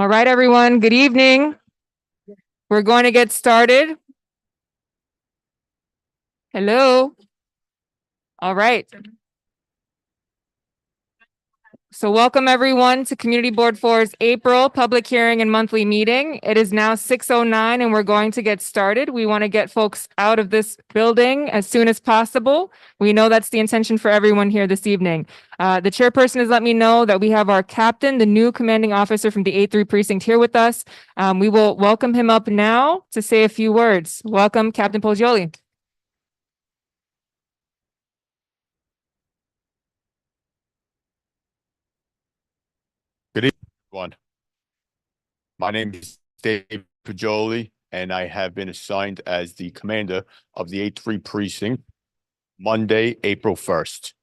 All right, everyone. Good evening. We're going to get started. Hello. All right. So welcome everyone to Community Board 4's April public hearing and monthly meeting. It is now 6:09 and we're going to get started. We want to get folks out of this building as soon as possible. We know that's the intention for everyone here this evening. The chairperson has let me know that we have our captain, the new commanding officer from the 8-3 precinct here with us. We will welcome him up now to say a few words. Welcome, Captain Poggioli. Good evening, everyone. My name is Dave Poggioli, and I have been assigned as the commander of the 8-3 precinct Monday, April 1st.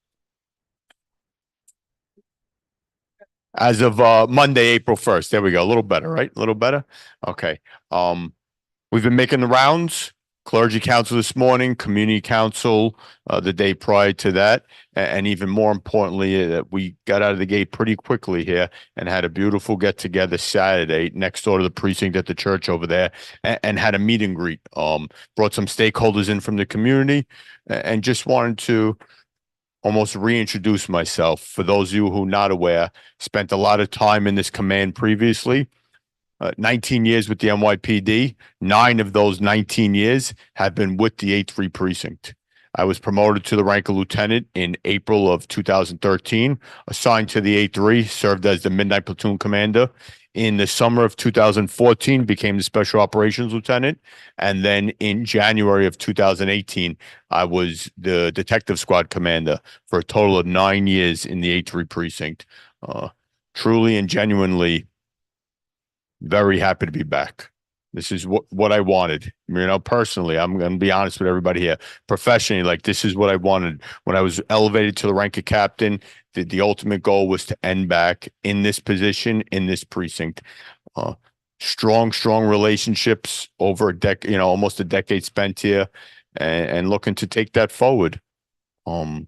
As of Monday, April 1st. There we go. A little better, right? A little better? Okay. We've been making the rounds. Clergy council this morning, community council the day prior to that, and even more importantly, we got out of the gate pretty quickly here and had a beautiful get together Saturday next door to the precinct at the church over there, and had a meet and greet. Brought some stakeholders in from the community, and just wanted to almost reintroduce myself. For those of you who are not aware, spent a lot of time in this command previously. 19 years with the NYPD. 9 of those 19 years have been with the 8-3 precinct. I was promoted to the rank of lieutenant in April of 2013, assigned to the 8-3, served as the midnight platoon commander. In the summer of 2014, became the special operations lieutenant. And then in January of 2018, I was the detective squad commander for a total of 9 years in the 8-3 precinct. Truly and genuinely very happy to be back. This is what I wanted. Personally, I'm going to be honest with everybody here. Professionally, like, this is what I wanted. When I was elevated to the rank of captain, the ultimate goal was to end back in this position, in this precinct. Strong relationships over a decade, almost a decade spent here, and looking to take that forward. You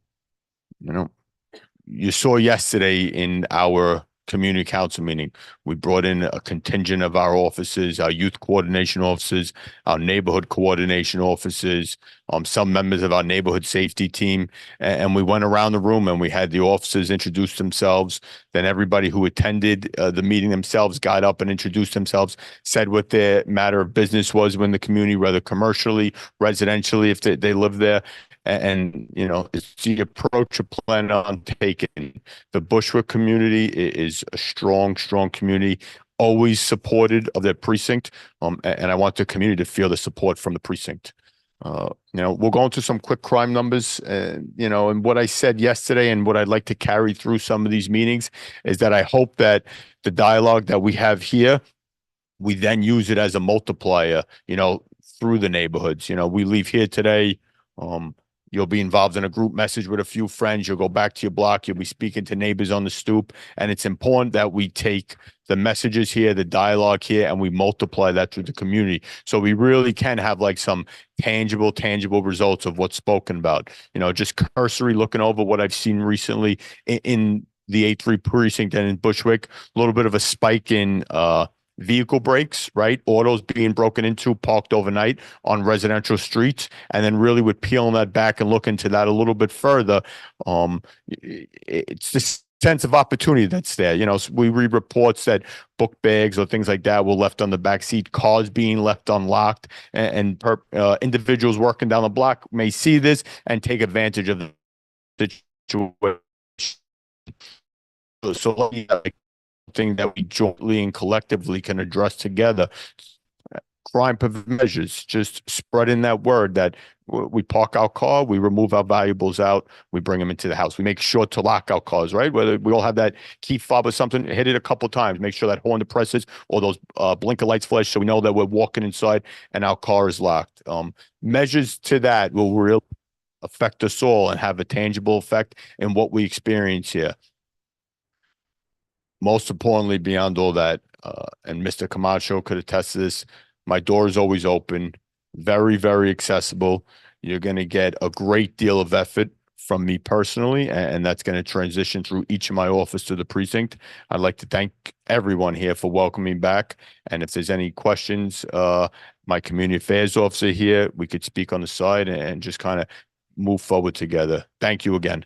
saw yesterday in our community council meeting, we brought in a contingent of our officers, our youth coordination officers, our neighborhood coordination officers, some members of our neighborhood safety team, and we went around the room and we had the officers introduce themselves. Then everybody who attended the meeting themselves got up and introduced themselves, said what their matter of business was in the community, whether commercially, residentially, if they live there. And it's the approach you plan on taking. The Bushwick community is a strong community, always supported of their precinct. And I want the community to feel the support from the precinct. We'll go into some quick crime numbers, and what I said yesterday and what I'd like to carry through some of these meetings is that I hope that the dialogue that we have here, we then use it as a multiplier, through the neighborhoods. We leave here today. You'll be involved in a group message with a few friends. You'll go back to your block. You'll be speaking to neighbors on the stoop. And it's important that we take the messages here, the dialogue here, and we multiply that through the community. So we really can have like some tangible results of what's spoken about. Just cursory looking over what I've seen recently in the 8-3 precinct and in Bushwick, a little bit of a spike in vehicle breaks, right? Autos being broken into, parked overnight on residential streets. And then really with peeling that back and looking to that a little bit further, it's this sense of opportunity that's there. We read reports that book bags or things like that were left on the back seat, cars being left unlocked, and individuals working down the block may see this and take advantage of the situation. So thing that we jointly and collectively can address together. Crime prevention measures, just spreading that word that we park our car, we remove our valuables out, we bring them into the house. We make sure to lock our cars, right? Whether we all have that key fob or something, hit it a couple times, make sure that horn depresses or those blinker lights flash so we know that we're walking inside and our car is locked. Measures to that will really affect us all and have a tangible effect in what we experience here. Most importantly, beyond all that, and Mr. Camacho could attest to this, my door is always open, very accessible. You're going to get a great deal of effort from me personally, and that's going to transition through each of my office to the precinct. I'd like to thank everyone here for welcoming back. And if there's any questions, my community affairs officer here, we could speak on the side and just kind of move forward together. Thank you again.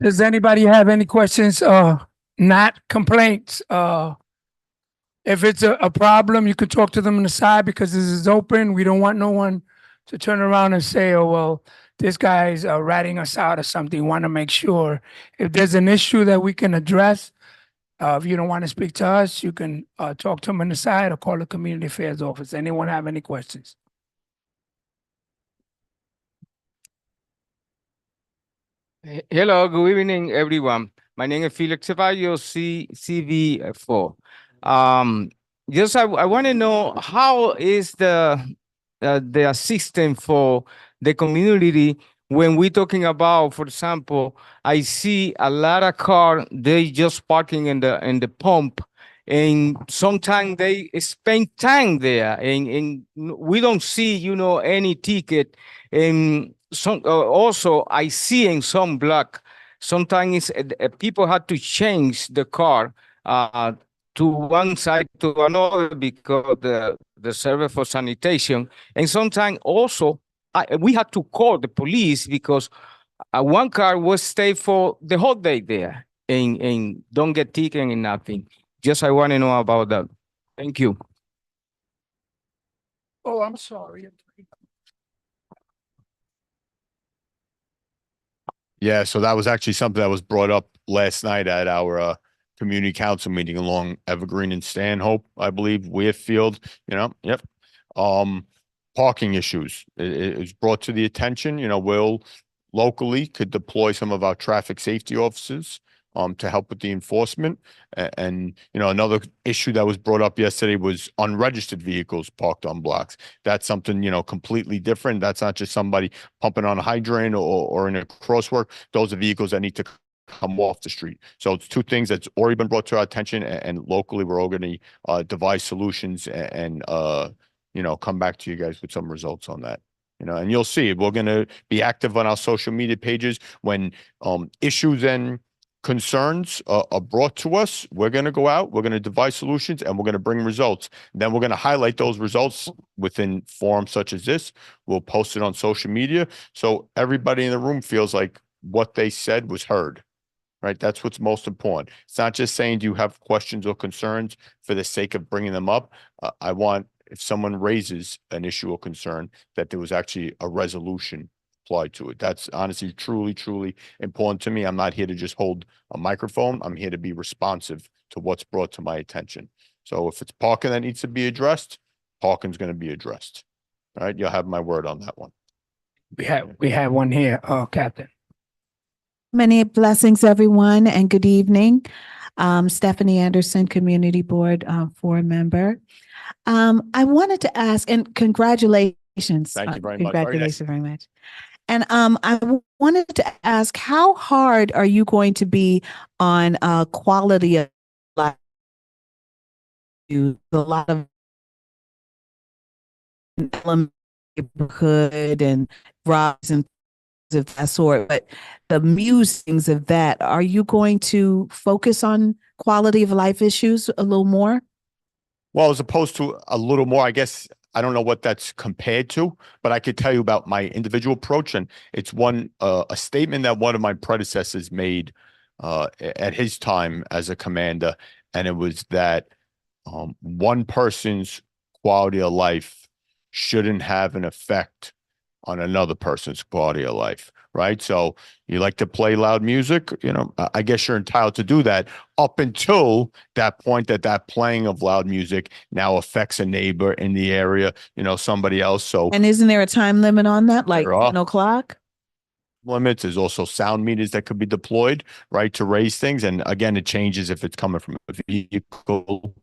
Does anybody have any questions? Not complaints. If it's a problem, you could talk to them on the side because this is open. We don't want no one to turn around and say, oh, well, this guy's ratting us out or something. We want to make sure if there's an issue that we can address, if you don't want to speak to us, you can talk to them on the side or call the community affairs office. Anyone have any questions? Hello, good evening, everyone. My name is Felix Ceballos, CB4. Just I want to know how is the assistance for the community when we're talking about, for example, I see a lot of car they just parking in the pump, and sometimes they spend time there, and we don't see any ticket. And some also I see in some block sometimes people have to change the car to one side to another because the service for sanitation, and sometimes also we had to call the police because one car was stay for the whole day there and don't get ticket and nothing. Just I want to know about that. Thank you. Oh, I'm sorry. Yeah, so that was actually something that was brought up last night at our community council meeting along Evergreen and Stanhope, I believe, Weirfield, yep. Parking issues. It was brought to the attention, we'll locally could deploy some of our traffic safety officers to help with the enforcement. And another issue that was brought up yesterday was unregistered vehicles parked on blocks. That's something, completely different. That's not just somebody pumping on a hydrant or in a crosswalk. Those are vehicles that need to come off the street. So it's two things that's already been brought to our attention, and locally we're all going to devise solutions and come back to you guys with some results on that. And you'll see we're going to be active on our social media pages when issues and concerns are brought to us. We're going to go out, we're going to devise solutions, and we're going to bring results. Then we're going to highlight those results within forums such as this. We'll post it on social media so everybody in the room feels like what they said was heard. Right? That's what's most important. It's not just saying, do you have questions or concerns for the sake of bringing them up? I want, if someone raises an issue or concern, that there was actually a resolution applied to it. That's honestly, truly important to me. I'm not here to just hold a microphone. I'm here to be responsive to what's brought to my attention. So if it's parking that needs to be addressed, parking's going to be addressed. All right. You'll have my word on that one. We have one here, Captain. Many blessings, everyone, and good evening. Stephanie Anderson, Community Board 4 member. I wanted to ask, and congratulations. Thank you very much. Congratulations very much. And I wanted to ask, how hard are you going to be on quality of life? A lot of neighborhood and robs and of that sort, but the musings of that, are you going to focus on quality of life issues a little more? Well, as opposed to a little more, I guess, I don't know what that's compared to, but I could tell you about my individual approach. And it's a statement that one of my predecessors made at his time as a commander. And it was that one person's quality of life shouldn't have an effect on another person's quality of life, right? So you like to play loud music, I guess you're entitled to do that up until that point that playing of loud music now affects a neighbor in the area, somebody else. So, and isn't there a time limit on that, like 10 o'clock? Limits. There's also sound meters that could be deployed, right, to raise things. And again, it changes if it's coming from a vehicle,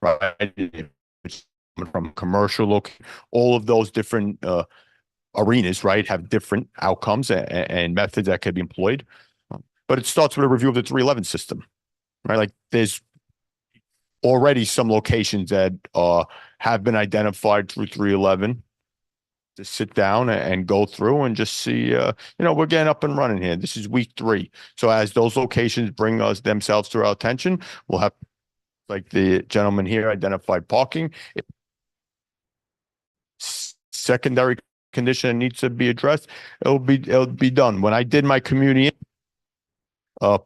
right? If it's coming from a commercial look, all of those different arenas, right, have different outcomes and methods that could be employed. But it starts with a review of the 311 system, right? Like there's already some locations that have been identified through 311 to sit down and go through and just see, we're getting up and running here. This is week 3. So as those locations bring us themselves to our attention, we'll have, like the gentleman here identified, parking. Secondary condition that needs to be addressed, it'll be done. When I did my community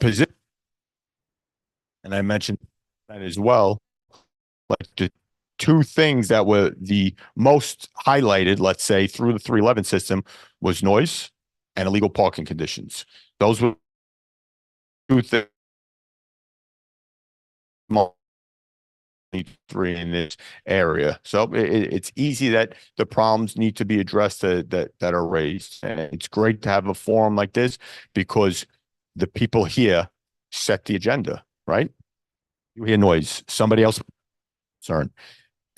position, and I mentioned that as well, like the 2 things that were the most highlighted, let's say, through the 311 system was noise and illegal parking conditions. Those were 2 things. 3 in this area. So it's easy that the problems need to be addressed that are raised. And it's great to have a forum like this because the people here set the agenda, right? You hear noise, somebody else concerned.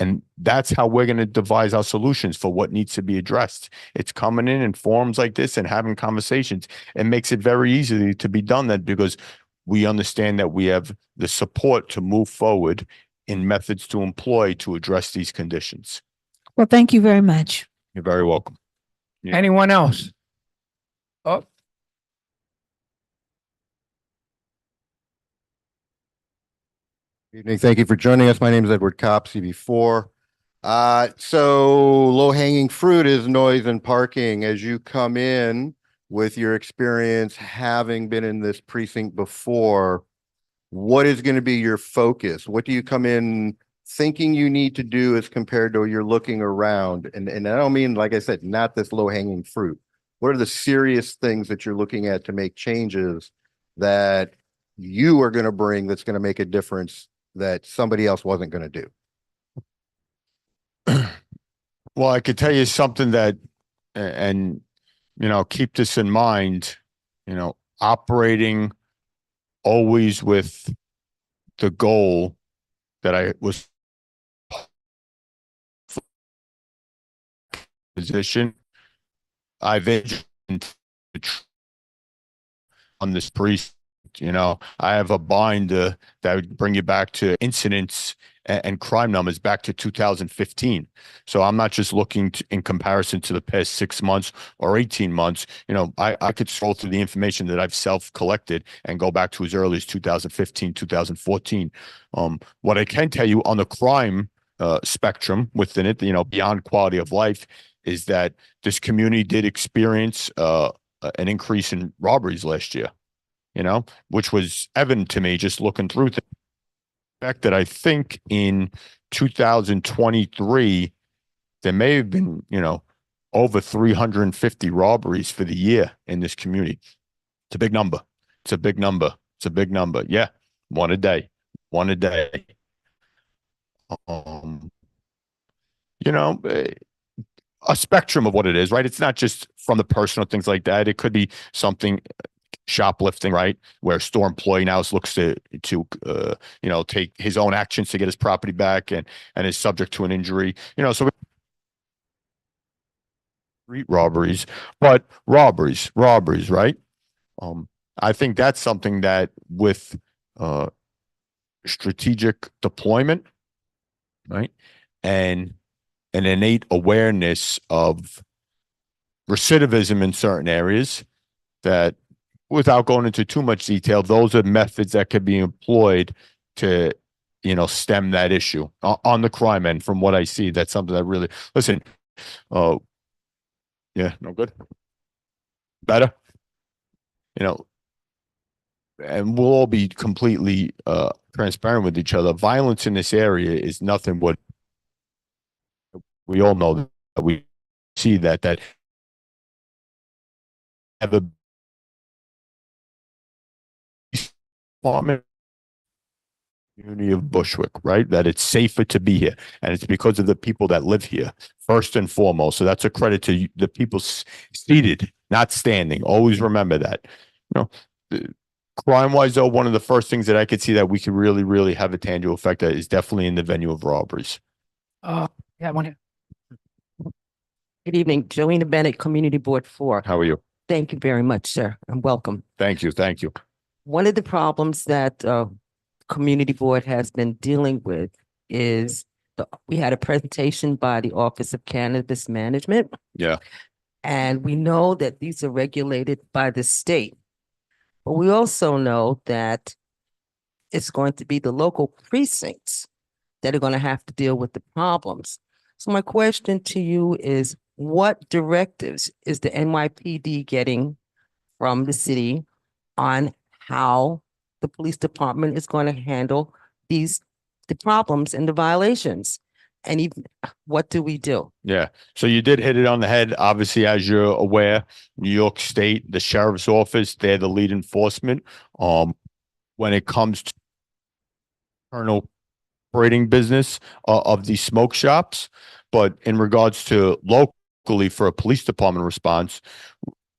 And that's how we're going to devise our solutions for what needs to be addressed. It's coming in forums like this and having conversations. It makes it very easy to be done that because we understand that we have the support to move forward in methods to employ to address these conditions. Well, thank you very much. You're very welcome. Yeah. Anyone else? Oh, Evening. Thank you for joining us. My name is Edward Kopp, CB4. So low hanging fruit is noise and parking. As you come in with your experience, having been in this precinct before, what is going to be your focus? What do you come in thinking you need to do as compared to you're looking around? And I don't mean, like I said, not this low hanging fruit. What are the serious things that you're looking at to make changes that you are going to bring that's going to make a difference that somebody else wasn't going to do? Well, I could tell you something that, and, keep this in mind, operating always with the goal that I was position. I've on this precinct, I have a binder that would bring you back to incidents and crime numbers back to 2015. So I'm not just looking in comparison to the past 6 months or 18 months. I could scroll through the information that I've self-collected and go back to as early as 2015, 2014. What I can tell you on the crime spectrum within it, beyond quality of life, is that this community did experience an increase in robberies last year, which was evident to me just looking through things. The fact that I think in 2023, there may have been, over 350 robberies for the year in this community. It's a big number. It's a big number. It's a big number. Yeah. One a day. A spectrum of what it is, right? It's not just from the personal things like that. It could be something shoplifting, right? Where a store employee now looks to take his own actions to get his property back and is subject to an injury, so street robberies, but robberies, right? I think that's something that with strategic deployment, right? And an innate awareness of recidivism in certain areas, that without going into too much detail, those are methods that could be employed to, stem that issue on the crime end. From what I see, that's something that really, listen, yeah, no good. Better, and we'll all be completely transparent with each other. Violence in this area is nothing but, we all know that we see that have a community of Bushwick, right? That it's safer to be here. And it's because of the people that live here, first and foremost. So that's a credit to the people seated, not standing. Always remember that. Crime-wise, though, one of the first things that I could see that we could really, really have a tangible effect at is definitely in the venue of robberies. yeah, one here. Good evening, Joanna Bennett, Community Board 4. How are you? Thank you very much, sir, and welcome. Thank you. One of the problems that Community Board has been dealing with is we had a presentation by the Office of Cannabis Management, Yeah. and we know that these are regulated by the state. But we also know that it's going to be the local precincts that are going to have to deal with the problems. So my question to you is, what directives is the NYPD getting from the city on how the police department is going to handle the problems and the violations? And even, what do we do? Yeah. So you did hit it on the head. Obviously, as you're aware, New York State, the sheriff's office, they're the lead enforcement. When it comes to internal operating business of these smoke shops, but in regards to locally for a police department response,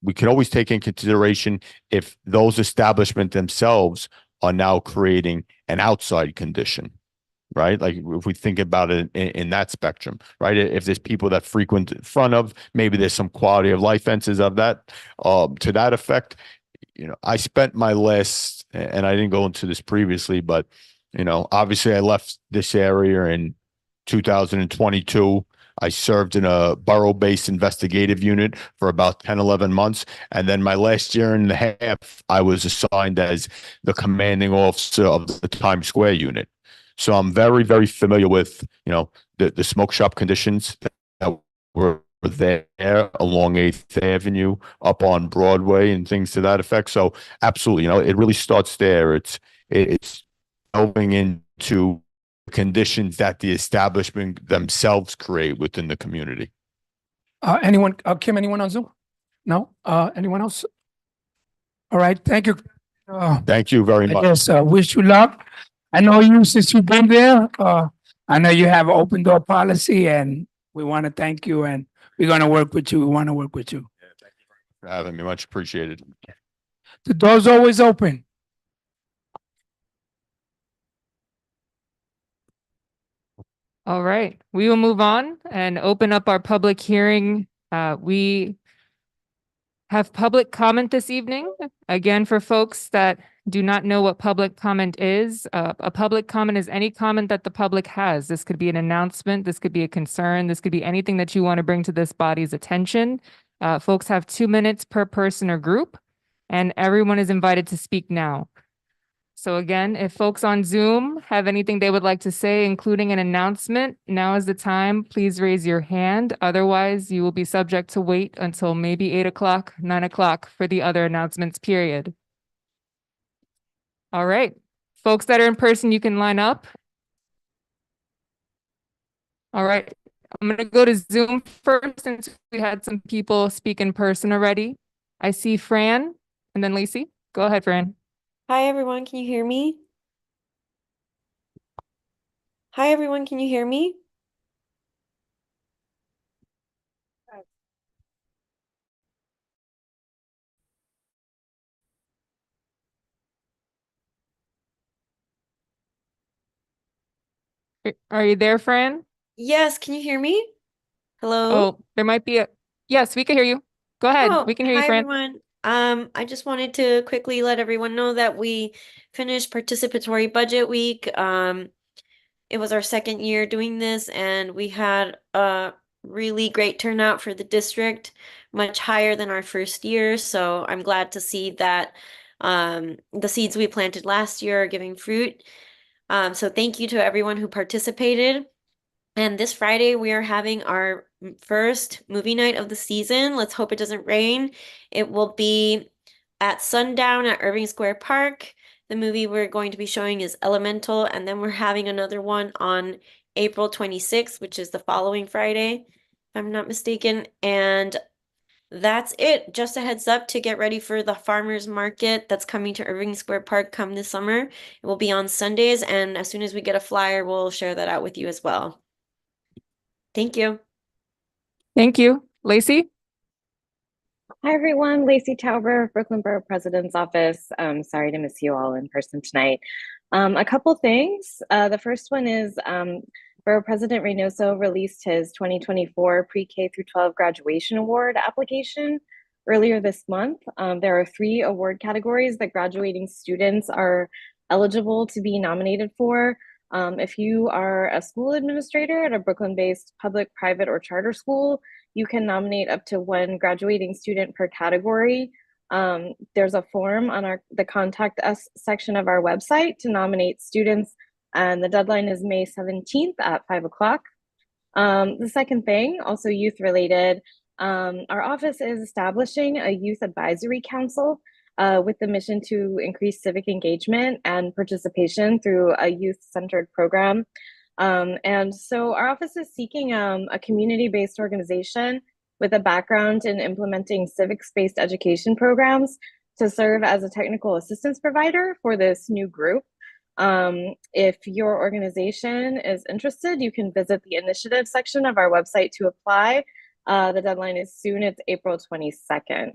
we can always take in consideration if those establishments themselves are now creating an outside condition, right? Like if we think about it in that spectrum, right? If there's people that frequent in front of, maybe there's some quality of life fences of that, to that effect. I spent my last, and I didn't go into this previously, but obviously I left this area in 2022. I served in a borough-based investigative unit for about 10, 11 months. And then my last year and a half, I was assigned as the commanding officer of the Times Square unit. So I'm very, very familiar with, the smoke shop conditions that were there along 8th Avenue, up on Broadway and things to that effect. So absolutely, it really starts there. It's delving into conditions that the establishment themselves create within the community. Anyone, Kim, anyone on Zoom? No? Anyone else? All right, thank you. Thank you very I much. guess, wish you luck. I know you, since you've been there, I know you have an open door policy, and we want to thank you, and we're going to work with you. We want to work with you. For having me. Much appreciated. The door's always open. All right, we will move on and open up our public hearing. We have public comment this evening. Again, for folks that do not know what public comment is, a public comment is any comment that the public has. This could be an announcement, this could be a concern, this could be anything that you want to bring to this body's attention. Folks have 2 minutes per person or group, and everyone is invited to speak now. So again, if folks on Zoom have anything they would like to say, including an announcement, now is the time. Please raise your hand. Otherwise, you will be subject to wait until maybe 8 o'clock, 9 o'clock for the other announcements period. All right. Folks that are in person, you can line up. All right. I'm going to go to Zoom first since we had some people speak in person already. I see Fran and then Lacey. Go ahead, Fran. Hi everyone, can you hear me? Hi everyone, can you hear me? Are you there, Fran? Yes, can you hear me? Hello? Oh, there might be a, yes, we can hear you. Go ahead. Oh, We can hear you, hi Fran. everyone. I just wanted to quickly let everyone know that we finished participatory budget week. It was our second year doing this and we had a really great turnout for the district, much higher than our first year. So I'm glad to see that the seeds we planted last year are giving fruit. So thank you to everyone who participated. And this Friday, we are having our first movie night of the season. Let's hope it doesn't rain. It will be at sundown at Irving Square Park. The movie we're going to be showing is Elemental, and then we're having another one on April 26th, which is the following Friday, if I'm not mistaken. And that's it. Just a heads up to get ready for the farmers market that's coming to Irving Square Park come this summer. It will be on Sundays, and as soon as we get a flyer, we'll share that out with you as well. Thank you. Thank you. Lacey? Hi, everyone. Lacey Tauber, Brooklyn Borough President's Office. Sorry to miss you all in person tonight. A couple things. The first one is Borough President Reynoso released his 2024 Pre-K through 12 Graduation Award application earlier this month. There are 3 award categories that graduating students are eligible to be nominated for. If you are a school administrator at a Brooklyn-based public, private, or charter school, you can nominate up to one graduating student per category. There's a form on the Contact Us section of our website to nominate students, and the deadline is May 17th at 5 o'clock. The second thing, also youth related, our office is establishing a youth advisory council with the mission to increase civic engagement and participation through a youth-centered program. And so our office is seeking a community-based organization with a background in implementing civics-based education programs to serve as a technical assistance provider for this new group. If your organization is interested, you can visit the initiative section of our website to apply. The deadline is soon, it's April 22nd.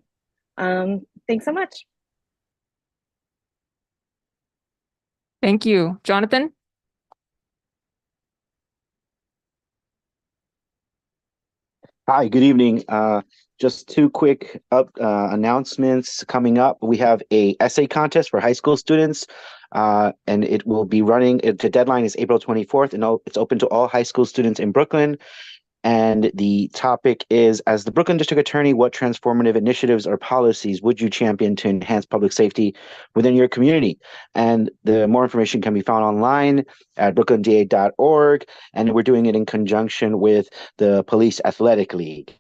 Thanks so much. Thank you. Jonathan? Hi, good evening. Just two quick announcements coming up. We have a essay contest for high school students, and it will be running. The deadline is April 24th, and it's open to all high school students in Brooklyn. And the topic is, as the Brooklyn District Attorney, what transformative initiatives or policies would you champion to enhance public safety within your community? And the more information can be found online at brooklynda.org. And we're doing it in conjunction with the Police Athletic League.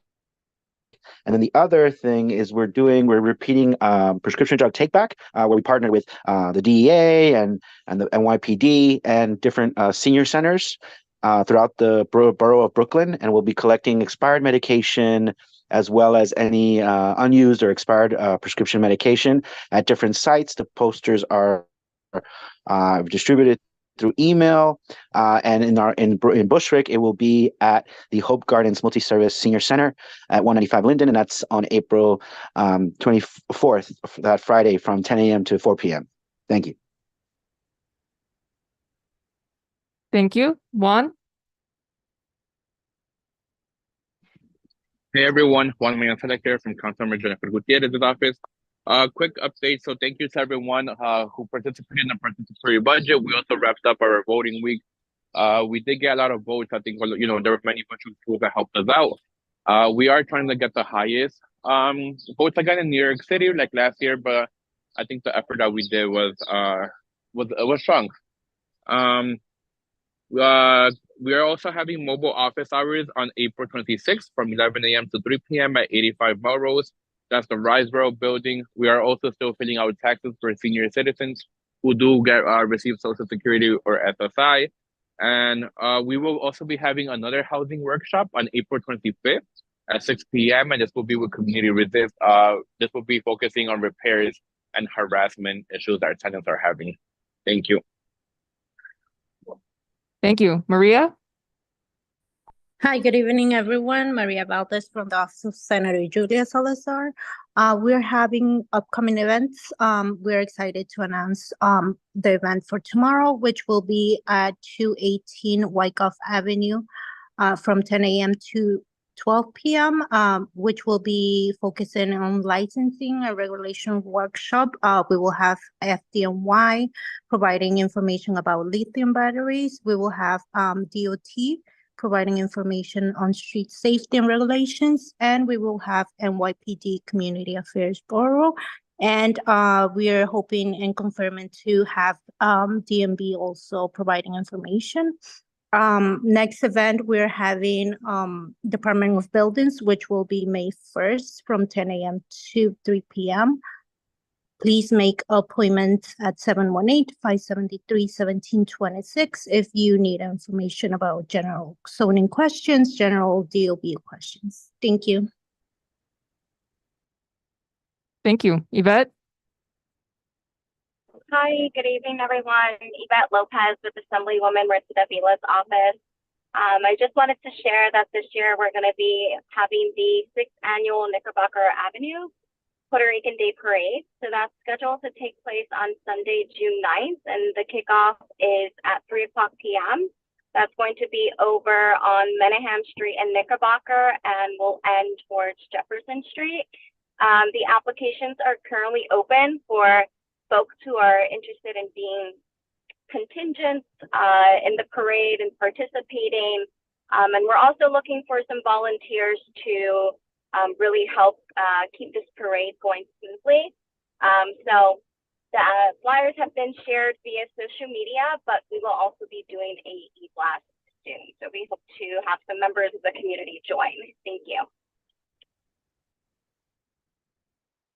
And then the other thing is we're repeating prescription drug take back, where we partnered with the DEA and the NYPD and different senior centers throughout the borough of Brooklyn, and we'll be collecting expired medication as well as any unused or expired prescription medication at different sites. The posters are distributed through email, and in Bushwick, it will be at the Hope Gardens Multi-Service Senior Center at 195 Linden, and that's on April 24th, that Friday, from 10 a.m. to 4 p.m. Thank you. Thank you. Juan? Hey everyone, Juan Mayanzalek here from Councilmember Jennifer Gutierrez's office. Quick update. So thank you to everyone who participated in the participatory budget. We also wrapped up our voting week. We did get a lot of votes. I think, you know, there were many virtual tools that helped us out. We are trying to get the highest votes again in New York City like last year, but I think the effort that we did was strong. We are also having mobile office hours on April 26th from 11 a.m. to 3 p.m. at 85 Melrose. That's the Riseboro building. We are also still filling out taxes for senior citizens who do receive Social Security or SSI. And we will also be having another housing workshop on April 25th at 6 p.m. And this will be with Community Resist. This will be focusing on repairs and harassment issues that our tenants are having. Thank you. Thank you. Maria? Hi, good evening, everyone. Maria Valdez from the Office of Senator Julia Salazar. We're having upcoming events. We're excited to announce the event for tomorrow, which will be at 218 Wyckoff Avenue from 10 a.m. to 12 p.m., which will be focusing on licensing and regulation workshop. We will have FDNY providing information about lithium batteries. We will have DOT providing information on street safety and regulations, and we will have NYPD Community Affairs Bureau. And we are hoping and confirming to have DMB also providing information. Next event, we're having Department of Buildings, which will be May 1st from 10 a.m. to 3 p.m. Please make appointments at 718-573-1726 if you need information about general zoning questions, general DOB questions. Thank you. Thank you. Yvette? Hi, good evening, everyone. Yvette Lopez with Assemblywoman Marcita Vila's office. I just wanted to share that this year we're going to be having the 6th annual Knickerbocker Avenue Puerto Rican Day Parade. So that's scheduled to take place on Sunday, June 9th, and the kickoff is at 3 o'clock p.m. That's going to be over on Menahem Street in Knickerbocker and will end towards Jefferson Street. The applications are currently open for folks who are interested in being contingents in the parade and participating. And we're also looking for some volunteers to really help keep this parade going smoothly. So the flyers have been shared via social media, but we will also be doing a e-blast soon. So we hope to have some members of the community join. Thank you.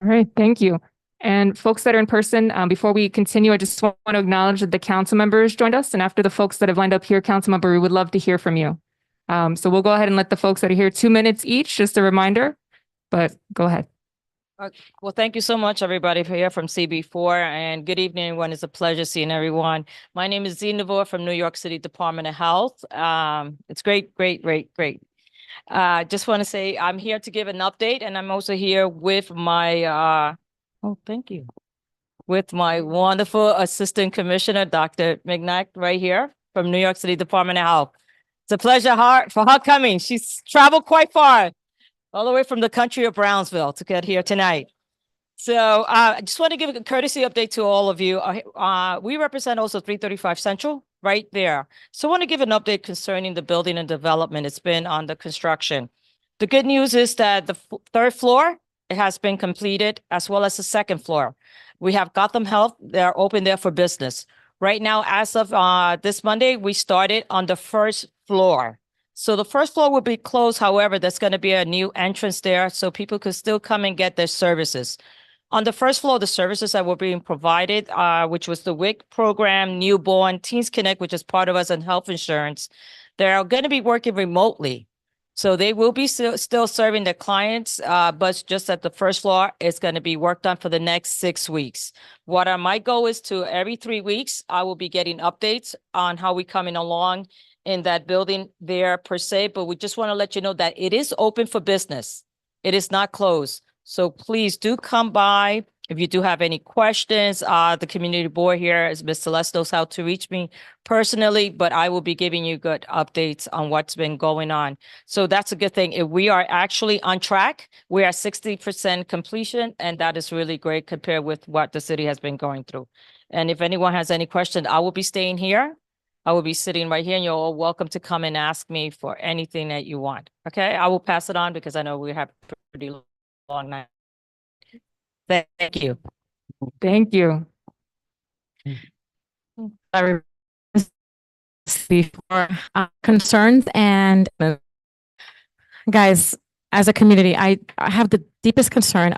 All right, thank you. And folks that are in person, before we continue, I just want to acknowledge that the council members joined us. And after the folks that have lined up here, council member, we would love to hear from you. So we'll go ahead and let the folks that are here 2 minutes each, just a reminder, but go ahead. Well, thank you so much, everybody, for here from CB4, and good evening, everyone. It's a pleasure seeing everyone. My name is Zee Navor from New York City Department of Health. It's great. Just want to say I'm here to give an update, and I'm also here with my, thank you, with my wonderful Assistant Commissioner, Dr. McKnight, right here from New York City Department of Health. It's a pleasure for her coming. She's traveled quite far, all the way from the country of Brownsville to get here tonight. So I just want to give a courtesy update to all of you. We represent also 335 Central right there. So I want to give an update concerning the building and development. It's been under construction. The good news is that the third floor, it has been completed, as well as the second floor. We have Gotham Health. They're open there for business. Right now, as of this Monday, we started on the first floor. So the first floor will be closed. However, there's going to be a new entrance there so people could still come and get their services. On the first floor, the services that were being provided, which was the WIC program, Newborn, Teens Connect, which is part of us, and health insurance, they're going to be working remotely. So they will be still serving their clients, but just at the first floor, it's going to be worked on for the next 6 weeks. What my goal is to every 3 weeks, I will be getting updates on how we're coming along in that building there per se, but we just want to let you know that it is open for business. It is not closed. So please do come by. If you do have any questions, the community board here, as Ms. Celeste, knows how to reach me personally, but I will be giving you good updates on what's been going on. So that's a good thing. If we are actually on track, we are 60% completion, and that is really great compared with what the city has been going through. And if anyone has any questions, I will be staying here. I will be sitting right here, and you're all welcome to come and ask me for anything that you want. Okay, I will pass it on because I know we have pretty long night. Thank you. Thank you. Before concerns and guys, as a community, I have the deepest concern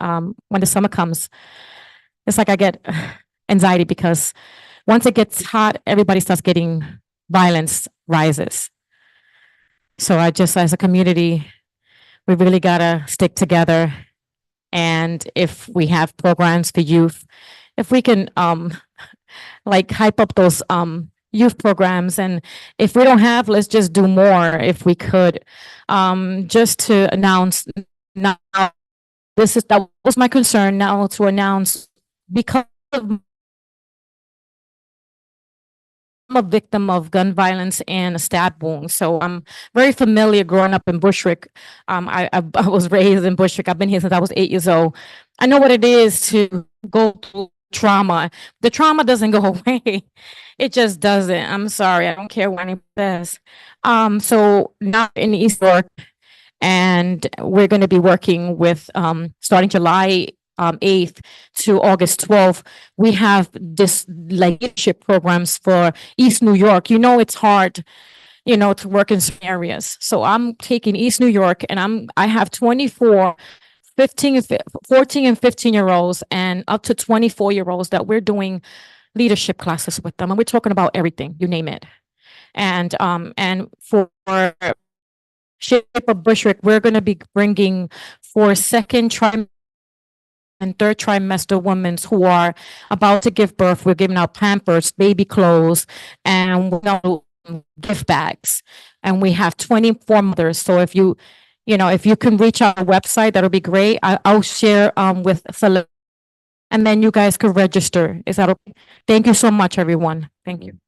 when the summer comes. It's like I get anxiety because once it gets hot, everybody starts getting violence rises. So I just, as a community, we really gotta stick together. And if we have programs for youth, if we can like hype up those youth programs, and if we don't have, let's just do more if we could. Just to announce now, that was my concern now to announce, because of I'm a victim of gun violence and a stab wound. So I'm very familiar growing up in Bushwick. I was raised in Bushwick. I've been here since I was 8 years old. I know what it is to go through trauma. The trauma doesn't go away. It just doesn't. I'm sorry. I don't care what anybody says. So now in East York, and we're going to be working with starting July 8th to August 12th, we have this leadership programs for East New York. You know, it's hard, you know, to work in some areas. So I'm taking East New York, and I have 14 and 15-year-olds and up to 24-year-olds that we're doing leadership classes with them. And we're talking about everything, you name it. And for Shape of Bushwick, we're going to be bringing for second trimester and third trimester women who are about to give birth. We're giving out Pampers, baby clothes, and gift bags. And we have 24 mothers. So if you can reach our website, that'll be great. I'll share with Philip, and then you guys could register. Is that okay? Thank you so much, everyone. Thank you.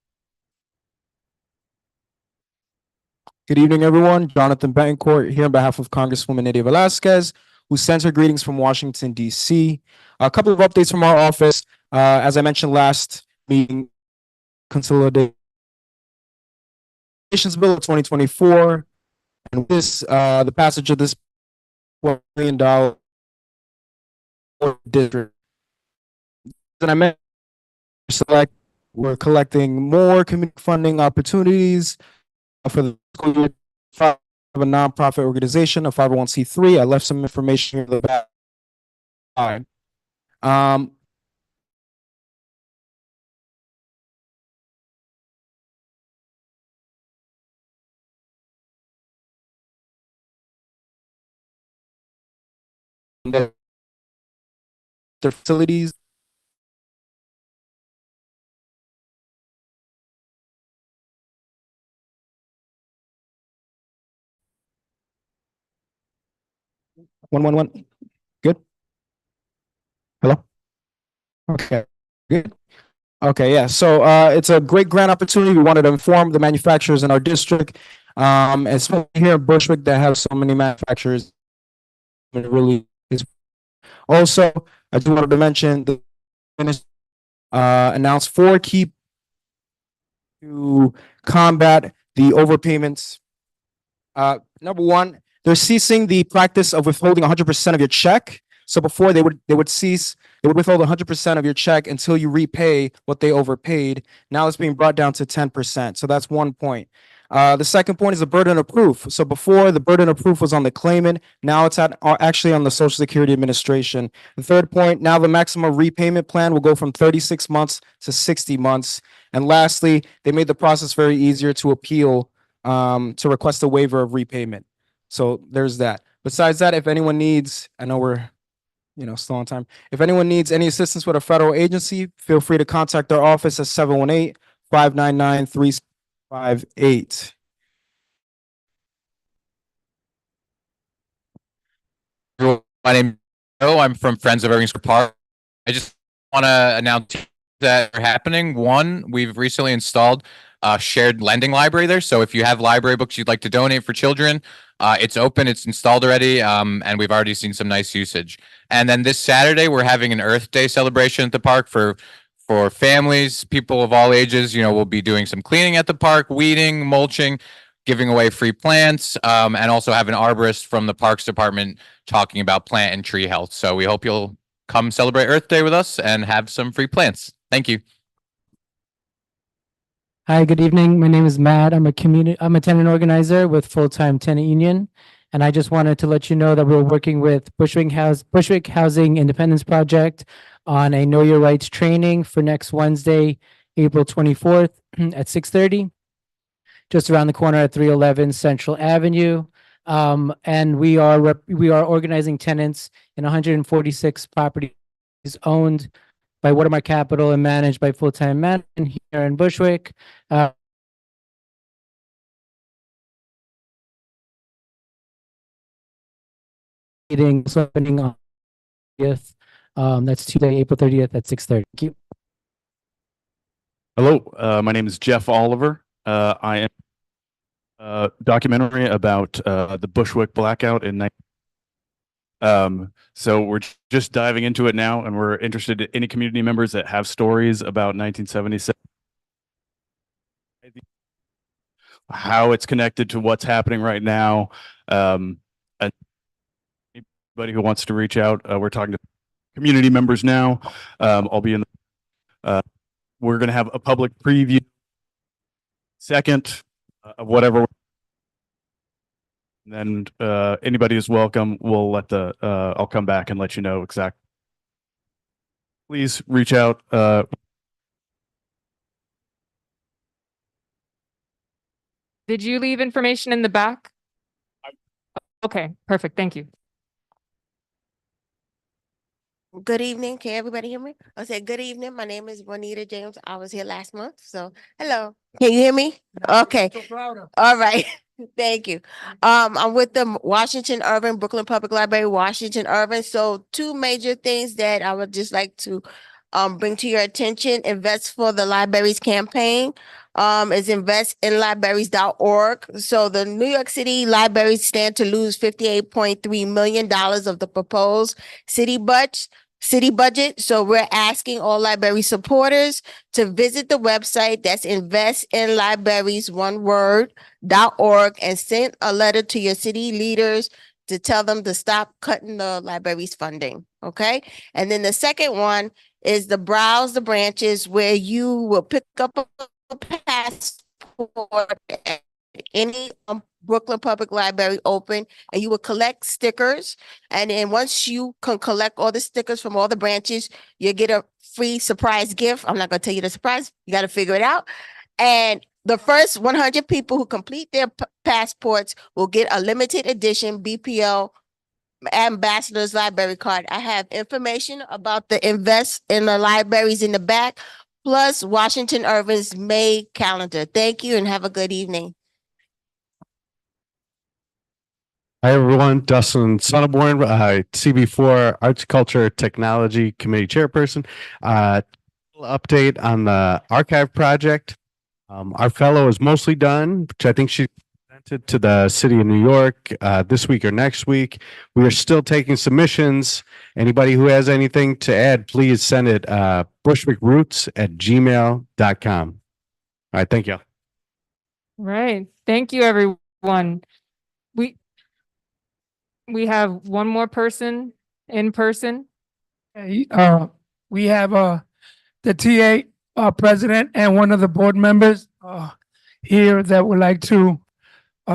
Good evening, everyone. Jonathan Betancourt here on behalf of Congresswoman Nydia Velasquez, who sends her greetings from Washington, D.C. A couple of updates from our office. As I mentioned last meeting, Consolidations Bill of 2024. And with this, the passage of this $1 million district. And I mentioned we're collecting more community funding opportunities for the school year of a nonprofit organization, a 501c3. I left some information in the back. Their facilities. One. Good. Hello. Okay. Good. Okay. Yeah. So it's a great grant opportunity. We wanted to inform the manufacturers in our district, especially here in Bushwick that have so many manufacturers. It really is. Also, I just wanted to mention the announced 4 key to combat the overpayments. Number one, they're ceasing the practice of withholding 100% of your check. So before they would withhold 100% of your check until you repay what they overpaid. Now it's being brought down to 10%. So that's one point. The second point is the burden of proof. So before the burden of proof was on the claimant, now it's actually on the Social Security Administration. The third point, now the maximum repayment plan will go from 36 months to 60 months. And lastly, they made the process very easier to appeal, to request a waiver of repayment. So there's that. Besides that, if anyone needs, I know we're still on time. If anyone needs any assistance with a federal agency, feel free to contact our office at 718-599-3658. My name is Joe. I'm from Friends of Irving Square Park. I just want to announce that are happening. One, we've recently installed a shared lending library there. So if you have library books you'd like to donate for children, it's open, it's installed already, and we've already seen some nice usage. And then this Saturday, we're having an Earth Day celebration at the park for families, people of all ages. We'll be doing some cleaning at the park, weeding, mulching, giving away free plants, and also have an arborist from the Parks Department talking about plant and tree health. So we hope you'll come celebrate Earth Day with us and have some free plants. Thank you. Hi, good evening. My name is Matt. I'm a tenant organizer with Full-Time Tenant Union. And I just wanted to let you know that we're working with Bushwick Housing Independence Project on a Know Your Rights training for next Wednesday, April 24th at 6:30, just around the corner at 311 Central Avenue. And we are organizing tenants in 146 properties owned by Watermark Capital and managed by Full-Time Management here in Bushwick. Meeting opening on 30th. That's Tuesday, April 30th at 6:30. Thank you. Hello, my name is Jeff Oliver. I am a documentary about the Bushwick blackout in so we're just diving into it now, and we're interested in any community members that have stories about 1977, how it's connected to what's happening right now. And anybody who wants to reach out, we're talking to community members now. I'll be in we're going to have a public preview second of whatever. And then anybody is welcome. We'll let I'll come back and let you know exactly. Please reach out. Did you leave information in the back? Okay, perfect. Thank you. Good evening. Can everybody hear me? I said, good evening. My name is Juanita James. I was here last month. So hello. Can you hear me? Okay. All right. Thank you. I'm with the Washington Urban, Brooklyn Public Library, Washington Urban. So 2 major things that I would just like to bring to your attention. Invest for the Libraries campaign is investinlibraries.org. So the New York City libraries stand to lose $58.3 million of the proposed city budget city budget. So we're asking all library supporters to visit the website. That's investinlibraries.org and send a letter to your city leaders to tell them to stop cutting the library's funding. Okay. And then the second one is the browse the branches, where you will pick up a passport at any Brooklyn Public Library open, and you will collect stickers. And then once you can collect all the stickers from all the branches, you get a free surprise gift. I'm not going to tell you the surprise. You got to figure it out. And the first 100 people who complete their passports will get a limited edition BPL Ambassador's Library card. I have information about the Invest in the Libraries in the back, plus Washington Irving's May calendar. Thank you and have a good evening. Hi, everyone. Dustin Sonneborn, CB4 Arts, Culture, Technology Committee Chairperson. Update on the archive project. Our fellow is mostly done, which I think she presented to the city of New York this week or next week. We are still taking submissions. Anybody who has anything to add, please send it bushwickroots@gmail.com. All right, thank you. Right. Thank you, everyone. We have one more person in person. We have the TA president and one of the board members here that would like to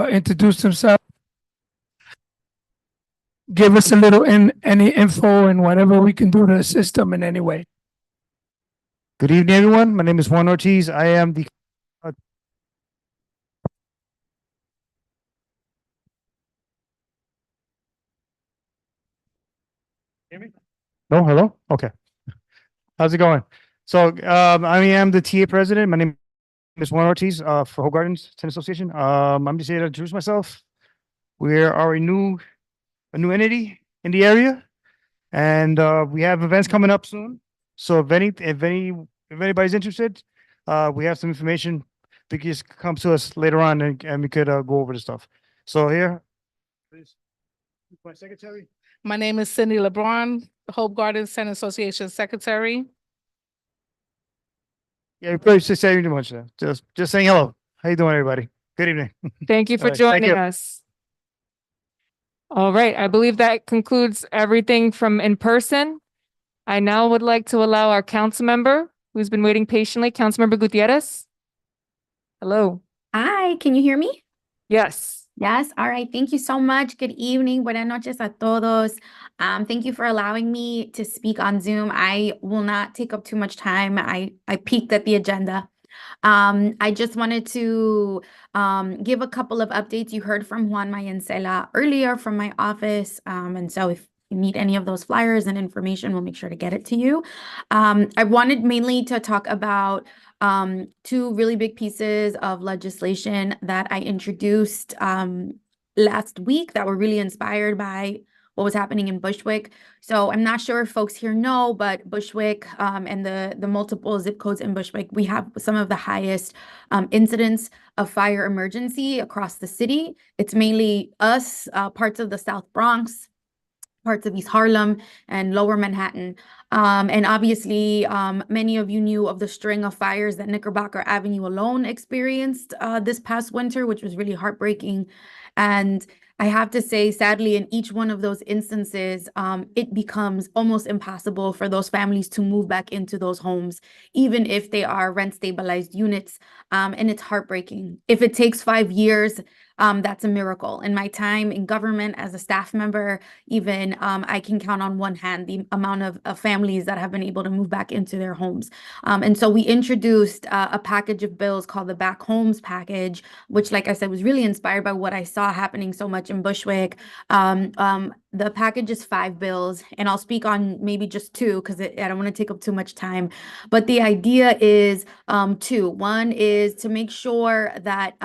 introduce themselves. Give us a little any info and whatever we can do to assist them in any way. Good evening, everyone. My name is Juan Ortiz. I am the No, hello? Okay. How's it going? So I am the TA president. My name is Juan Ortiz for Hope Gardens Tennis Association. I'm just here to introduce myself. We are a new entity in the area, and we have events coming up soon. So if anybody's interested, we have some information. They can just come to us later on and we could go over the stuff. So here, please, my secretary. My name is Cindy LeBron, Hope Gardens Tennis Association Secretary. Yeah, we probably should say too much. Just saying hello. How you doing, everybody? Good evening. Thank you for All right, thank joining you. us. All right, I believe that concludes everything from in person. I now would like to allow our council member who's been waiting patiently, Councilmember Gutierrez. Hello. Hi, can you hear me? Yes. Yes, all right. Thank you so much. Good evening. Buenas noches a todos. Thank you for allowing me to speak on Zoom. I will not take up too much time. I peeked at the agenda. I just wanted to give a couple of updates. You heard from Juan Mayencela earlier from my office. And so if you need any of those flyers and information, we'll make sure to get it to you. I wanted mainly to talk about two really big pieces of legislation that I introduced last week that were really inspired by what was happening in Bushwick. So I'm not sure if folks here know, but Bushwick and the multiple zip codes in Bushwick, we have some of the highest incidents of fire emergency across the city. It's mainly us, parts of the South Bronx, parts of East Harlem and Lower Manhattan. And obviously, many of you knew of the string of fires that Knickerbocker Avenue alone experienced this past winter, which was really heartbreaking. And I have to say, sadly, in each one of those instances, it becomes almost impossible for those families to move back into those homes, even if they are rent stabilized units. And it's heartbreaking. If it takes 5 years, that's a miracle. In my time in government as a staff member, even I can count on one hand the amount of families that have been able to move back into their homes. And so we introduced a package of bills called the Back Homes Package, which, like I said, was really inspired by what I saw happening so much in Bushwick. The package is 5 bills, and I'll speak on maybe just 2 because I don't want to take up too much time. But the idea is 2. One is to make sure that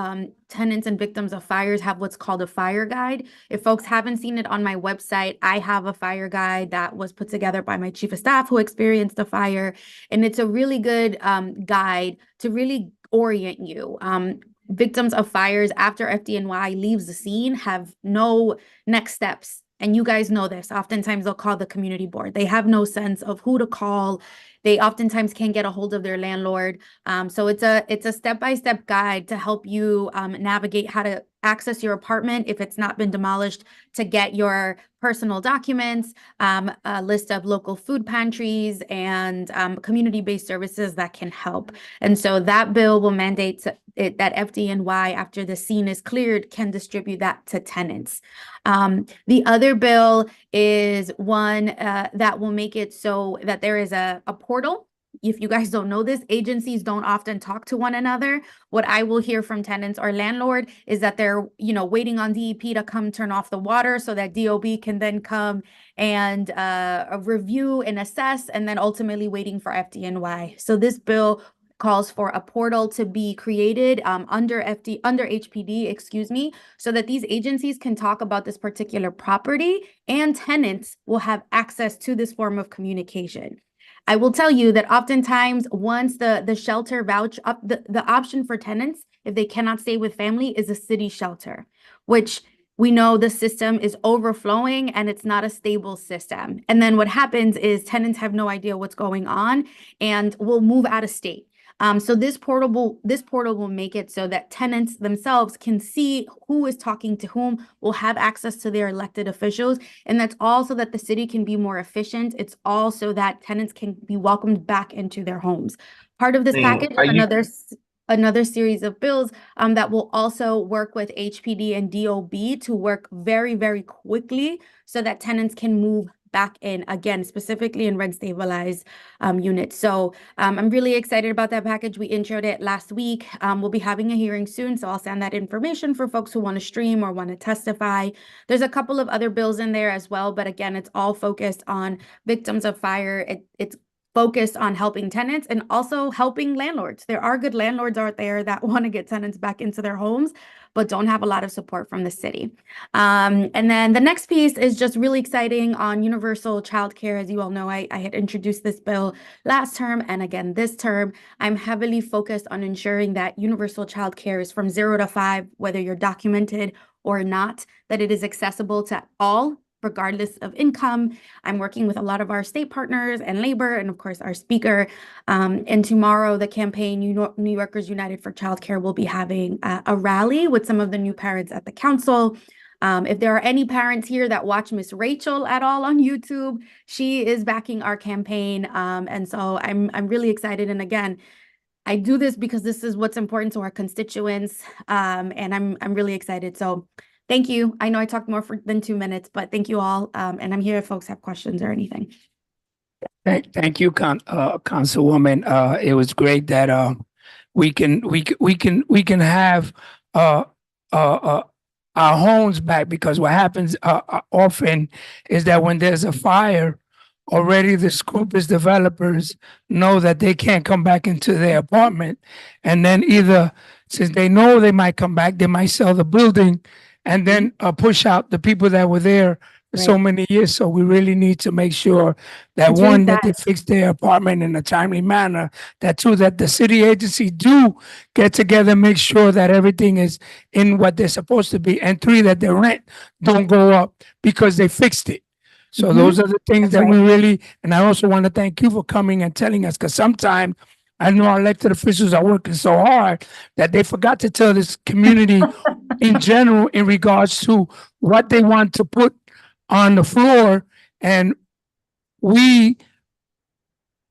tenants and victims of fires have what's called a fire guide. If folks haven't seen it on my website, I have a fire guide that was put together by my chief of staff who experienced a fire. And it's a really good guide to really orient you. Victims of fires after FDNY leaves the scene have no next steps And you guys know this. Oftentimes they'll call the community board. They have no sense of who to call. They oftentimes can't get a hold of their landlord. So it's a step-by-step guide to help you navigate how to access your apartment if it's not been demolished, to get your personal documents, a list of local food pantries and community-based services that can help. And so that bill will mandate that FDNY, after the scene is cleared, can distribute that to tenants. The other bill is one that will make it so that there is a portal. If you guys don't know this, agencies don't often talk to one another. What I will hear from tenants or landlord is that they're, waiting on DEP to come turn off the water so that DOB can then come and review and assess, and then ultimately waiting for FDNY. So this bill calls for a portal to be created under HPD, excuse me, so that these agencies can talk about this particular property and tenants will have access to this form of communication. I will tell you that oftentimes once the shelter vouch up, the option for tenants, if they cannot stay with family, is a city shelter, which we know the system is overflowing and it's not a stable system. And then what happens is tenants have no idea what's going on and will move out of state. So this portal will make it so that tenants themselves can see who is talking to whom, will have access to their elected officials. And that's also that the city can be more efficient. It's also that tenants can be welcomed back into their homes. Part of this package, another series of bills that will also work with HPD and DOB to work very, very quickly so that tenants can move back in, again, specifically in rent stabilized units. So I'm really excited about that package. We introed it last week. We'll be having a hearing soon, so I'll send that information for folks who want to stream or want to testify. There's a couple of other bills in there as well, but again, it's all focused on victims of fire. It's focused on helping tenants and also helping landlords. There are good landlords out there that want to get tenants back into their homes, but don't have a lot of support from the city. And then the next piece is just really exciting on universal childcare. As you all know, I had introduced this bill last term, and again this term, I'm heavily focused on ensuring that universal childcare is from 0 to 5, whether you're documented or not, that it is accessible to all, regardless of income. I'm working with a lot of our state partners and labor, and of course our speaker. And tomorrow, the campaign New Yorkers United for Childcare will be having a rally with some of the new parents at the council. If there are any parents here that watch Miss Rachel at all on YouTube, she is backing our campaign. And so I'm really excited. And again, I do this because this is what's important to our constituents. And I'm really excited. So thank you. I know I talked more than 2 minutes, but thank you all. And I'm here if folks have questions or anything. Thank you, Councilwoman. It was great that we can have our homes back, because what happens often is that when there's a fire, already the scrupulous developers know that they can't come back into their apartment, and then either, since they know they might come back, they might sell the building and then push out the people that were there for so many years. So we really need to make sure that It's one, really that they sad. fix their apartment in a timely manner, that two, that the city agency do get together, make sure that everything is in what they're supposed to be, and three, that the rent don't go up because they fixed it. So those are the things that we really, and I also want to thank you for coming and telling us, because sometimes I know our elected officials are working so hard that they forgot to tell this community in general in regards to what they want to put on the floor. And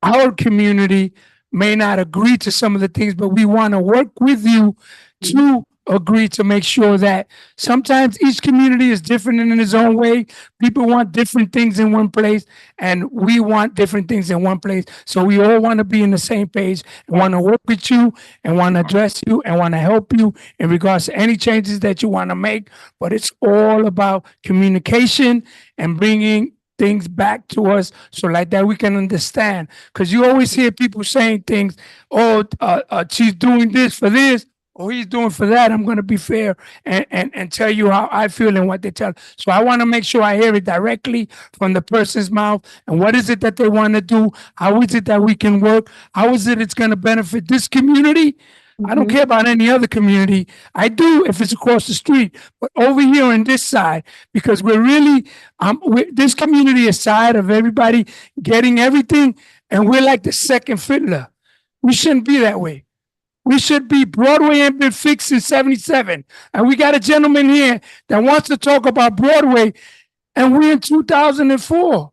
our community may not agree to some of the things, but we want to work with you to agree to make sure that sometimes each community is different in its own way. People want different things in one place, and we want different things in one place. So we all want to be in the same page and want to work with you and want to address you and want to help you in regards to any changes that you want to make. But it's all about communication and bringing things back to us, so like that we can understand. Because you always hear people saying things, oh, she's doing this for this, or he's doing for that. I'm going to be fair and tell you how I feel and what they tell. So I want to make sure I hear it directly from the person's mouth. And what is it that they want to do? How is it that we can work? How is it it's going to benefit this community? I don't care about any other community. I do if it's across the street, but over here on this side, because we're really, this community is tired of everybody getting everything, and we're like the second fiddler. We shouldn't be that way. We should be Broadway ain't been fixed in 77. And we got a gentleman here that wants to talk about Broadway, and we're in 2004.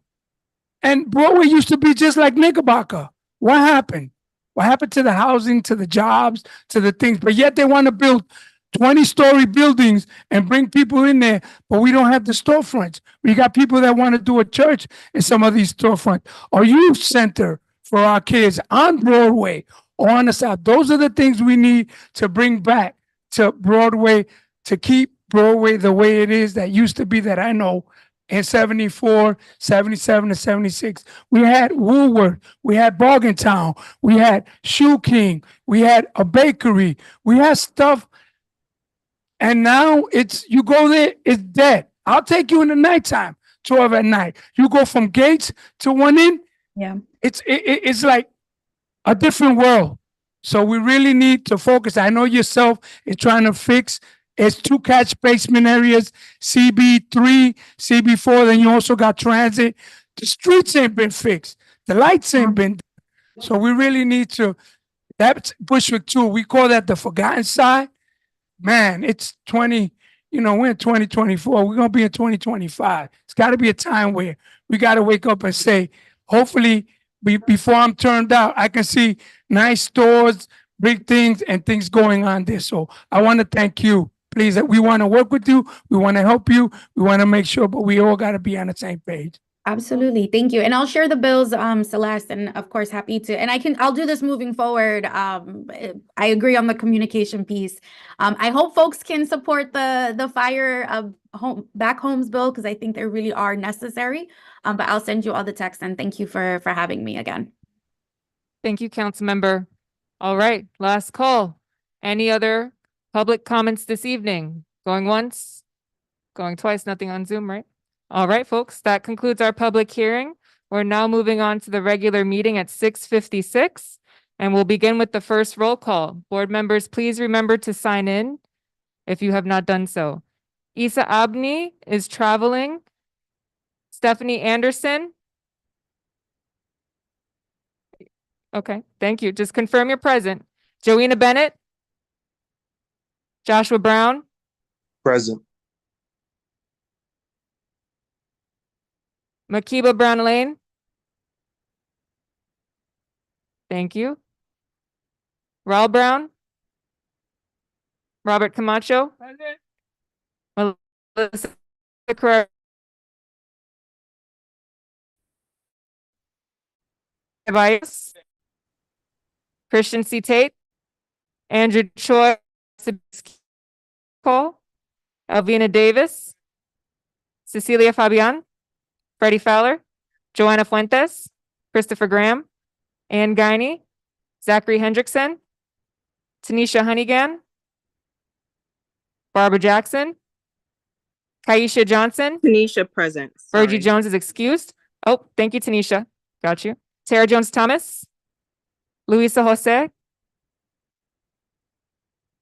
And Broadway used to be just like Knickerbocker. What happened? What happened to the housing, to the jobs, to the things? But yet they want to build 20-story buildings and bring people in there, but we don't have the storefronts. We got people that want to do a church in some of these storefronts. Or youth center for our kids on Broadway or on the South. Those are the things we need to bring back to Broadway, to keep Broadway the way it is that used to be, that I know. In 74, 77, and 76, we had Woolworth, we had Bargain Town, we had Shoe King, we had a bakery, we had stuff. And now it's, you go there, it's dead. I'll take you in the nighttime, 12 at night. You go from Gates to One In. Yeah. It's like a different world. So we really need to focus. I know yourself is trying to fix. It's 2 catch basement areas, CB3, CB4. Then you also got transit. The streets ain't been fixed. The lights ain't been. So we really need to. That's Bushwick 2. We call that the forgotten side. Man, it's 20. We're in 2024. We're gonna be in 2025. It's got to be a time where we got to wake up and say, hopefully, before I'm turned out, I can see nice stores, big things, and things going on there. So I want to thank you. Please, we want to work with you. We want to help you. We want to make sure, but we all got to be on the same page. Absolutely. Thank you. And I'll share the bills, Celeste, and of course, happy to, and I'll do this moving forward. I agree on the communication piece. I hope folks can support the fire back homes bill, because I think they really are necessary. But I'll send you all the texts, and thank you for having me again. Thank you, Councilmember. All right, last call. Any other public comments this evening? Going once, going twice, nothing on Zoom, right? All right, folks, that concludes our public hearing. We're now moving on to the regular meeting at 6:56, and we'll begin with the first roll call. Board members, please remember to sign in if you have not done so. Isa Abni is traveling. Stephanie Anderson. Okay, thank you. Just confirm you're present. Joanna Bennett. Joshua Brown. Present. Makiba Brown Lane. Thank you. Raul Brown. Robert Camacho. Melissa Carrera. Vice. Christian C. Tate. Andrew Choi. Cole. Elvina Davis. Cecilia Fabian. Freddie Fowler. Joanna Fuentes. Christopher Graham. Ann Guiney. Zachary Hendrickson. Tanisha Honeygan. Barbara Jackson. Kaisha Johnson. Tanisha present. Virgie Jones is excused. Oh, thank you, Tanisha. Got you. Tara Jones Thomas. Luisa Jose.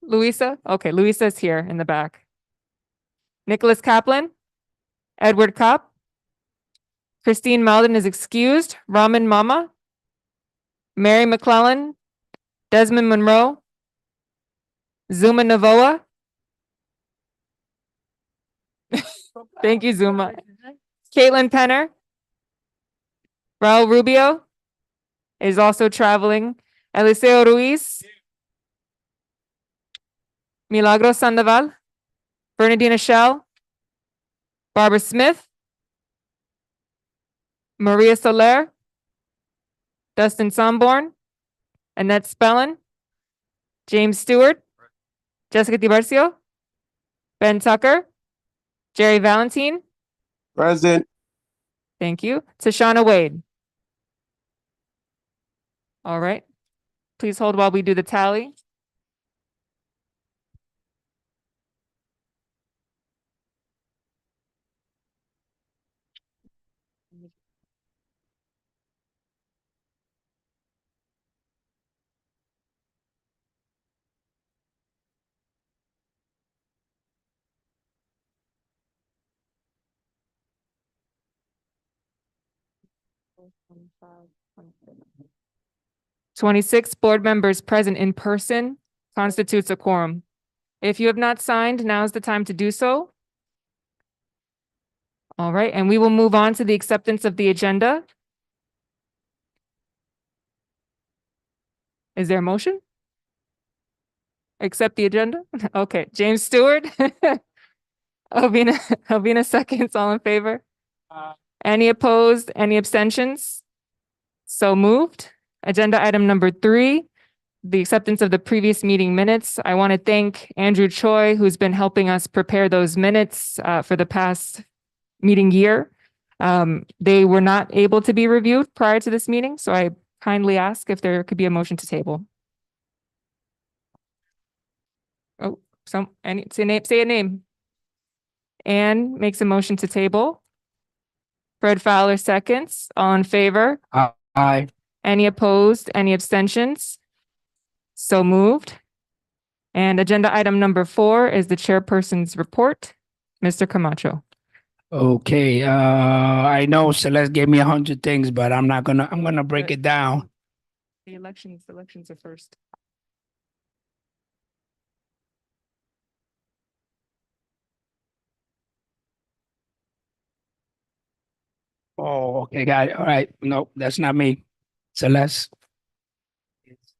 Luisa? Okay, Luisa's here in the back. Nicholas Kaplan. Edward Kopp. Christine Meldon is excused. Raman Mama. Mary McClellan. Desmond Monroe. Zuma Navoa. Thank you, Zuma. Caitlin Penner. Raul Rubio is also traveling. Eliseo Ruiz. Milagros Sandoval. Bernardina Shell. Barbara Smith. Maria Soler. Dustin Somborn. Annette Spellin. James Stewart. Jessica DiBarcio. Ben Tucker. Jerry Valentine. Present. Thank you. Tashana Wade. All right. Please hold while we do the tally. 26 board members present in person constitutes a quorum. If you have not signed, now is the time to do so. All right, and we will move on to the acceptance of the agenda. Is there a motion? Accept the agenda? Okay, James Stewart. Alvina seconds, all in favor? Any opposed, any abstentions? So moved. Agenda item number 3, the acceptance of the previous meeting minutes. I want to thank Andrew Choi, who's been helping us prepare those minutes for the past meeting year. They were not able to be reviewed prior to this meeting, so I kindly ask if there could be a motion to table. Oh, say a name. Anne makes a motion to table. Fred Fowler seconds. All in favor? Aye. Any opposed? Any abstentions? So moved. And agenda item number 4 is the chairperson's report. Mr. Camacho. Okay, I know Celeste gave me 100 things, but I'm gonna break it down. The elections are first. Oh, okay, got it. All right. No, that's not me. Celeste.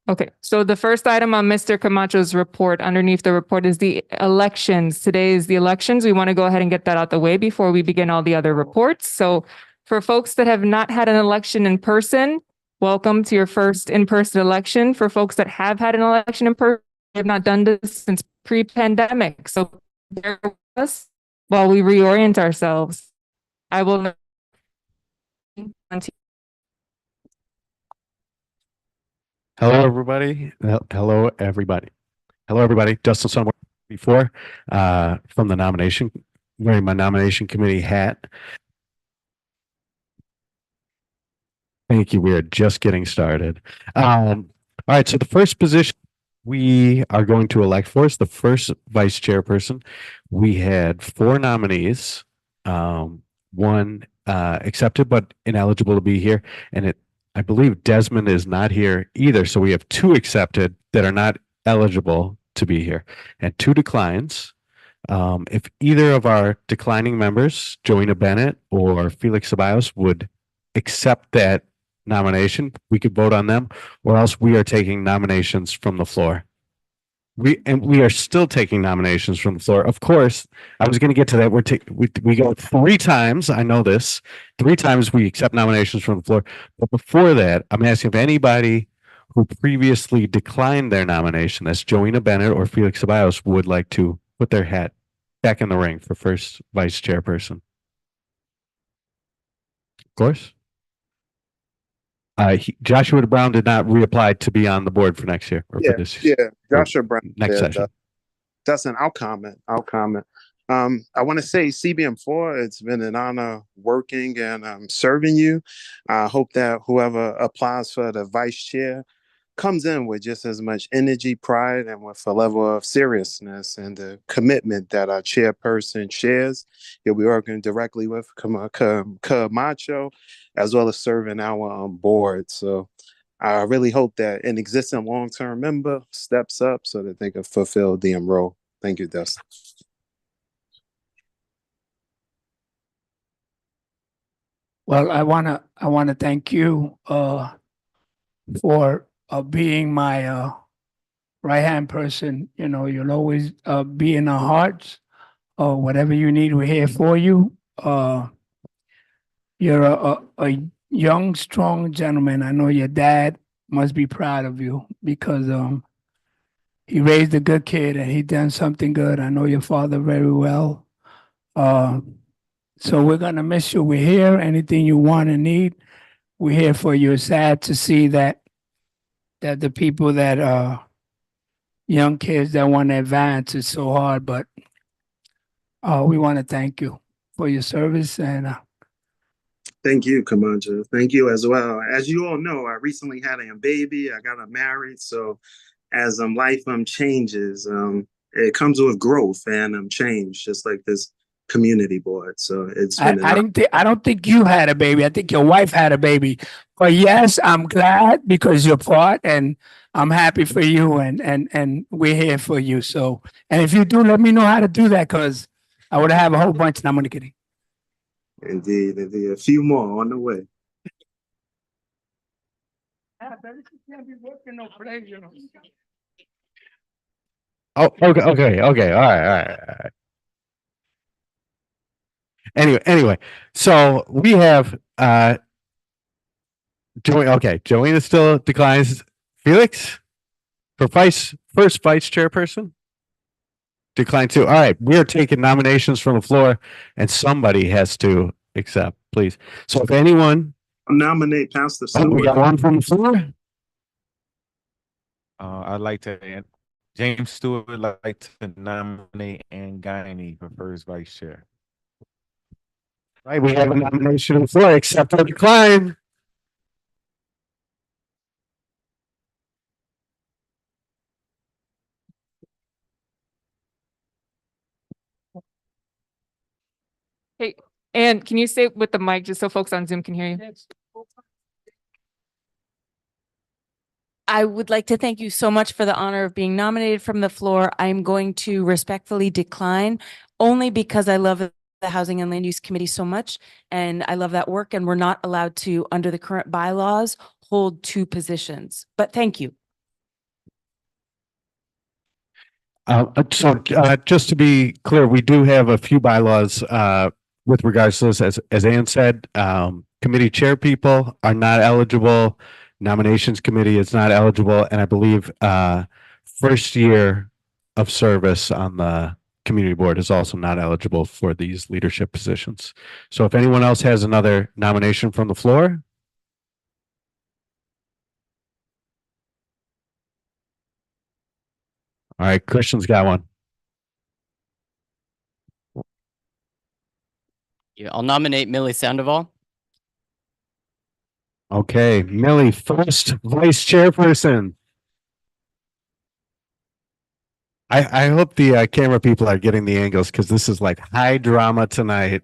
Okay, so the first item on Mr. Camacho's report, underneath the report, is the elections. Today is the elections. We want to go ahead and get that out the way before we begin all the other reports. So for folks that have not had an election in person, welcome to your first in-person election. For folks that have had an election in person, we have not done this since pre-pandemic. So bear with us while we reorient ourselves. I will. Hello, everybody. Hello, everybody. Hello, everybody. Dustin Son before from the nomination, wearing my nomination committee hat. Thank you. We are just getting started. All right. So the first position we are going to elect for is the first vice chairperson. We had 4 nominees. One accepted but ineligible to be here, and I believe Desmond is not here either. So we have 2 accepted that are not eligible to be here, and 2 declines. If either of our declining members, Joanna Bennett or Felix Ceballos, would accept that nomination, we could vote on them, or else we are taking nominations from the floor. We are still taking nominations from the floor. Of course, I was going to get to that. We go 3 times. I know this. 3 times we accept nominations from the floor. But before that, I'm asking if anybody who previously declined their nomination, that's Joanna Bennett or Felix Ceballos, would like to put their hat back in the ring for first vice chairperson. Of course. Joshua Brown did not reapply to be on the board for next year or for this Joshua Brown next did, session. Dustin, I'll comment. I want to say CBM4, it's been an honor working and serving you. I hope that whoever applies for the vice chair comes in with just as much energy, pride, and with a level of seriousness and the commitment that our chairperson shares. He'll be working directly with Camacho, as well as serving our board. So I really hope that an existing long-term member steps up so that they can fulfill the role. Thank you, Dustin. Well, I wanna thank you for being my right-hand person. You know, you'll always be in our hearts. Whatever you need, we're here for you. You're a young, strong gentleman. I know your dad must be proud of you because he raised a good kid and he done something good. I know your father very well. So we're gonna miss you. We're here. Anything you want and need, we're here for you. It's sad to see that the people that young kids that want to advance is so hard, but we want to thank you for your service and Thank you, Camacho. Thank you as well. As you all know, I recently had a baby. I got married. So as life changes, it comes with growth and change, just like this community board. So it's I, been an I didn't think, I don't think you had a baby. I think your wife had a baby. But yes, I'm glad because you're part and I'm happy for you and we're here for you. So, and if you do, let me know how to do that because I would have a whole bunch and I'm gonna get it. indeed, a few more on the way. Oh, okay. All right. Anyway, so we have Joanna still declines. Felix for first vice chairperson. Decline too. All right, we are taking nominations from the floor, and somebody has to accept, please. So if anyone, Nominate Pastor oh, we got Stewart. one from the floor. I'd like to, James Stewart would like to nominate Ann Guiney for first vice chair. Right, we have a nomination on the floor. Accept or decline. Hey, and can you say with the mic just so folks on Zoom can hear you? I would like to thank you so much for the honor of being nominated from the floor. I'm going to respectfully decline only because I love the Housing and Land Use Committee so much and I love that work and we're not allowed to, under the current bylaws, hold two positions. But thank you. Just to be clear, we do have a few bylaws with regards to this. As Ann said, committee chair people are not eligible. Nominations committee is not eligible, and I believe first year of service on the community board is also not eligible for these leadership positions. So if anyone else has another nomination from the floor. All right, Christian's got one. Yeah, I'll nominate Millie Sandoval. Okay, Millie, first vice chairperson. I hope the camera people are getting the angles because this is like high drama tonight.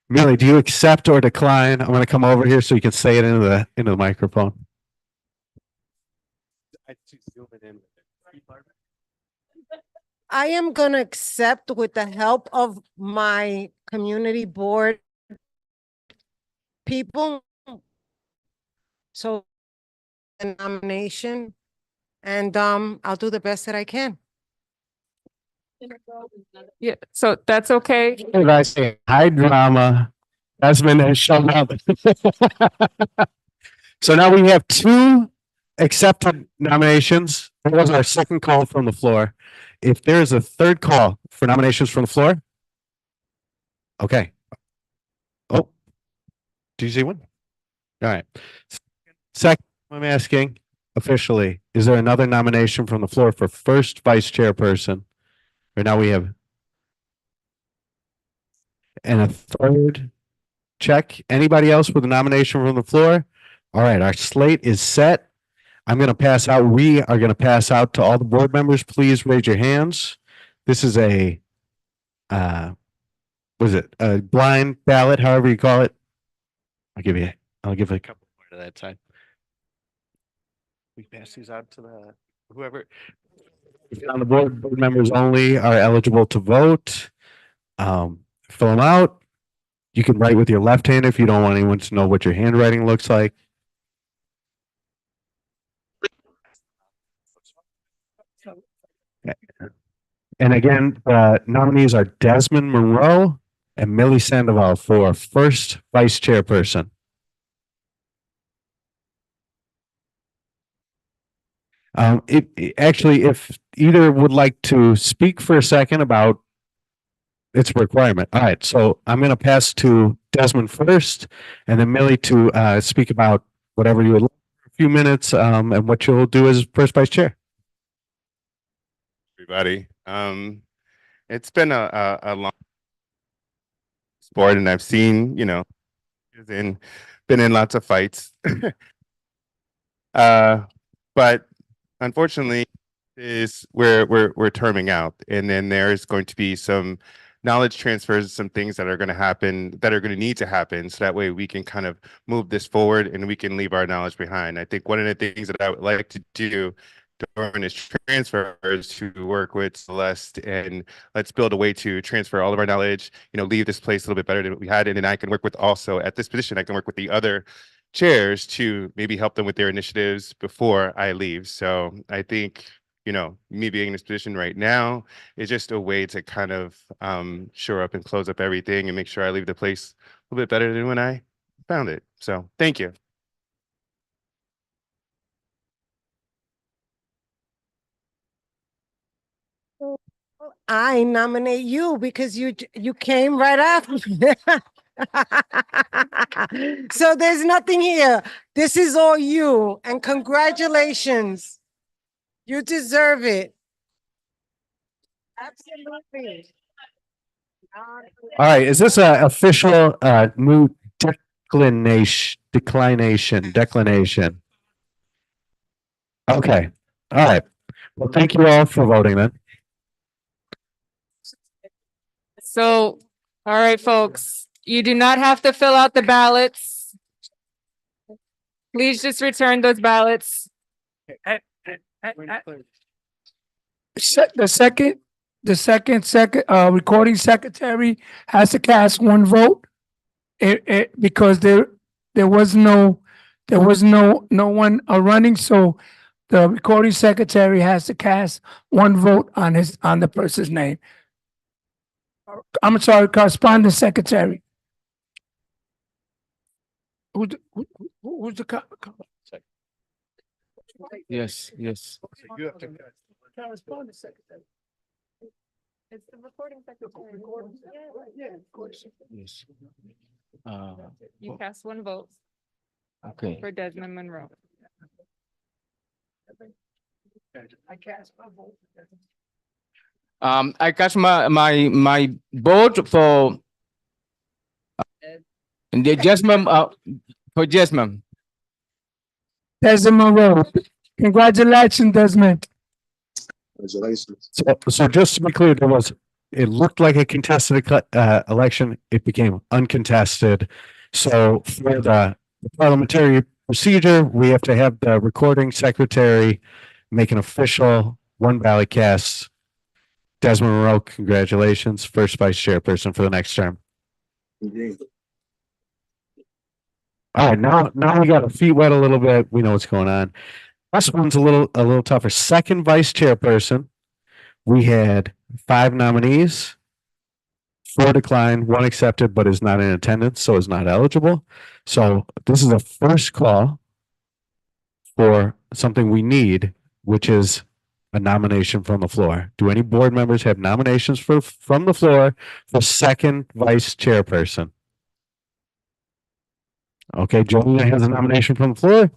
Millie, do you accept or decline? I'm going to come over here so you can say it into the microphone. I am going to accept with the help of my community board people. So a nomination and I'll do the best that I can. Yeah, so that's okay. What did I say? High drama. Desmond has shown up. So now we have two accepted nominations. That was our second call from the floor. If there is a third call for nominations from the floor. Okay. Oh, do you see one? All right. Second, I'm asking officially, is there another nomination from the floor for first vice chairperson? Right now we have. And a third check. Anybody else with a nomination from the floor? All right, our slate is set. I'm going to pass out. We are going to pass out to all the board members. Please raise your hands. This is a, what is it? A blind ballot, however you call it. I'll give a couple more to that side. We pass these out to whoever. On the board members only are eligible to vote. Fill them out. You can write with your left hand if you don't want anyone to know what your handwriting looks like. And again, the nominees are Desmond Monroe and Millie Sandoval for first vice chairperson. Actually, if either would like to speak for a second about it's a requirement. All right, so I'm going to pass to Desmond first, and then Millie to speak about whatever you would like for a few minutes, and what you'll do as first vice chair. Everybody, it's been a long sport, and I've seen, been in lots of fights, but unfortunately, we're terming out, and then there's going to be some knowledge transfers, some things that are going to happen, that are going to need to happen. So that way we can kind of move this forward and we can leave our knowledge behind. I think one of the things that I would like to do during this transfer is to work with Celeste and let's build a way to transfer all of our knowledge, leave this place a little bit better than what we had. And then I can work with also at this position, I can work with the other chairs to maybe help them with their initiatives before I leave. So I think, me being in this position right now is just a way to kind of shore up and close up everything and make sure I leave the place a little bit better than when I found it. So thank you. I nominate you because you came right after. So there's nothing here. This is all you, and congratulations. You deserve it. Absolutely. All right, is this a official new declination? Okay, all right. Well, thank you all for voting then. So, all right, folks, you do not have to fill out the ballots. Please just return those ballots. The second recording secretary has to cast one vote. Because there was no one running, so the recording secretary has to cast one vote on the person's name. I'm sorry, correspondence secretary. Who's the Yes. correspondence secretary? It's the recording secretary. Yeah, of course. Yes. You cast one vote Okay. for Desmond Monroe. I cast my vote. I cast my vote for the Jasmine for Jasmine. Desmond Monroe. Congratulations, Desmond. Congratulations. So just to be clear, it looked like a contested election. It became uncontested. So for the parliamentary procedure, we have to have the recording secretary make an official one ballot cast. Desmond Monroe, congratulations, first vice chairperson for the next term. Indeed. All right, now we got our feet wet a little bit. We know what's going on. This one's a little tougher. Second vice chairperson, we had 5 nominees, 4 declined, 1 accepted, but is not in attendance, so is not eligible. So this is a first call for something we need, which is a nomination from the floor. Do any board members have nominations from the floor for second vice chairperson? Okay, Jolene has a nomination from the floor.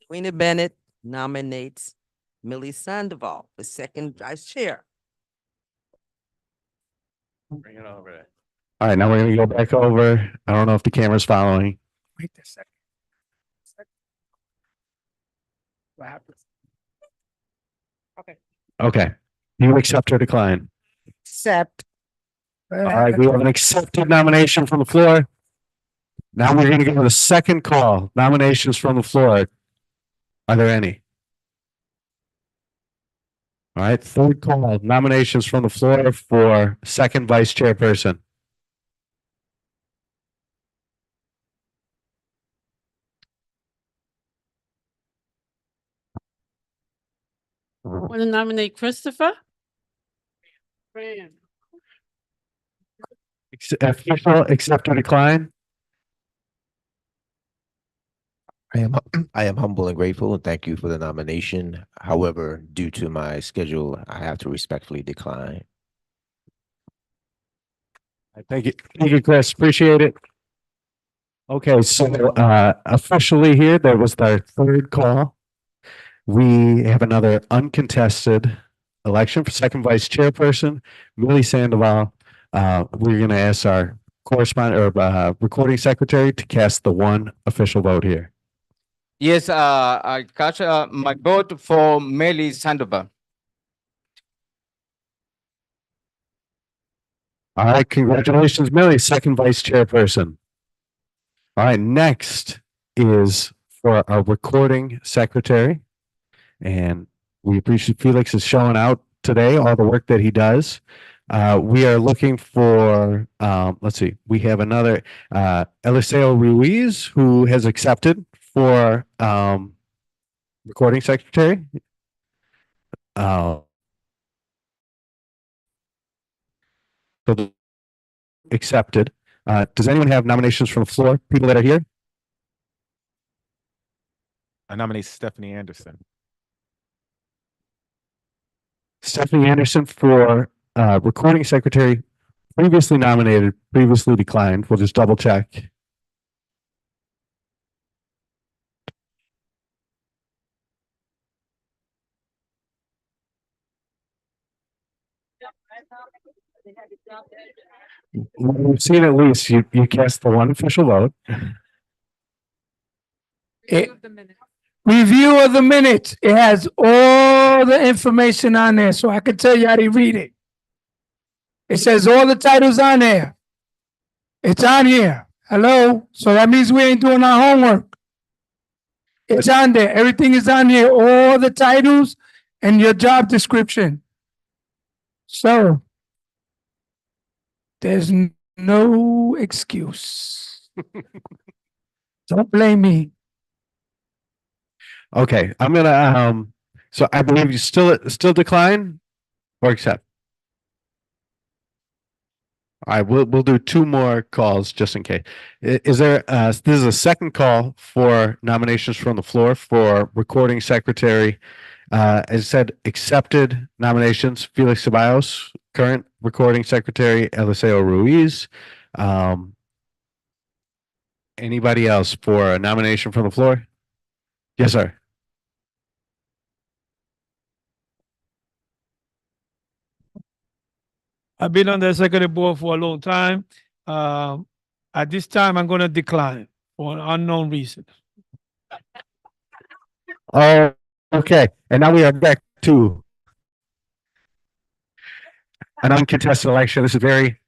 Queenie Bennett nominates Millie Sandoval for second vice chair. Bring it over there. All right, now we're gonna go back over. I don't know if the camera's following. Wait a second. What happened? Okay. Do you accept or decline? Accept. All right, we have an accepted nomination from the floor. Now we're gonna go to the second call. Nominations from the floor. Are there any? All right, third call. Nominations from the floor for second vice chairperson. Want to nominate Christopher? Official, accept or decline? I am humble and grateful and thank you for the nomination. However, due to my schedule, I have to respectfully decline. Thank you, Chris. Appreciate it. Okay, so officially here, that was our third call. We have another uncontested election for second vice chairperson, Millie Sandoval. We're going to ask our correspondent or recording secretary to cast the one official vote here. Yes, I cast my vote for Millie Sandoval. All right, congratulations, Millie, second vice chairperson. All right, next is for our recording secretary. And we appreciate Felix is showing out today, all the work that he does. We are looking for, let's see, we have another, Eliseo Ruiz, who has accepted for, recording secretary. So accepted. Does anyone have nominations from the floor? People that are here? I nominate Stephanie Anderson. Stephanie Anderson for recording secretary, previously nominated, previously declined. We'll just double check. We've seen at least you cast the one official vote. Review of the minutes. It has all the information on there, so I can tell you how to read it. It says all the titles on there. It's on here. Hello? So that means we ain't doing our homework. It's on there. Everything is on here. All the titles and your job description. So there's no excuse. Don't blame me. Okay, I'm gonna so I believe you still decline or accept. All right, we'll do two more calls just in case. Is there this is a second call for nominations from the floor for recording secretary. As I said, accepted nominations, Felix Ceballos, current recording secretary, Eliseo Ruiz. Anybody else for a nomination from the floor? Yes, sir. I've been on the executive board for a long time. At this time, I'm going to decline for an unknown reason. Oh, okay. And now we are back to an uncontested election. This is very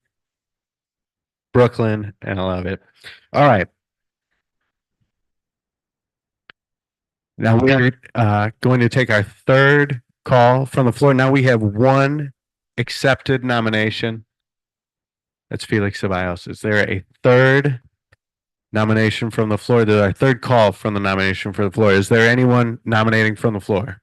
Brooklyn, and I love it. All right. Now we are going to take our third call from the floor. Now we have one accepted nomination. That's Felix Ceballos. Is there a third nomination from the floor? Our third call from the nomination for the floor. Is there anyone nominating from the floor?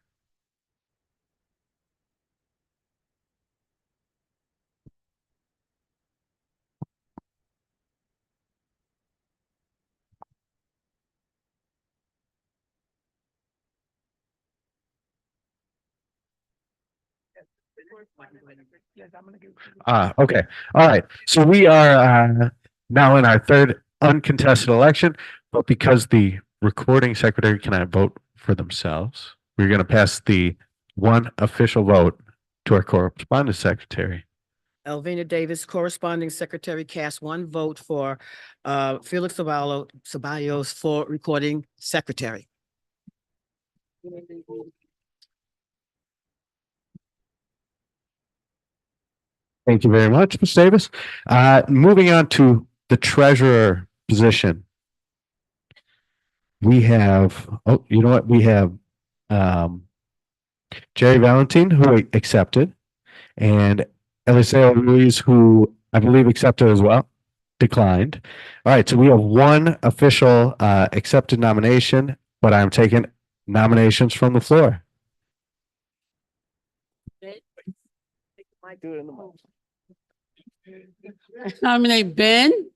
Okay. All right. So we are now in our third uncontested election, but because the recording secretary cannot vote for themselves, we're going to pass the one official vote to our correspondence secretary. Elvina Davis, corresponding secretary, cast one vote for Felix Ceballos for recording secretary. Thank you very much, Ms. Davis. Moving on to the treasurer position. We have, oh, you know what? We have Jerry Valentine, who accepted, and Eliseo Ruiz, who I believe accepted as well, declined. All right, so we have one official accepted nomination, but I'm taking nominations from the floor. Nominate Ben.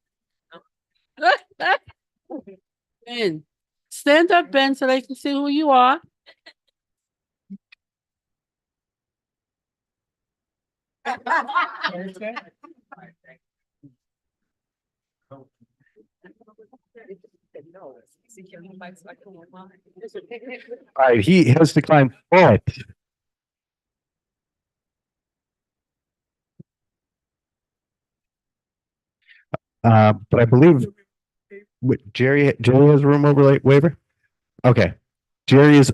Ben, stand up, Ben, so they can see who you are. All right, he has declined, but I believe Jerry has a room overlay waiver. Okay, Jerry is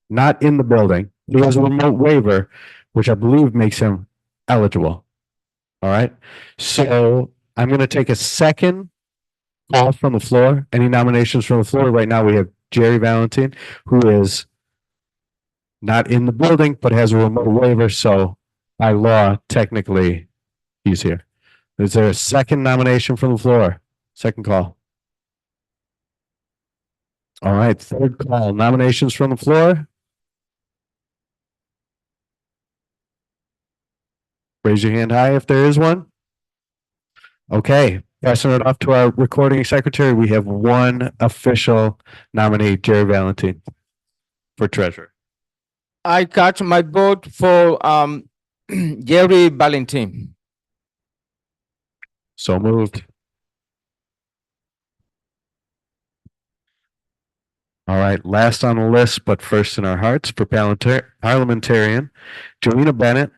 not in the building. He has a remote waiver, which I believe makes him eligible. All right. So I'm going to take a second call from the floor. Any nominations from the floor? Right now we have Jerry Valentine, who is not in the building, but has a remote waiver. So by law, technically, he's here. Is there a second nomination from the floor? Second call. All right. Third call. Nominations from the floor. Raise your hand high if there is one. Okay, passing it off to our recording secretary. We have one official nominee, Jerry Valentine, for treasurer. I cast my vote for Jerry Valentine. So moved. All right, last on the list, but first in our hearts, for parliamentarian, Joanna Bennett,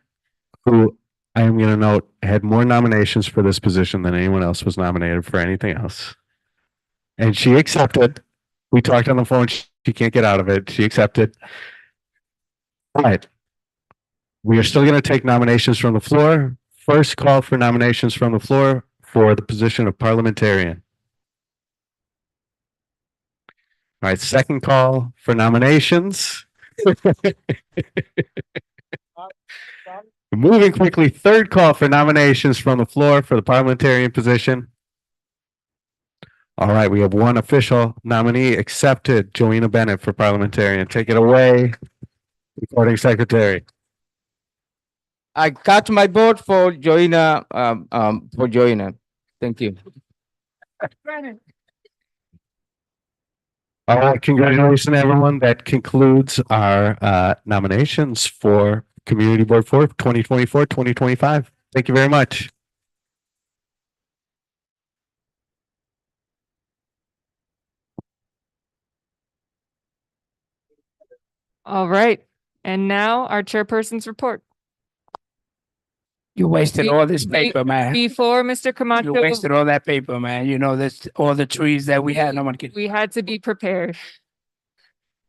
who I am going to note had more nominations for this position than anyone else was nominated for anything else. And she accepted. We talked on the phone. She can't get out of it. She accepted. All right. We are still going to take nominations from the floor. First call for nominations from the floor for the position of parliamentarian. All right, second call for nominations. Moving quickly, third call for nominations from the floor for the parliamentarian position. All right, we have one official nominee accepted, Joanna Bennett for parliamentarian. Take it away, recording secretary. I cast my vote for Joanna. Thank you. All right, congratulations, everyone. That concludes our nominations for Community Board 4, 2024, 2025. Thank you very much. All right. And now our chairperson's report. You wasted all this paper, man. Before Mr. Camacho. You wasted all that paper, man. You know, this, all the trees that we had, no one could. We had to be prepared.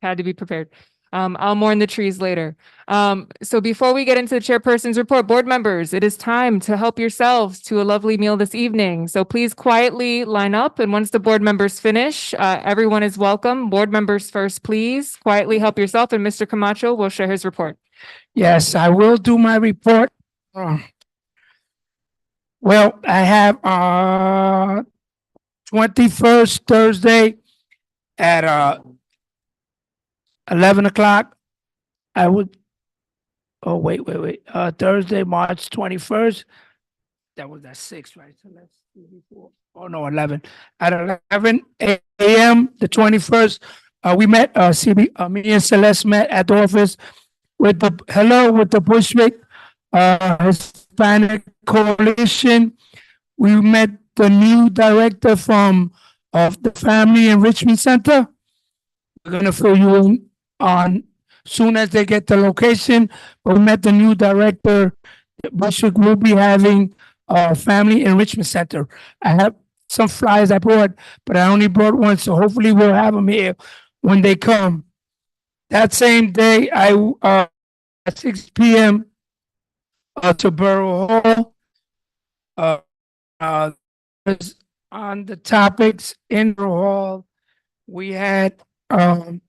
Had to be prepared. I'll mourn the trees later. So before we get into the chairperson's report, board members, it is time to help yourselves to a lovely meal this evening. So please quietly line up. And once the board members finish, everyone is welcome. Board members first, please quietly help yourself. And Mr. Camacho will share his report. Yes, I will do my report. Well, I have 21st Thursday at 11 o'clock. I would, oh, wait. Thursday, March 21st. That was at 6, right? So that's 4. Oh, no, 11. At 11 a.m., the 21st, we met, me and Celeste met at the office with the Bushwick Hispanic Coalition. We met the new director of the Family Enrichment Center. We're gonna fill you in on soon as they get the location. But we met the new director. Bushwick will be having a Family Enrichment Center. I have some flyers I brought, but I only brought one, so hopefully we'll have them here when they come. That same day, at 6 p.m. To Borough Hall. On the topics in Borough Hall, we had term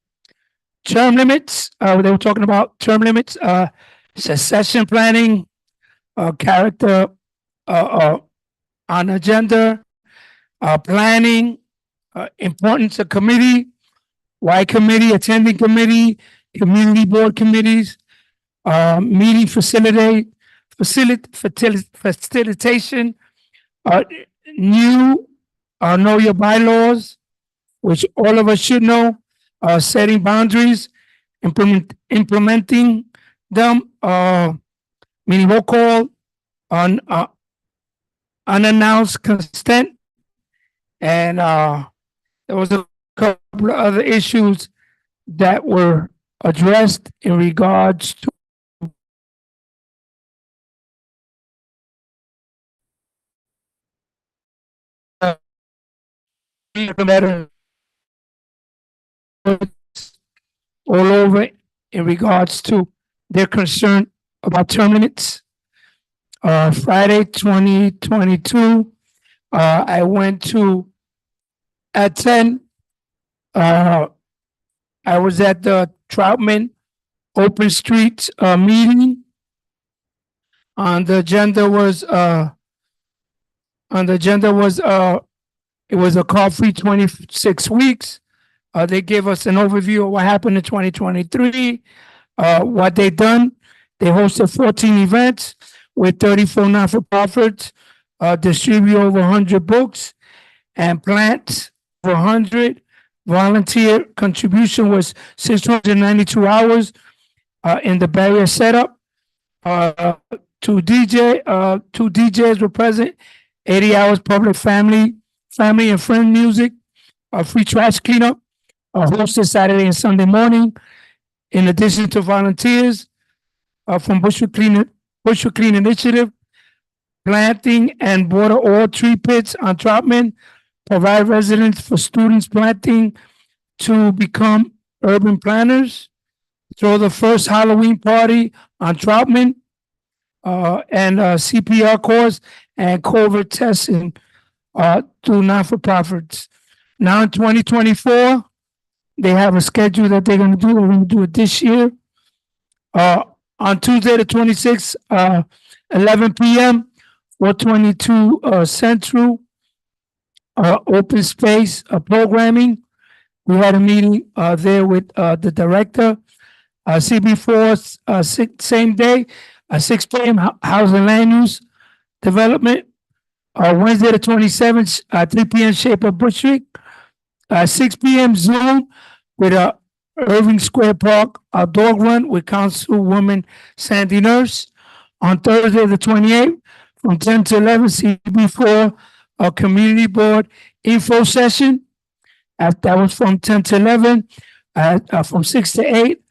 limits. They were talking about term limits, succession planning, character on agenda, planning, importance of committee, why committee, attending committee, community board committees, meeting facilitation, new know your bylaws, which all of us should know, setting boundaries, implementing them, meaning roll call on unannounced consent, and there was a couple of other issues that were addressed in regards to all over in regards to their concern about term limits. Friday, 2022. I went to at 10. I was at the Troutman Open Streets meeting. On the agenda was it was a coffee 26 weeks. They gave us an overview of what happened in 2023, what they done. They hosted 14 events with 34 not-for-profits, distribute over 100 books and plant over 100. Volunteer contribution was 692 hours in the barrier setup. Two DJs were present, 80 hours public family and friend music, free trash cleanup, hosted Saturday and Sunday morning. In addition to volunteers from Bushwick Clean Initiative, planting and water all tree pits on Troutman, provide residents for students planting to become urban planners, throw the first Halloween party on Troutman, and CPR course and COVID testing to not-for-profits. Now in 2024, they have a schedule that they're going to do. They're going to do it this year. On Tuesday the 26th, 11 p.m., 422 Central, open space programming. We had a meeting there with the director. CB4, same day, 6 p.m. Housing Land Use Development. Wednesday the 27th, 3 p.m. Shape of Bushwick. 6 p.m. Zoom with Irving Square Park, a dog run with Councilwoman Sandy Nurse. On Thursday the 28th, from 10 to 11, CB4, a community board info session. That was from 10 to 11. From 6 to 8,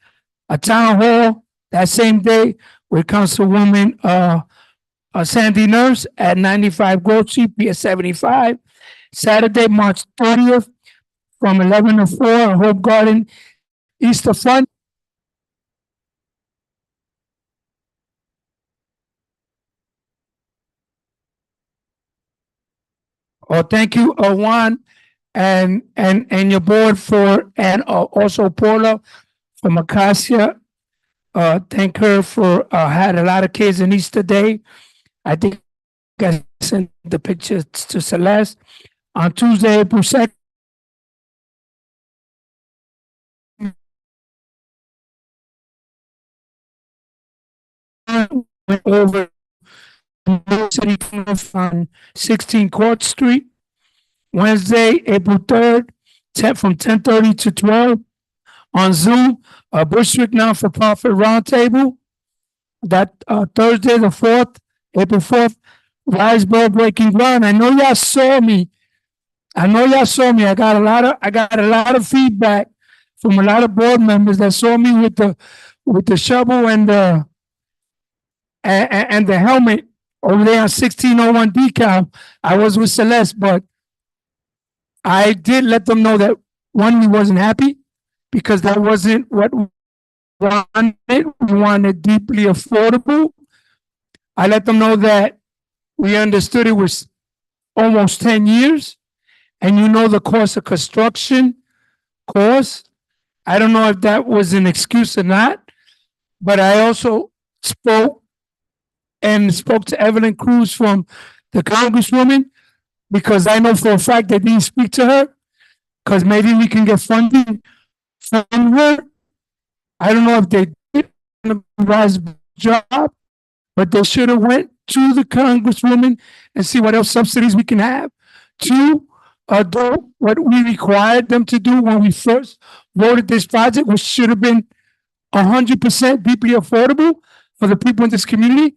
a town hall that same day with Councilwoman Sandy Nurse at 95 Grove Street, PS 75. Saturday, March 30th, from 11 to 4, Hope Garden Easter Fund. Oh, thank you, Juan, and your board for, and also Paula from Acacia. Thank her for had a lot of kids in Easter Day. I think I sent the pictures to Celeste. On Tuesday, April 2nd, went over City on 16 Court Street. Wednesday, April 3rd, from 10:30 to 12 on Zoom, Bushwick Not-for-Profit Roundtable. That Thursday, the 4th, April 4th, Riseboro Breaking Ground. I know y'all saw me. I got a lot of feedback from a lot of board members that saw me with the shovel and the helmet over there on 1601 decal. I was with Celeste, but I did let them know that one, we wasn't happy because that wasn't what we wanted. We wanted deeply affordable. I let them know that we understood it was almost 10 years. And you know the cost of construction cost. I don't know if that was an excuse or not, but I also spoke to Evelyn Cruz from the Congresswoman, because I know for a fact they didn't speak to her, because maybe we can get funding from her. I don't know if they did a job, but they should have went to the Congresswoman and see what else subsidies we can have to do what we required them to do when we first voted this project, which should have been 100% deeply affordable for the people in this community.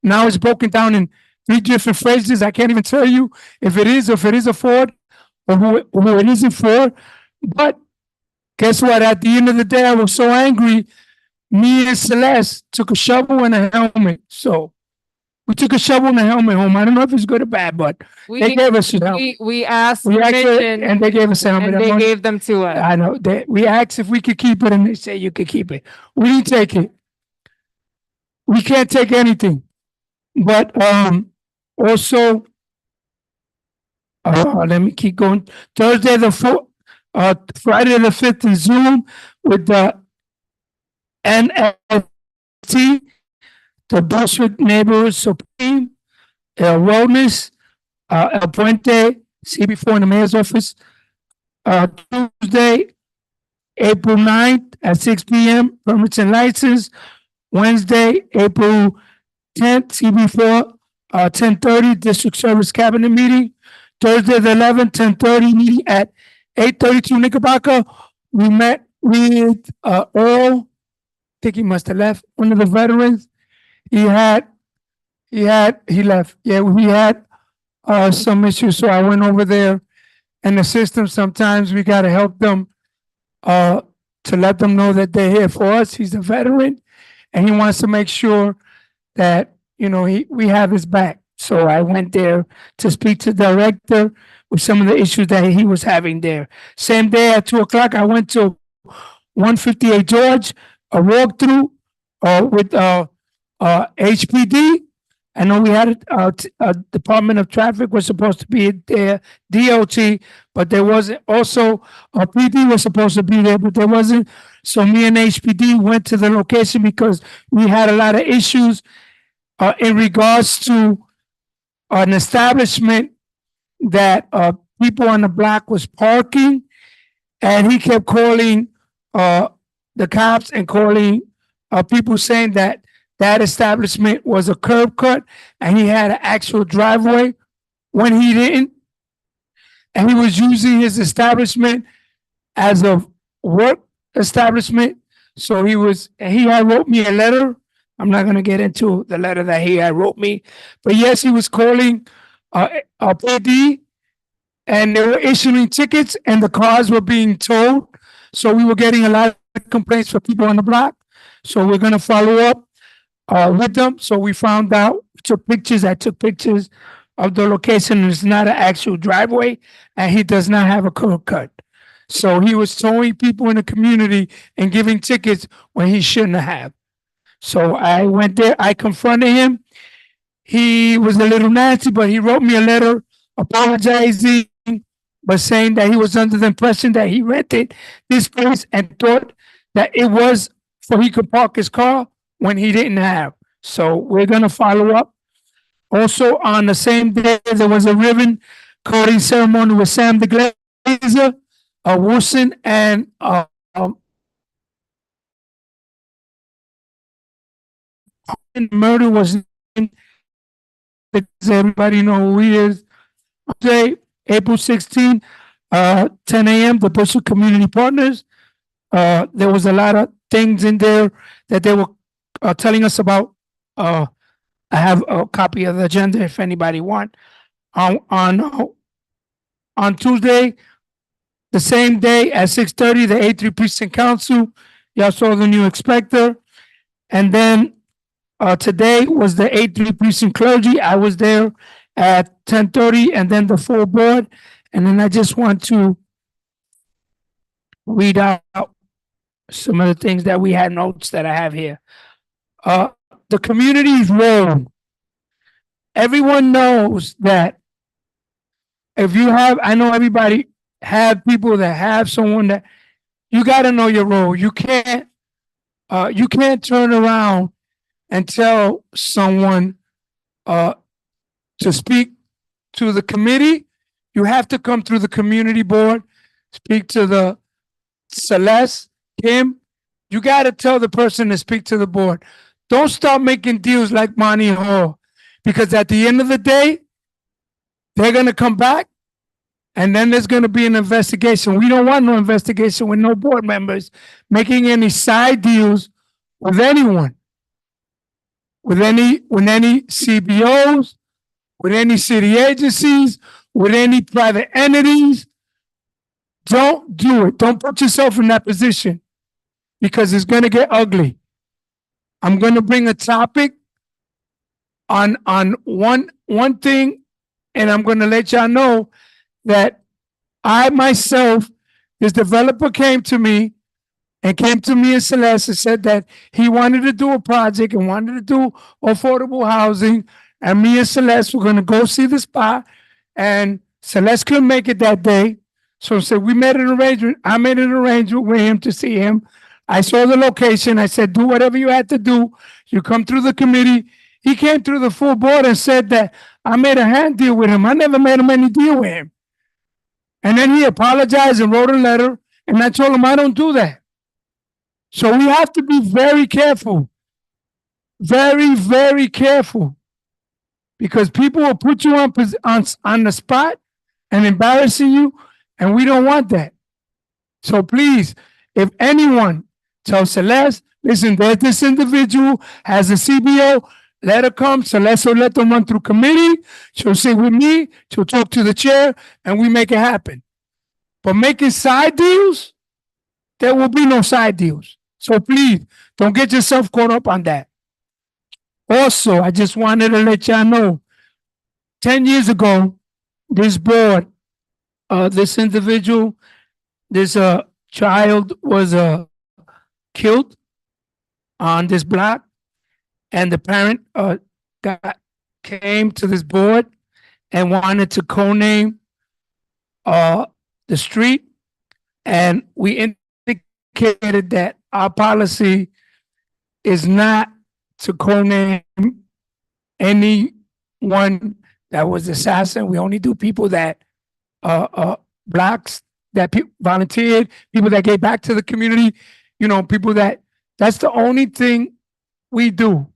Now it's broken down in 3 different phrases. I can't even tell you if it is a Ford or who it isn't for. But guess what? At the end of the day, I was so angry. Me and Celeste took a shovel and a helmet. So we took a shovel and a helmet home. I don't know if it's good or bad, but they gave us a helmet. We asked We asked for it, permission and they gave us a helmet. and they gave them to us. I know. We asked if we could keep it, and they said you could keep it. We didn't take it. We can't take anything. But also let me keep going. Thursday the 4th, Friday the 5th in Zoom with the NFT, the Bushwick Neighborhood Supreme, Wellness, El Puente, CB4 in the mayor's office. Tuesday, April 9th at 6 p.m. Permits and license. Wednesday, April 10th, CB4, 10:30 District Service Cabinet meeting. Thursday, the 11th, 10:30 meeting at 832 Knickerbocker. We met with Earl. I think he must have left. One of the veterans. He left. Yeah, we had some issues, so I went over there. And the system, sometimes we got to help them to let them know that they're here for us. He's a veteran, and he wants to make sure that, you know, we have his back. So I went there to speak to the director with some of the issues that he was having there. Same day at 2 o'clock, I went to 158 George, a walkthrough with HPD. I know we had a Department of Traffic was supposed to be there, DOT, but there wasn't. Also, PD was supposed to be there, but there wasn't. So me and HPD went to the location because we had a lot of issues in regards to an establishment that people on the block was parking, and he kept calling the cops and calling people saying that that establishment was a curb cut and he had an actual driveway when he didn't. And he was using his establishment as a work establishment. So he had wrote me a letter. I'm not going to get into the letter that he had wrote me, but yes, he was calling a PD, and they were issuing tickets and the cars were being towed. So we were getting a lot of complaints from people on the block. So we're going to follow up with them. So we found out, took pictures. I took pictures of the location. It's not an actual driveway, and he does not have a curb cut. So he was towing people in the community and giving tickets when he shouldn't have. So I went there. I confronted him. He was a little nasty, but he wrote me a letter apologizing, but saying that he was under the impression that he rented this place and thought that it was for he could park his car when he didn't have. So we're going to follow up. Also, on the same day, there was a ribbon cutting ceremony with Sam the Glazer, Wilson, and murder was named, because everybody know who he is. Today, April 16, 10 a.m., the Bristol Community Partners. There was a lot of things in there that they were telling us about. I have a copy of the agenda if anybody want. On Tuesday, the same day at 6:30, the A3 Precinct Council, y'all saw the new inspector. And then today was the A3 Precinct Clergy. I was there at 10:30, and then the full board. And then I just want to read out some of the things that we had notes that I have here. The community's role. Everyone knows that if you have, I know everybody have people that have someone that you got to know your role. You can't turn around and tell someone to speak to the committee. You have to come through the community board, speak to the Celeste, Kim. You got to tell the person to speak to the board. Don't start making deals like Monty Hall, because at the end of the day, they're going to come back and then there's going to be an investigation. We don't want no investigation with no board members making any side deals with anyone, with any CBOs, with any city agencies, with any private entities. Don't do it. Don't put yourself in that position, because it's going to get ugly. I'm going to bring a topic on one thing, and I'm going to let y'all know that I myself, this developer came to me and Celeste and said that he wanted to do a project and wanted to do affordable housing and me and Celeste were gonna go see the spot, and Celeste couldn't make it that day. So we made an arrangement. I made an arrangement with him to see him. I saw the location. I said, do whatever you had to do. You come through the committee. He came through the full board and said that I made a hand deal with him. I never made him any deal with him. And then he apologized and wrote a letter. And I told him I don't do that. So we have to be very careful. Very, very careful. Because people will put you on the spot and embarrassing you. And we don't want that. So please, if anyone tells Celeste, listen, there's this individual has a CBO, let her come. Celeste will let them run through committee. She'll sit with me. She'll talk to the chair, and we make it happen. But making side deals, there will be no side deals. So please, don't get yourself caught up on that. Also, I just wanted to let y'all know, 10 years ago, this board, this individual, this child was killed on this block, and the parent came to this board and wanted to co-name the street, and we indicated that our policy is not to co-name anyone that was assassin. We only do people that blocks that volunteered, people that gave back to the community, you know, people that's the only thing we do.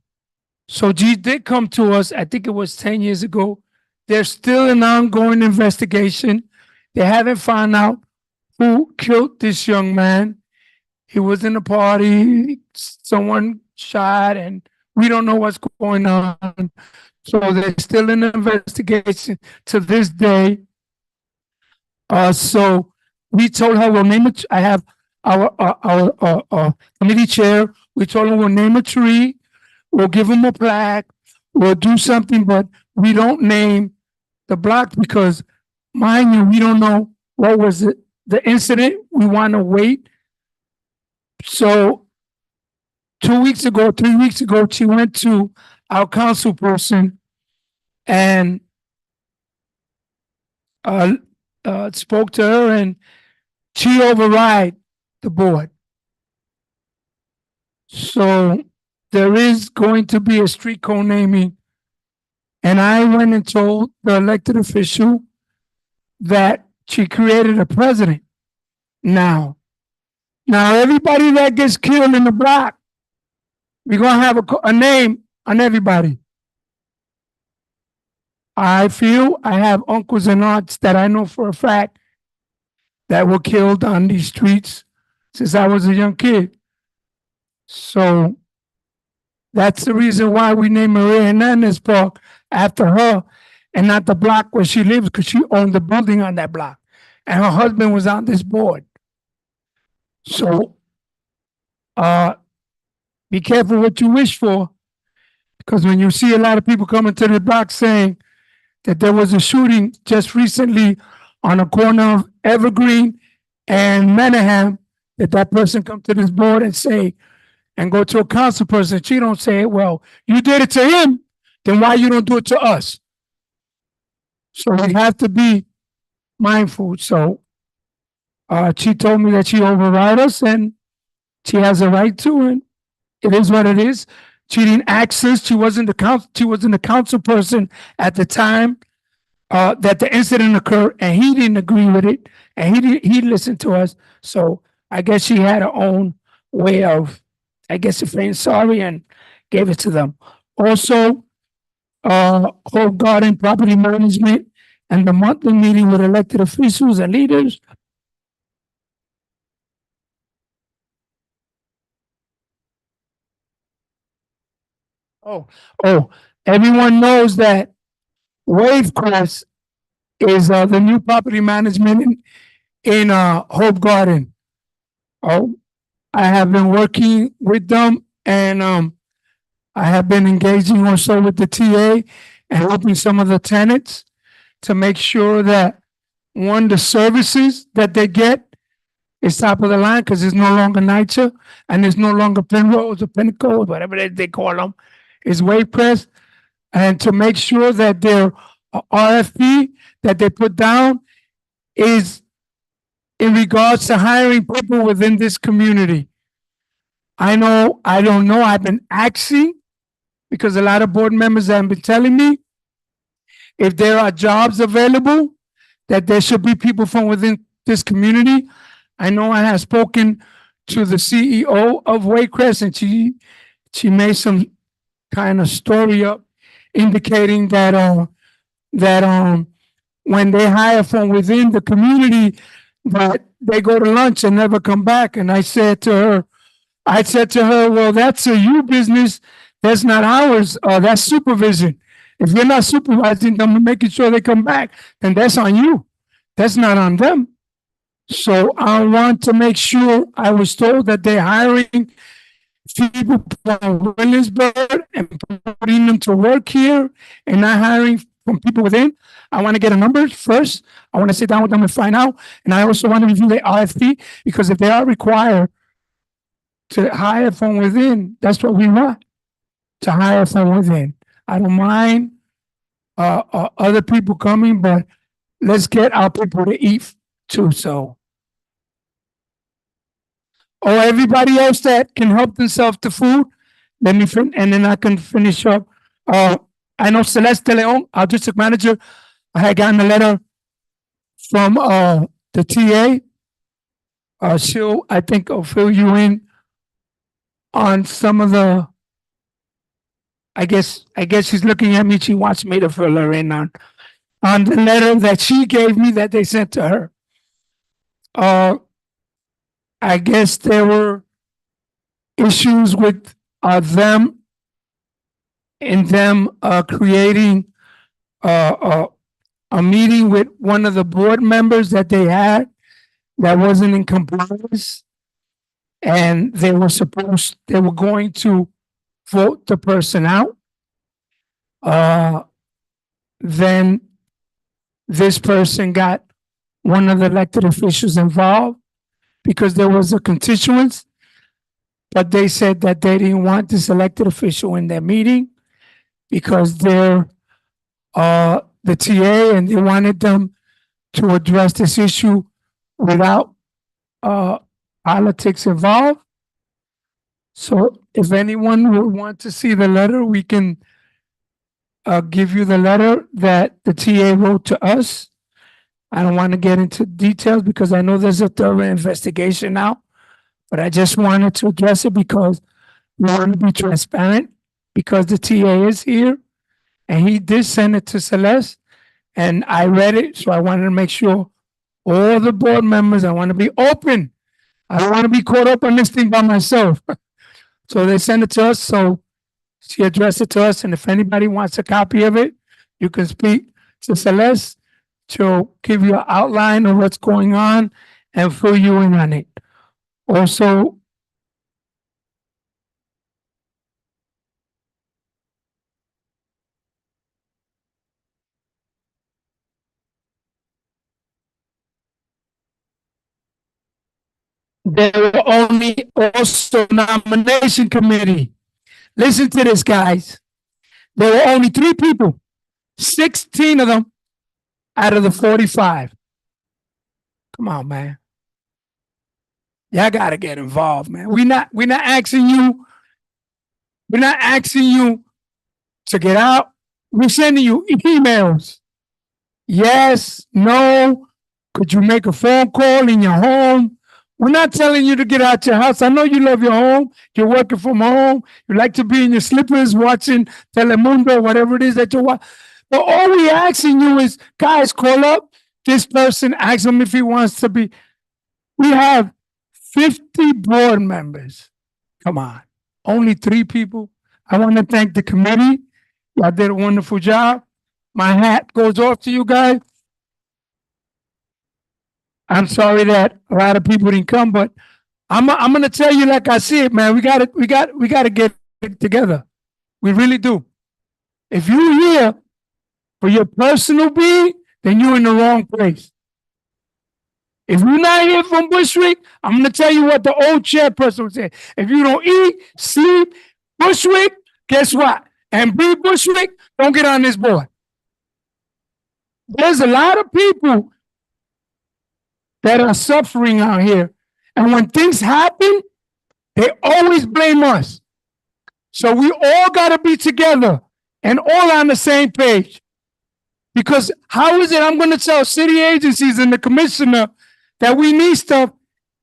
So G did come to us, I think it was 10 years ago. There's still an ongoing investigation. They haven't found out who killed this young man. He was in a party, someone shot, and we don't know what's going on. So there's still an investigation to this day. So we told her we'll name it. I have our committee chair. We told him we'll name a tree. We'll give him a plaque. We'll do something, but we don't name the block because, mind you, we don't know what was the incident. We want to wait. So 2 weeks ago, 3 weeks ago, she went to our council person and spoke to her, and she override the board. So there is going to be a street co-naming, and I went and told the elected official that she created a president. Now everybody that gets killed in the block, we're gonna have a name on everybody. I feel I have uncles and aunts that I know for a fact that were killed on these streets since I was a young kid. So that's the reason why we named Maria Hernandez Park after her and not the block where she lives, because she owned the building on that block. And her husband was on this board. So be careful what you wish for, because when you see a lot of people coming to the block saying that there was a shooting just recently on a corner of Evergreen and Manningham, that person come to this board and say, and go to a council person, she don't say, well, you did it to him, then why you don't do it to us? So we have to be mindful. So she told me that she override us and she has a right to, and it is what it is. She didn't access, she wasn't the council person at the time that the incident occurred, and he didn't agree with it, and he listened to us. So I guess she had her own way of, I guess, saying sorry and gave it to them. Also, Hope Garden Property Management and the monthly meeting with elected officials and leaders. Everyone knows that Wavecrest is the new property management in Hope Garden. I have been working with them, and I have been engaging also with the TA and helping some of the tenants to make sure that, one, the services that they get is top of the line, because it's no longer NYCHA and it's no longer Penrose or Pinnacle, whatever they call them. It's Wavecrest. and to make sure that their RFP that they put down is in regards to hiring people within this community. I don't know, I've been asking because a lot of board members have been telling me if there are jobs available, that there should be people from within this community. I know I have spoken to the CEO of Waycrest, and she made some kind of story up indicating that when they hire from within the community, that they go to lunch and never come back. And I said to her, well, that's a you business. That's not ours. That's supervision. If you're not supervising them, making sure they come back, then that's on you. That's not on them. So I want to make sure, I was told that they're hiring people from Williamsburg and putting them to work here and not hiring from people within. I want to get a number first. I want to sit down with them and find out. And I also want to review the RFP, because if they are required to hire from within, that's what we want, to hire from within. I don't mind other people coming, but let's get our people to eat too. So, or everybody else that can help themselves to food, let me and then I can finish up. I know Celeste De Leon, our district manager, I had gotten a letter from the TA. She'll, I think, fill you in on some of the. I guess she's looking at me. She wants me to fill her in on the letter that she gave me that they sent to her. I guess there were issues with them creating a meeting with one of the board members that they had that wasn't in compliance, and they were going to vote the person out. Then this person got one of the elected officials involved because there was a constituents, but they said that they didn't want this elected official in their meeting because they're the TA, and they wanted them to address this issue without politics involved. So if anyone would want to see the letter, we can give you the letter that the TA wrote to us. I don't want to get into details because I know there's a thorough investigation now, but I just wanted to address it because we want to be transparent, because the TA is here and he did send it to Celeste and I read it. So I wanted to make sure all the board members, I want to be open. I don't want to be caught up on this thing by myself. So they sent it to us. So she addressed it to us. And if anybody wants a copy of it, you can speak to Celeste. She'll give you an outline of what's going on and fill you in on it. Also, there were only also nomination committee. Listen to this, guys. There were only 3 people, 16 of them out of the 45. Come on, man. Y'all gotta get involved, man. We're not asking you to get out. We're sending you emails. Yes, no. Could you make a phone call in your home? We're not telling you to get out your house. I know you love your home. You're working from home. You like to be in your slippers watching Telemundo, whatever it is that you watch. But all we're asking you is, guys, call up this person, ask him if he wants to be. We have 50 board members. Come on. Only 3 people. I want to thank the committee. Y'all did a wonderful job. My hat goes off to you guys. I'm sorry that a lot of people didn't come, but I'm gonna tell you like I see it, man. We got to get it together. We really do. If you're here for your personal being, then you're in the wrong place. If you're not here from Bushwick, I'm gonna tell you what the old chairperson would say. If you don't eat, sleep, Bushwick, guess what? And breathe Bushwick, don't get on this board. There's a lot of people that are suffering out here. And when things happen, they always blame us. So we all got to be together and all on the same page. Because how is it I'm going to tell city agencies and the commissioner that we need stuff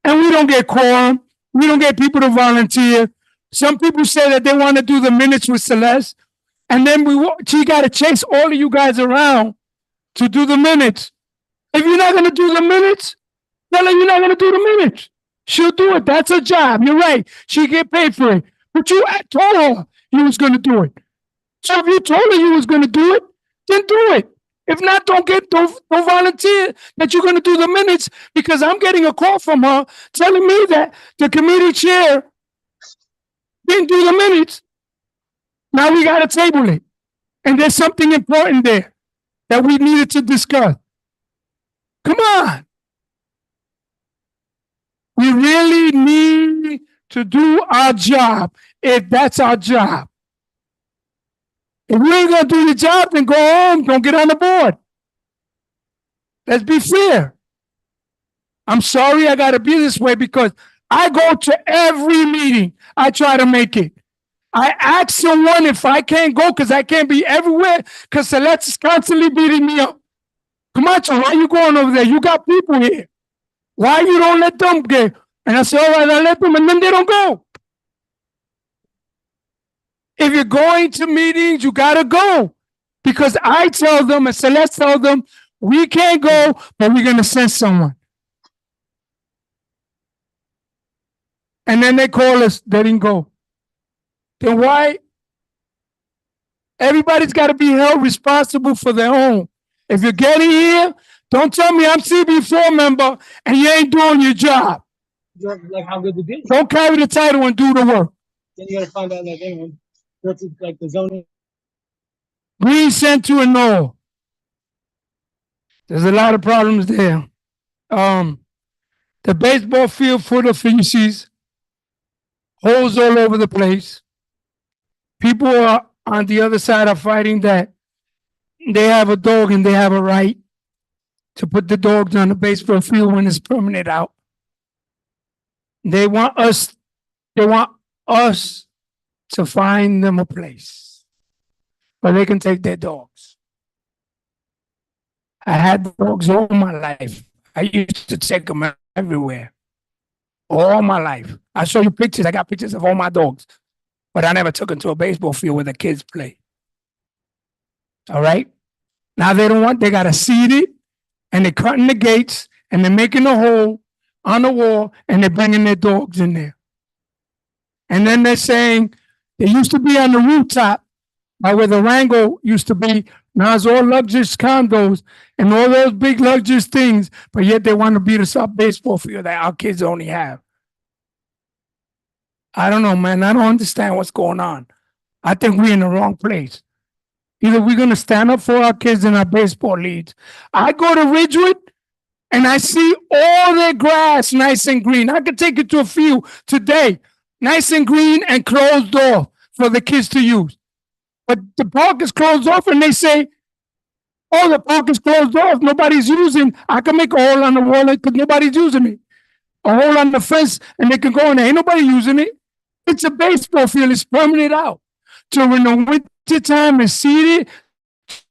and we don't get quorum? We don't get people to volunteer. Some people say that they want to do the minutes with Celeste. And then she got to chase all of you guys around to do the minutes. If you're not going to do the minutes, tell her you're not going to do the minutes. She'll do it. That's her job. You're right. She get paid for it. But you told her you was going to do it. So if you told her you was going to do it, then do it. If not, don't volunteer that you're going to do the minutes, because I'm getting a call from her telling me that the committee chair didn't do the minutes. Now we got to table it. And there's something important there that we needed to discuss. Come on. We really need to do our job if that's our job. If we ain't going to do the job, then go home. Don't get on the board. Let's be fair. I'm sorry I got to be this way because I go to every meeting. I try to make it. I ask someone if I can't go because I can't be everywhere because Celeste is constantly beating me up. Camacho, why you going over there? You got people here. Why you don't let them get? And I say, all right, I let them, and then they don't go. If you're going to meetings, you got to go. Because I tell them, and Celeste tell them, we can't go, but we're going to send someone. And then they call us, they didn't go. Then why? Everybody's got to be held responsible for their own. If you're getting here, don't tell me I'm CB4 member and you ain't doing your job. Like how good the deal. Don't carry the title and do the work. Then you gotta find out what's it, like the zoning. Green Center and no. There's a lot of problems there. The baseball field full of feces, holes all over the place. People are on the other side are fighting that they have a dog and they have a right to put the dogs on the baseball field when it's permanent out. They want us to find them a place where they can take their dogs. I had dogs all my life. I used to take them everywhere. All my life. I'll show you pictures. I got pictures of all my dogs. But I never took them to a baseball field where the kids play. All right? Now they don't want, they got to seed it, and they're cutting the gates, and they're making a hole on the wall, and they're bringing their dogs in there. And then they're saying, they used to be on the rooftop by where the Rango used to be. Now it's all luxurious condos and all those big luxurious things, but yet they want to beat us up baseball field that our kids only have. I don't know, man. I don't understand what's going on. I think we're in the wrong place. Either we're going to stand up for our kids in our baseball leagues. I go to Ridgewood and I see all their grass nice and green. I could take you to a field today, nice and green and closed off for the kids to use. But the park is closed off and they say, oh, the park is closed off. Nobody's using. I can make a hole on the wall because nobody's using it. A hole on the fence and they can go in there. Ain't nobody using it. It's a baseball field. It's permanent out. So in the winter time, it's seeded,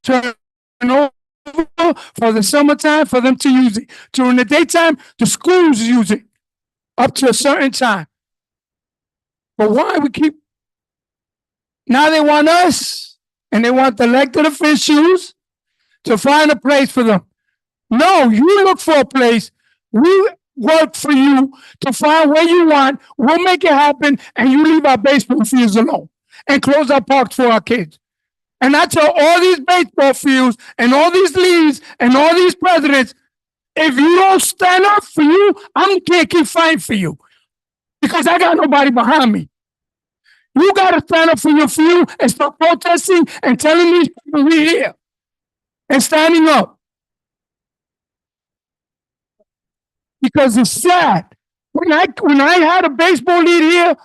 turn over for the summertime for them to use it. During the daytime, the schools use it up to a certain time. But why we keep? Now they want us, and they want the elected officials to find a place for them. No, you look for a place. We work for you to find where you want. We'll make it happen, and you leave our baseball fields alone and close our parks for our kids. And I tell all these baseball fields and all these leagues and all these presidents, if you don't stand up for you, I'm gonna keep fighting for you because I got nobody behind me. You got to stand up for your field and start protesting and telling these people we're here and standing up. Because it's sad. When I had a baseball league here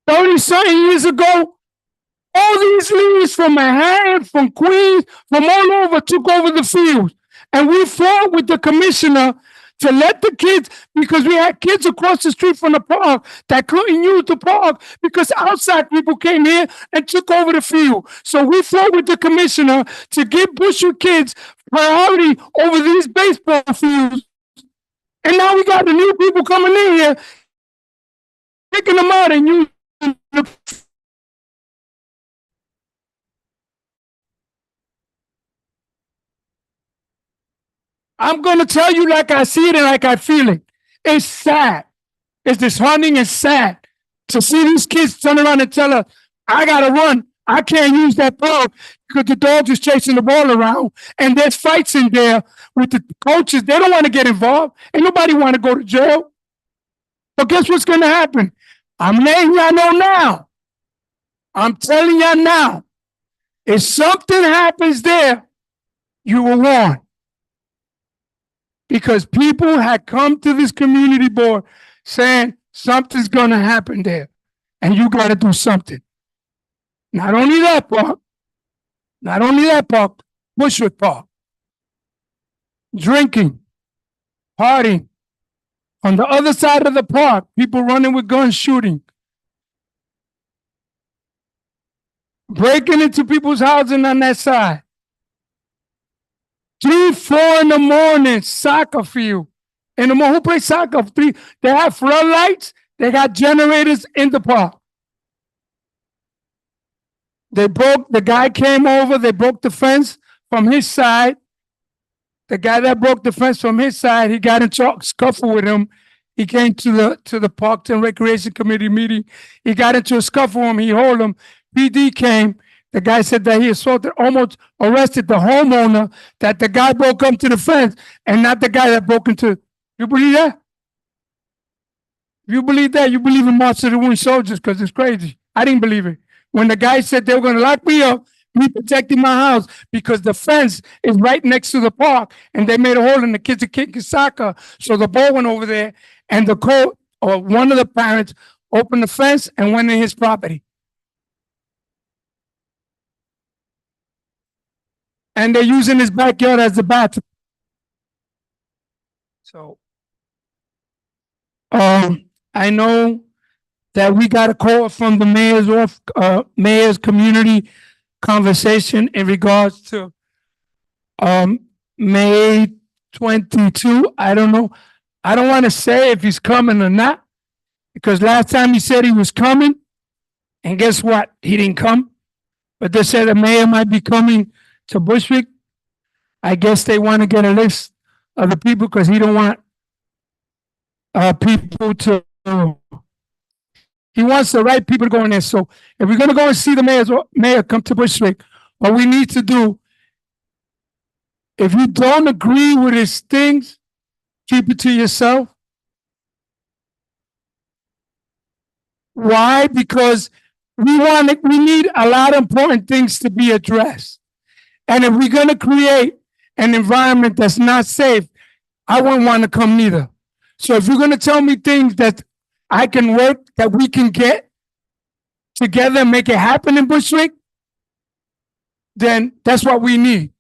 30-something years ago, All these leagues from Manhattan, from Queens, from all over took over the field. And we fought with the commissioner to let the kids, because we had kids across the street from the park that couldn't use the park because outside people came here and took over the field. So we fought with the commissioner to give Bushwick kids priority over these baseball fields. And now we got the new people coming in here, picking them out and using the I'm going to tell you like I see it and like I feel it. It's sad. It's disheartening and sad to see these kids turn around and tell us, I got to run. I can't use that dog because the dog is chasing the ball around. And there's fights in there with the coaches. They don't want to get involved. Ain't nobody want to go to jail. But guess what's going to happen? I'm letting y'all know now. I'm telling y'all now. If something happens there, you will warn. Because people had come to this community board saying something's going to happen there and you got to do something. Not only that park, Bushwick Park. Drinking, partying. On the other side of the park, people running with guns shooting. Breaking into people's houses on that side. 3, 4 in the morning, soccer field. In the morning, who plays soccer? They have floodlights. They got generators in the park. The guy came over, they broke the fence from his side. The guy that broke the fence from his side, he got into a scuffle with him. He came to the Parks and Recreation Committee meeting. He got into a scuffle with him. He held him. PD came. The guy said that he assaulted, almost arrested the homeowner, that the guy broke up to the fence and not the guy that broke into. You believe that? If you believe that, you believe in March of the Wooden Soldiers because it's crazy. I didn't believe it. When the guy said they were going to lock me up, me protecting my house because the fence is right next to the park and they made a hole and the kids are kicking soccer. So the ball went over there and the coach or one of the parents opened the fence and went in his property. And they're using his backyard as the bathroom. So, I know that we got a call from the mayor's community conversation in regards to May 22. I don't know. I don't want to say if he's coming or not, because last time he said he was coming, and guess what? He didn't come. But they said the mayor might be coming to Bushwick. I guess they want to get a list of the people because he don't want people to. He wants the right people to go in there. So if we're going to go and see the mayor come to Bushwick, what we need to do, if you don't agree with his things, keep it to yourself. Why? Because we need a lot of important things to be addressed. And if we're going to create an environment that's not safe, I wouldn't want to come neither. So if you're going to tell me things that I can work, that we can get together and make it happen in Bushwick, then that's what we need.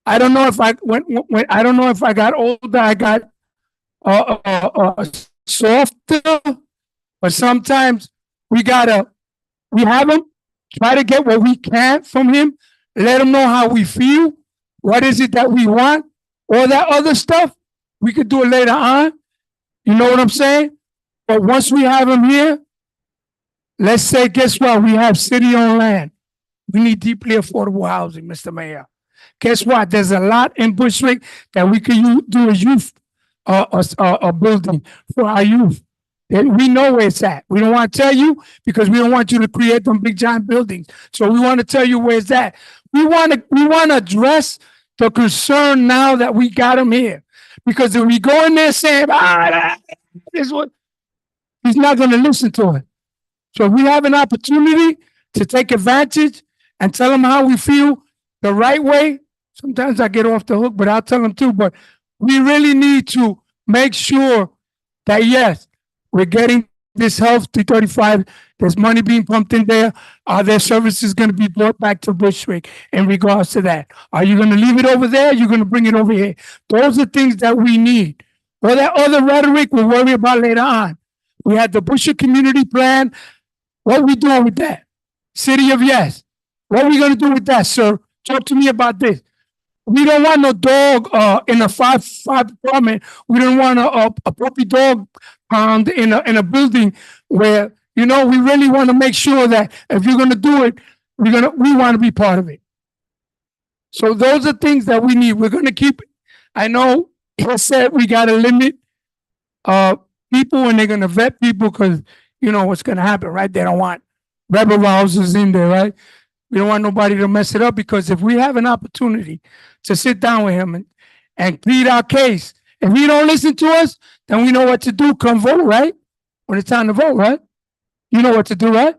I don't know if I don't know if I got older, I got softer, but sometimes we have him, try to get what we can from him, let him know how we feel, what is it that we want, all that other stuff, we could do it later on. You know what I'm saying? But once we have him here, let's say, guess what? We have city-owned land. We need deeply affordable housing, Mr. Mayor. Guess what? There's a lot in Bushwick that we could do a youth building for our youth. And we know where it's at. We don't want to tell you because we don't want you to create them big giant buildings. So we want to tell you where it's at. We want to address the concern now that we got him here. Because if we go in there saying, this is what, he's not going to listen to it. So we have an opportunity to take advantage and tell them how we feel the right way. Sometimes I get off the hook, but I'll tell them too. But we really need to make sure that, yes, we're getting this health 335, there's money being pumped in there. Are their services going to be brought back to Bushwick in regards to that? Are you going to leave it over there? You're going to bring it over here? Those are things that we need. All that other rhetoric we'll worry about later on. We had the Bushwick Community Plan. What are we doing with that? City of Yes. What are we going to do with that, sir? Talk to me about this. We don't want no dog in a five apartment. We don't want a puppy dog pound in a building where, you know, we really want to make sure that if you're gonna do it, we want to be part of it. So those are things that we need. We're gonna keep. I know he said we gotta limit people and they're gonna vet people because you know what's gonna happen, right? They don't want rebel rousers in there, right? We don't want nobody to mess it up because if we have an opportunity to sit down with him and plead our case, if he don't listen to us, then we know what to do. Come vote, right? When it's time to vote, right? You know what to do, right?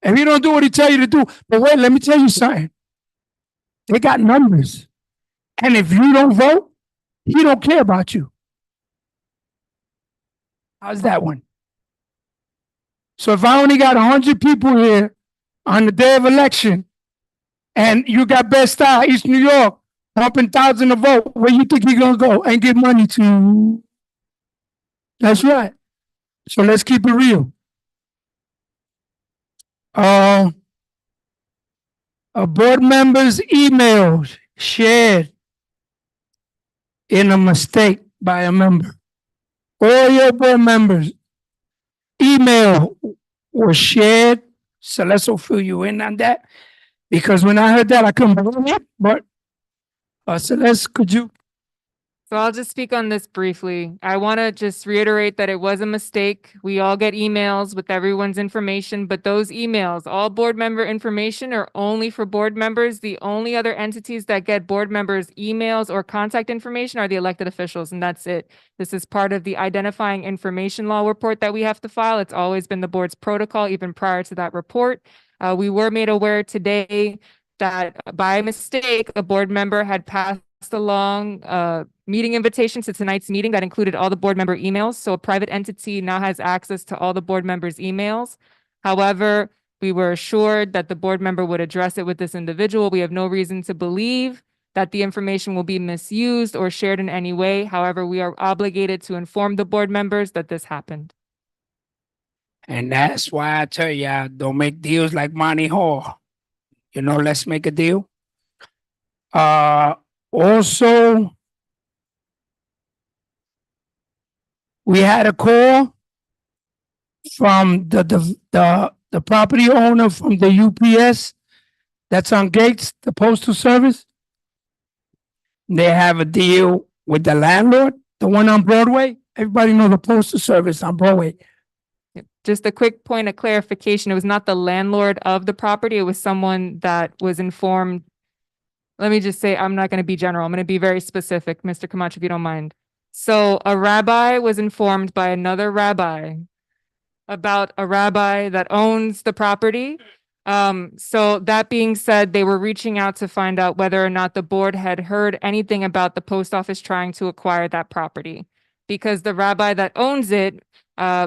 If you don't do what he tell you to do, but wait, let me tell you something. They got numbers. And if you don't vote, he don't care about you. How's that one? So if I only got 100 people here on the day of election, and you got Best Style, East New York, pumping thousands of vote, where you think you're gonna go and give money to? That's right. So let's keep it real. A board member's emails shared in a mistake by a member. All your board members' email was shared. So let's fill you in on that. Because when I heard that, I couldn't believe it. But Celeste, could you? So I'll just speak on this briefly. I want to just reiterate that it was a mistake. We all get emails with everyone's information, but those emails, all board member information, are only for board members. The only other entities that get board members' emails or contact information are the elected officials, and that's it. This is part of the identifying information law report that we have to file. It's always been the board's protocol, even prior to that report. We were made aware today that by mistake, a board member had passed along a meeting invitation to tonight's meeting that included all the board member emails. So a private entity now has access to all the board members' emails. However, we were assured that the board member would address it with this individual. We have no reason to believe that the information will be misused or shared in any way. However, we are obligated to inform the board members that this happened. And that's why I tell y'all, don't make deals like Monty Hall. You know, let's make a deal. Also, we had a call from the property owner from the UPS that's on Gates, the postal service. They have a deal with the landlord, the one on Broadway. Everybody know the postal service on Broadway. Just a quick point of clarification. It was not the landlord of the property. It was someone that was informed. Let me just say, I'm not going to be general. I'm going to be very specific, Mr. Camacho, if you don't mind. So a rabbi was informed by another rabbi about a rabbi that owns the property. So that being said, they were reaching out to find out whether or not the board had heard anything about the post office trying to acquire that property. Because the rabbi that owns it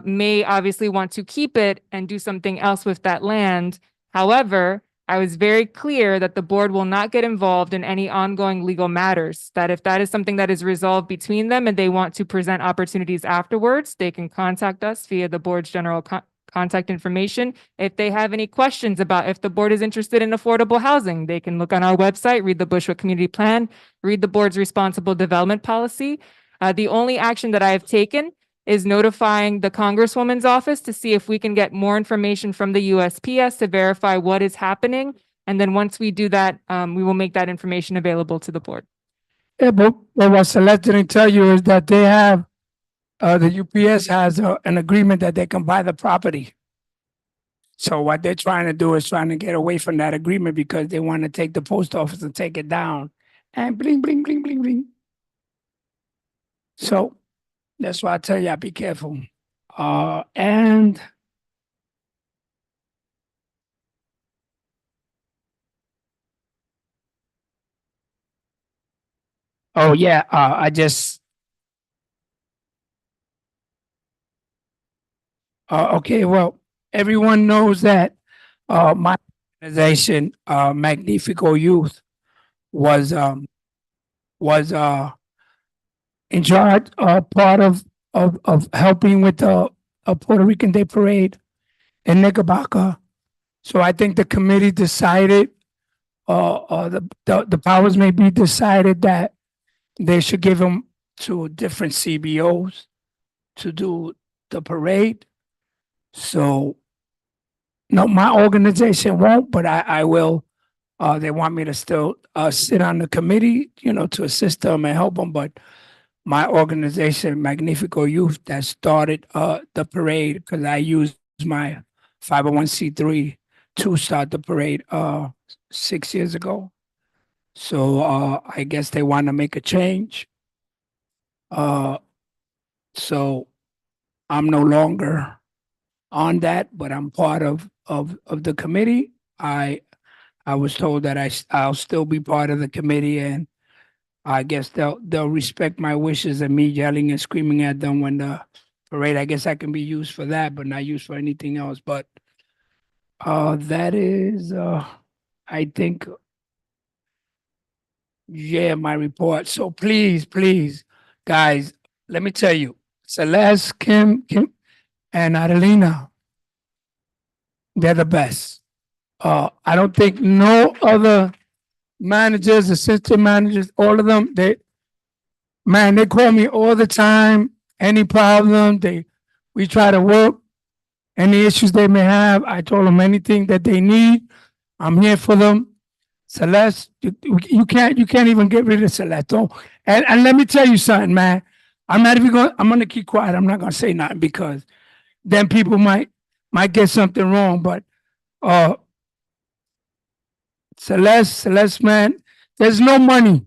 may obviously want to keep it and do something else with that land. However, I was very clear that the board will not get involved in any ongoing legal matters, that if that is something that is resolved between them and they want to present opportunities afterwards, they can contact us via the board's general contact information. If they have any questions about if the board is interested in affordable housing, they can look on our website, read the Bushwick Community Plan, read the board's responsible development policy. The only action that I have taken is notifying the Congresswoman's office to see if we can get more information from the USPS to verify what is happening. And then once we do that, we will make that information available to the board. Yeah, but what Celeste didn't tell you is that they have, the UPS has an agreement that they can buy the property. So what they're trying to do is trying to get away from that agreement because they want to take the post office and take it down. And bling, bling, bling, bling, bling. So that's why I tell y'all, be careful. And oh yeah, Okay, well, everyone knows that my organization, Magnifico Youth, was in charge, part of helping with the Puerto Rican Day Parade in Knickerbocker. So I think the committee decided, the powers may be decided that they should give them to different CBOs to do the parade. So, no, my organization won't, but I will. They want me to still sit on the committee, to assist them and help them. But my organization, Magnifico Youth, that started the parade because I used my 501c3 to start the parade 6 years ago. So I guess they want to make a change. So I'm no longer on that, but I'm part of the committee. I was told that I'll still be part of the committee, and I guess they'll respect my wishes and me yelling and screaming at them when the parade. I guess I can be used for that, but not used for anything else. But that is I think, yeah, my report. So please, guys, let me tell you, Celeste, Kim, and Adelina, they're the best. I don't think no other managers, assistant managers, all of them, they call me all the time. Any problem, we try to work. Any issues they may have, I told them anything that they need, I'm here for them. Celeste, you can't even get rid of Celeste. Don't. And let me tell you something, man. I'm gonna keep quiet. I'm not gonna say nothing because then people might get something wrong. But Celeste, man, there's no money.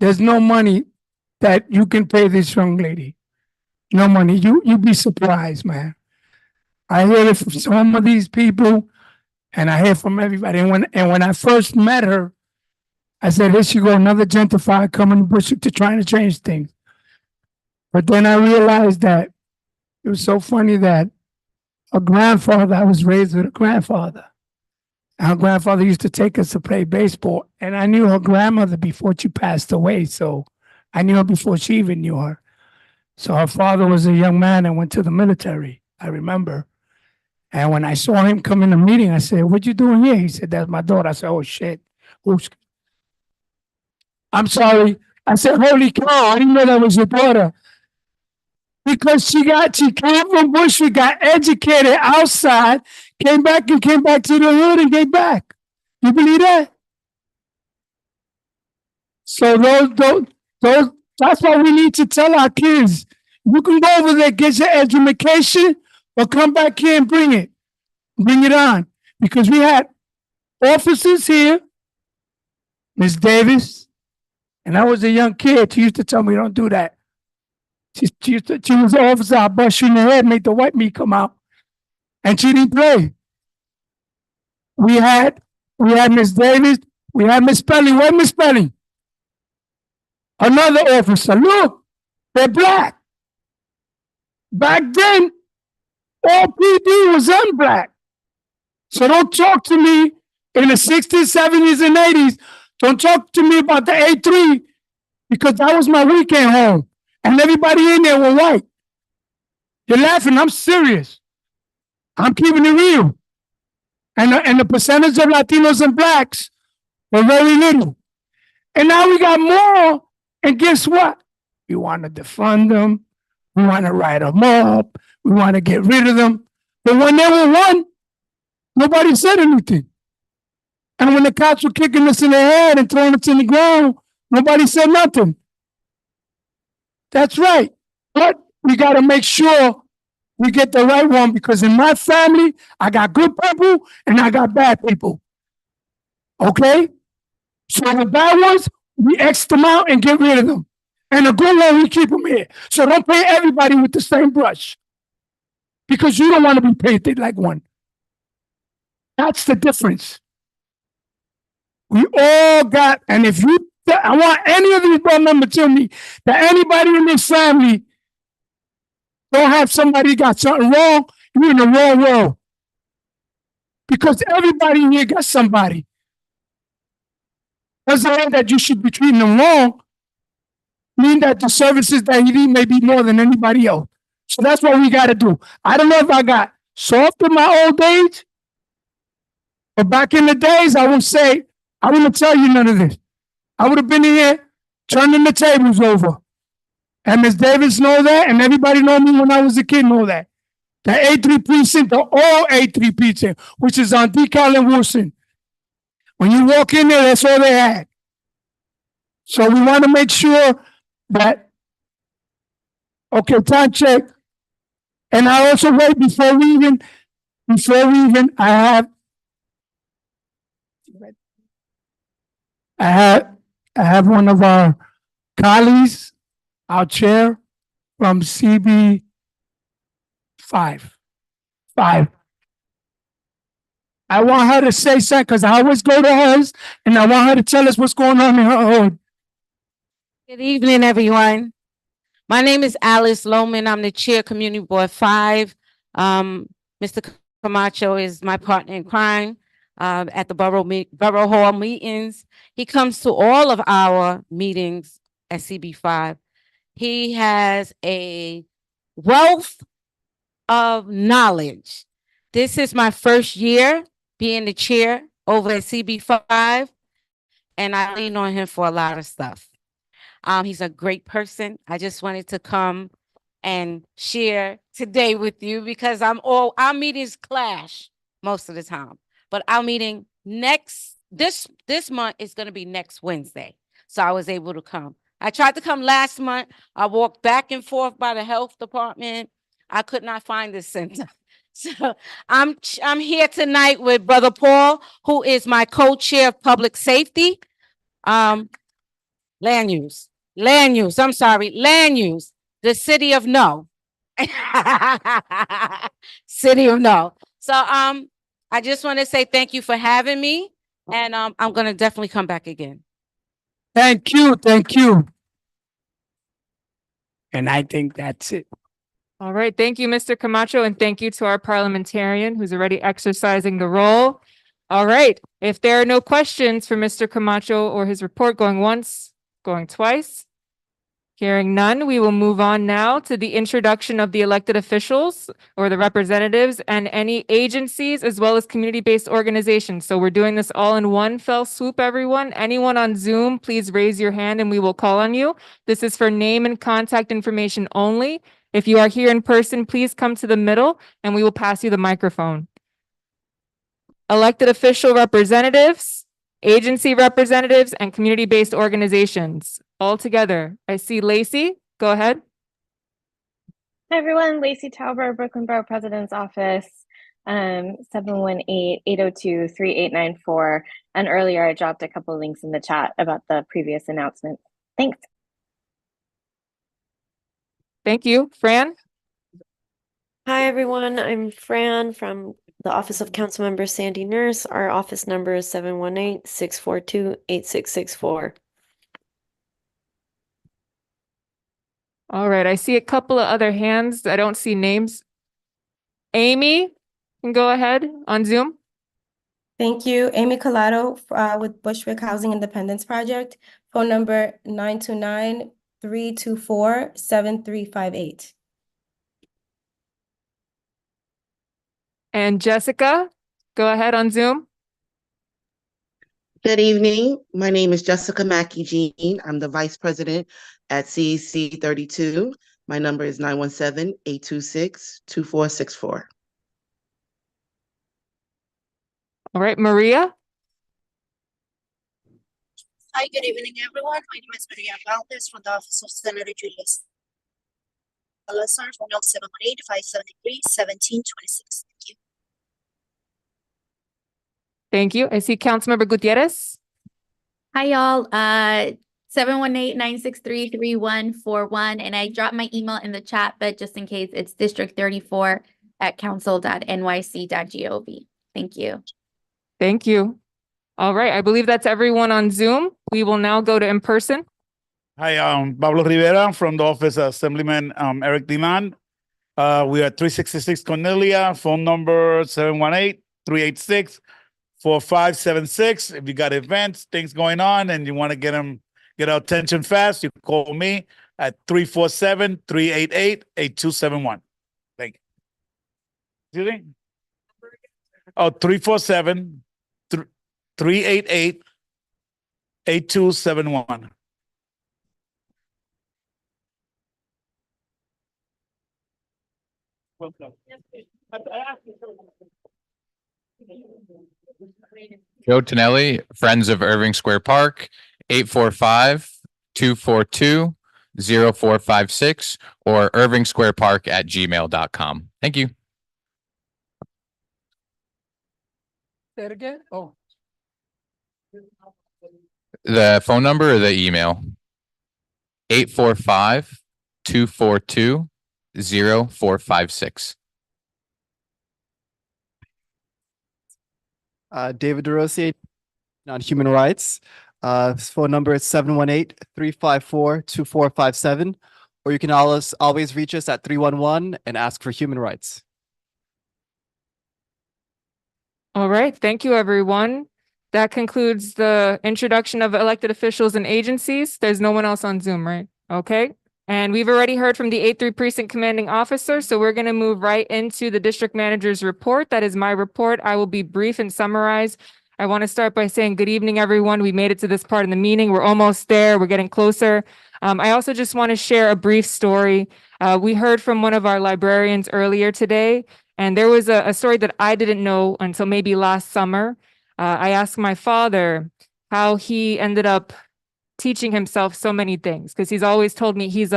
There's no money that you can pay this young lady. No money. You'd be surprised, man. I hear it from some of these people, and I hear from everybody. And when I first met her, I said, here she go, another gentrifier coming to Bushwick to trying to change things. But then I realized that it was so funny that her grandfather, I was raised with a grandfather. And her grandfather used to take us to play baseball. And I knew her grandmother before she passed away. So I knew her before she even knew her. So her father was a young man and went to the military, I remember. And when I saw him come in the meeting, I said, what you doing here? He said, that's my daughter. I said, oh, shit. Oops. I'm sorry. I said, holy cow, I didn't know that was your daughter. Because she came from Bushwick, got educated outside, came back to the hood and came back. You believe that? So that's why we need to tell our kids. You can go over there, get your education, or come back here and bring it. Bring it on. Because we had officers here, Miss Davis, and I was a young kid. She used to tell me, don't do that. She was an officer, I bust you in the head, make the white meat come out. And she didn't play. We had Miss Davis, we had Miss Spelling. Where's Miss Spelling? Another officer. Look, they're black. Back then, all PD was unblack. So don't talk to me in the 60s, 70s, and 80s. Don't talk to me about the A3 because that was my weekend home. And everybody in there were white. You're laughing. I'm serious. I'm keeping it real. And the percentage of Latinos and blacks were very little. And now we got more. And guess what? We want to defund them. We want to write them up. We want to get rid of them. But when they were one, nobody said anything. And when the cops were kicking us in the head and throwing us in the ground, nobody said nothing. That's right. But we got to make sure we get the right one because in my family, I got good people and I got bad people. Okay? So the bad ones, we X them out and get rid of them. And the good one, we keep them here. So don't paint everybody with the same brush because you don't want to be painted like one. That's the difference. We all got, and if you, I want any of these board members to tell me that anybody in this family don't have somebody got something wrong, you're in the wrong world. Because everybody here got somebody. Doesn't mean that you should be treating them wrong. Mean that the services that he need may be more than anybody else. So that's what we got to do. I don't know if I got soft in my old age, but back in the days, I would say, I wouldn't tell you none of this. I would have been in here turning the tables over. And Ms. Davis know that, and everybody know me when I was a kid know that. The A3 precinct, the all A3 precinct, which is on DeKalb and Wilson. When you walk in there, that's all they had. So we want to make sure that, okay, time check. And I also wait before we even, I have one of our colleagues, our chair from CB5. I want her to say something because I always go to hers and I want her to tell us what's going on in her own. Good evening, everyone. My name is Alice Lohman. I'm the chair, Community Board 5. Mr. Camacho is my partner in crime at the Borough Hall meetings. He comes to all of our meetings at CB5. He has a wealth of knowledge. This is my first year being the chair over at CB5, and I lean on him for a lot of stuff. He's a great person. I just wanted to come and share today with you because our meetings clash most of the time, but our meeting this month is going to be next Wednesday. So I was able to come. I tried to come last month. I walked back and forth by the health department. I could not find the center. So I'm here tonight with Brother Paul, who is my co-chair of public safety. Land use, I'm sorry, land use, the city of no. City of no. So I just want to say thank you for having me, and I'm going to definitely come back again. Thank you, thank you. And I think that's it. All right. Thank you, Mr. Camacho, and thank you to our parliamentarian who's already exercising the role. All right. If there are no questions for Mr. Camacho or his report, going once, going twice. Hearing none, we will move on now to the introduction of the elected officials or the representatives and any agencies as well as community-based organizations. So we're doing this all in one fell swoop, everyone. Anyone on Zoom, please raise your hand and we will call on you. This is for name and contact information only. If you are here in person, please come to the middle and we will pass you the microphone. Elected official representatives, agency representatives, and community-based organizations. All together. I see Lacey. Go ahead. Hi, everyone. Lacey Tauber, Brooklyn Borough President's Office, 718-802-3894. And earlier I dropped a couple links in the chat about the previous announcement. Thanks. Thank you. Fran? Hi, everyone. I'm Fran from the Office of Councilmember Sandy Nurse. Our office number is 718-642-8664. All right. I see a couple of other hands. I don't see names. Amy, can go ahead on Zoom. Thank you. Amy Collado with Bushwick Housing Independence Project. Phone number 929-324-7358. And Jessica, go ahead on Zoom. Good evening. My name is Jessica Mackey Jean. I'm the Vice President at CEC 32. My number is 917-826-2464. All right, Maria. Hi, good evening, everyone. My name is Maria Valdez from the Office of Senator Julius Salazar, phone number 718-573-1726. Thank you. Thank you. I see Councilmember Gutierrez. Hi, y'all. 718-963-3141. And I dropped my email in the chat, but just in case, it's district34@council.nyc.gov. Thank you. Thank you. All right. I believe that's everyone on Zoom. We will now go to in person. Hi, Pablo Rivera from the office of Assemblyman Eric Diman. We are 366 Cornelia, phone number 718-386-4576. If you got events, things going on, and you want to get our attention fast, you call me at 347-388-8271. Thank you. Excuse me? Oh, 347-388-8271. Joe Tonelli, Friends of Irving Square Park, 845-242-0456 or irvingsquarepark@gmail.com. Thank you. Say it again? Oh. The phone number or the email? 845-242-0456. David DeRossi on human rights. His phone number is 718-354-2457, or you can always reach us at 311 and ask for human rights. All right, thank you, everyone. That concludes the introduction of elected officials and agencies. There's no one else on Zoom, right? Okay. And we've already heard from the 8-3 Precinct Commanding Officer, so we're going to move right into the District Manager's report. That is my report. I will be brief and summarize. I want to start by saying good evening, everyone. We made it to this part of the meeting. We're almost there. We're getting closer. I also just want to share a brief story. We heard from one of our librarians earlier today, and there was a story that I didn't know until maybe last summer. I asked my father how he ended up teaching himself so many things, because he's always told me he's he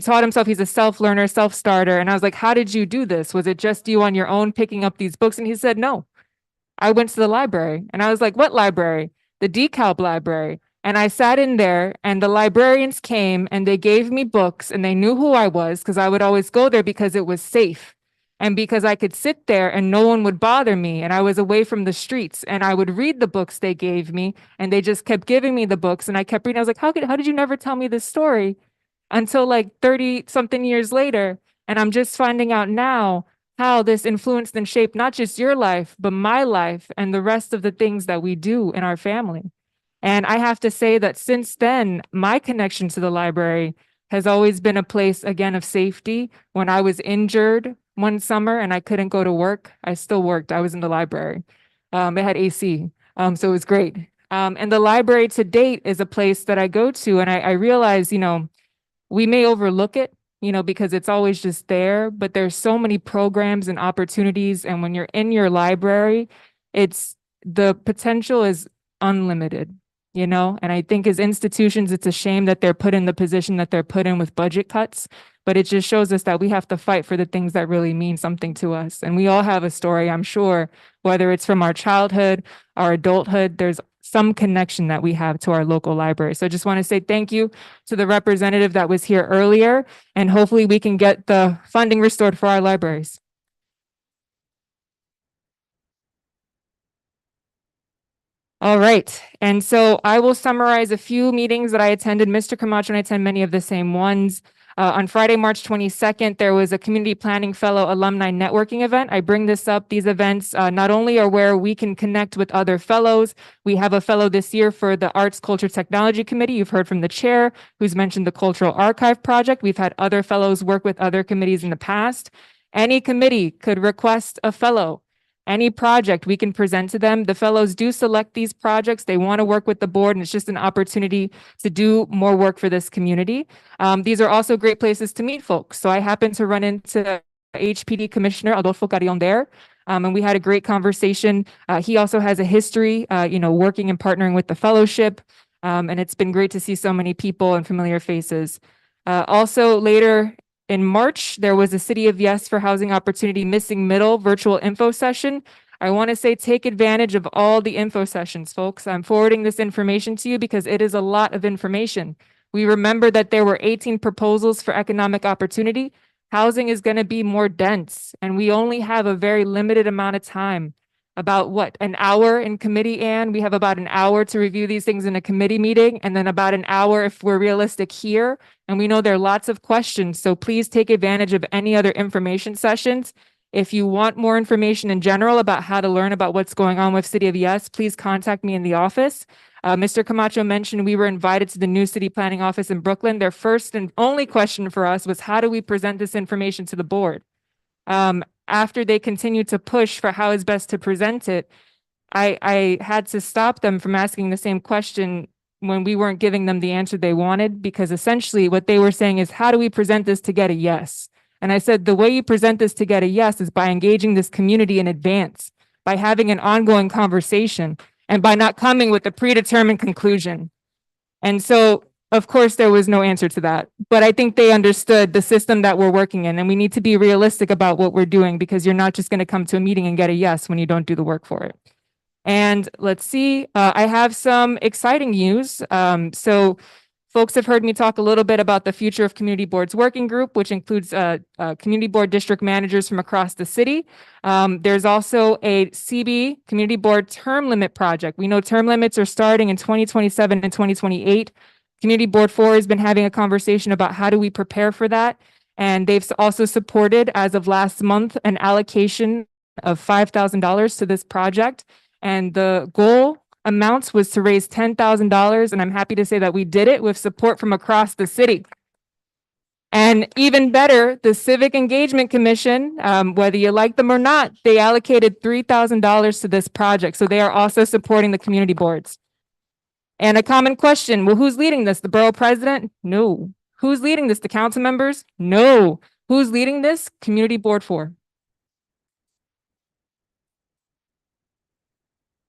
taught himself he's a self-learner, self-starter. And I was like, how did you do this? Was it just you on your own picking up these books? And he said, no, I went to the library. And I was like, what library? The DeKalb library. And I sat in there and the librarians came and they gave me books and they knew who I was, because I would always go there because it was safe. And because I could sit there and no one would bother me and I was away from the streets, and I would read the books they gave me and they just kept giving me the books and I kept reading. I was like, how did you never tell me this story? Until like 30 something years later. And I'm just finding out now how this influenced and shaped not just your life, but my life and the rest of the things that we do in our family. And I have to say that since then, my connection to the library has always been a place, again, of safety. When I was injured one summer and I couldn't go to work, I still worked. I was in the library. It had AC, so it was great. And the library to date is a place that I go to, and I realize, we may overlook it, because it's always just there, but there's so many programs and opportunities. And when you're in your library, the potential is unlimited. And I think as institutions, it's a shame that they're put in the position that they're put in with budget cuts, but it just shows us that we have to fight for the things that really mean something to us. And we all have a story, I'm sure, whether it's from our childhood, our adulthood, there's some connection that we have to our local library. So I just want to say thank you to the representative that was here earlier, and hopefully we can get the funding restored for our libraries. All right. And so I will summarize a few meetings that I attended. Mr. Camacho and I attend many of the same ones. On Friday, March 22nd, there was a Community Planning Fellow Alumni Networking event. I bring this up. These events not only are where we can connect with other fellows. We have a fellow this year for the Arts, Culture, Technology Committee. You've heard from the chair who's mentioned the Cultural Archive Project. We've had other fellows work with other committees in the past. Any committee could request a fellow. Any project we can present to them. The fellows do select these projects. They want to work with the board, and it's just an opportunity to do more work for this community. These are also great places to meet folks. So I happened to run into HPD Commissioner Adolfo Carrion there, and we had a great conversation. He also has a history, working and partnering with the fellowship, and it's been great to see so many people and familiar faces. Also later in March, there was a City of Yes for Housing Opportunity Missing Middle virtual info session. I want to say take advantage of all the info sessions, folks. I'm forwarding this information to you because it is a lot of information. We remember that there were 18 proposals for economic opportunity. Housing is going to be more dense, and we only have a very limited amount of time about what, an hour in committee, Ann? We have about an hour to review these things in a committee meeting, and then about an hour if we're realistic here. And we know there are lots of questions, so please take advantage of any other information sessions. If you want more information in general about how to learn about what's going on with City of Yes, please contact me in the office. Mr. Camacho mentioned we were invited to the new city planning office in Brooklyn. Their first and only question for us was, how do we present this information to the board? After they continued to push for how is best to present it, I had to stop them from asking the same question when we weren't giving them the answer they wanted, because essentially what they were saying is, how do we present this to get a yes? And I said, the way you present this to get a yes is by engaging this community in advance, by having an ongoing conversation, and by not coming with a predetermined conclusion. And so, of course, there was no answer to that, but I think they understood the system that we're working in, and we need to be realistic about what we're doing, because you're not just going to come to a meeting and get a yes when you don't do the work for it. And let's see, I have some exciting news. So folks have heard me talk a little bit about the Future of Community Boards Working Group, which includes community board district managers from across the city. There's also a CB Community Board Term Limit Project. We know term limits are starting in 2027 and 2028. Community Board 4 has been having a conversation about how do we prepare for that. And they've also supported, as of last month, an allocation of $5,000 to this project. And the goal amounts was to raise $10,000. And I'm happy to say that we did it with support from across the city. And even better, the Civic Engagement Commission, whether you like them or not, they allocated $3,000 to this project. So they are also supporting the community boards. And a common question, well, who's leading this? The borough president? No. Who's leading this? The council members? No. Who's leading this? Community Board 4.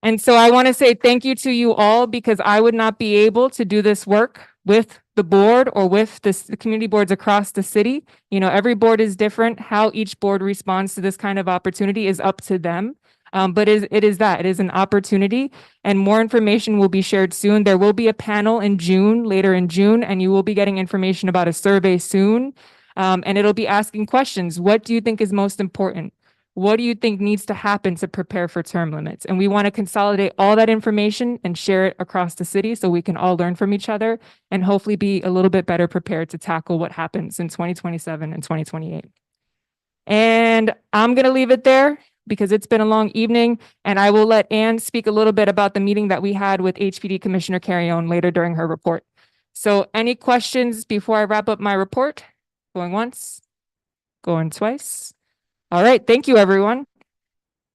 And so I want to say thank you to you all, because I would not be able to do this work with the board or with the community boards across the city. You know, every board is different. How each board responds to this kind of opportunity is up to them. But it is an opportunity, and more information will be shared soon. There will be a panel in June, later in June, and you will be getting information about a survey soon. And it'll be asking questions. What do you think is most important? What do you think needs to happen to prepare for term limits? And we want to consolidate all that information and share it across the city so we can all learn from each other and hopefully be a little bit better prepared to tackle what happens in 2027 and 2028. And I'm going to leave it there because it's been a long evening, and I will let Ann speak a little bit about the meeting that we had with HPD Commissioner Carrion later during her report. So any questions before I wrap up my report? Going once, going twice. All right, thank you, everyone.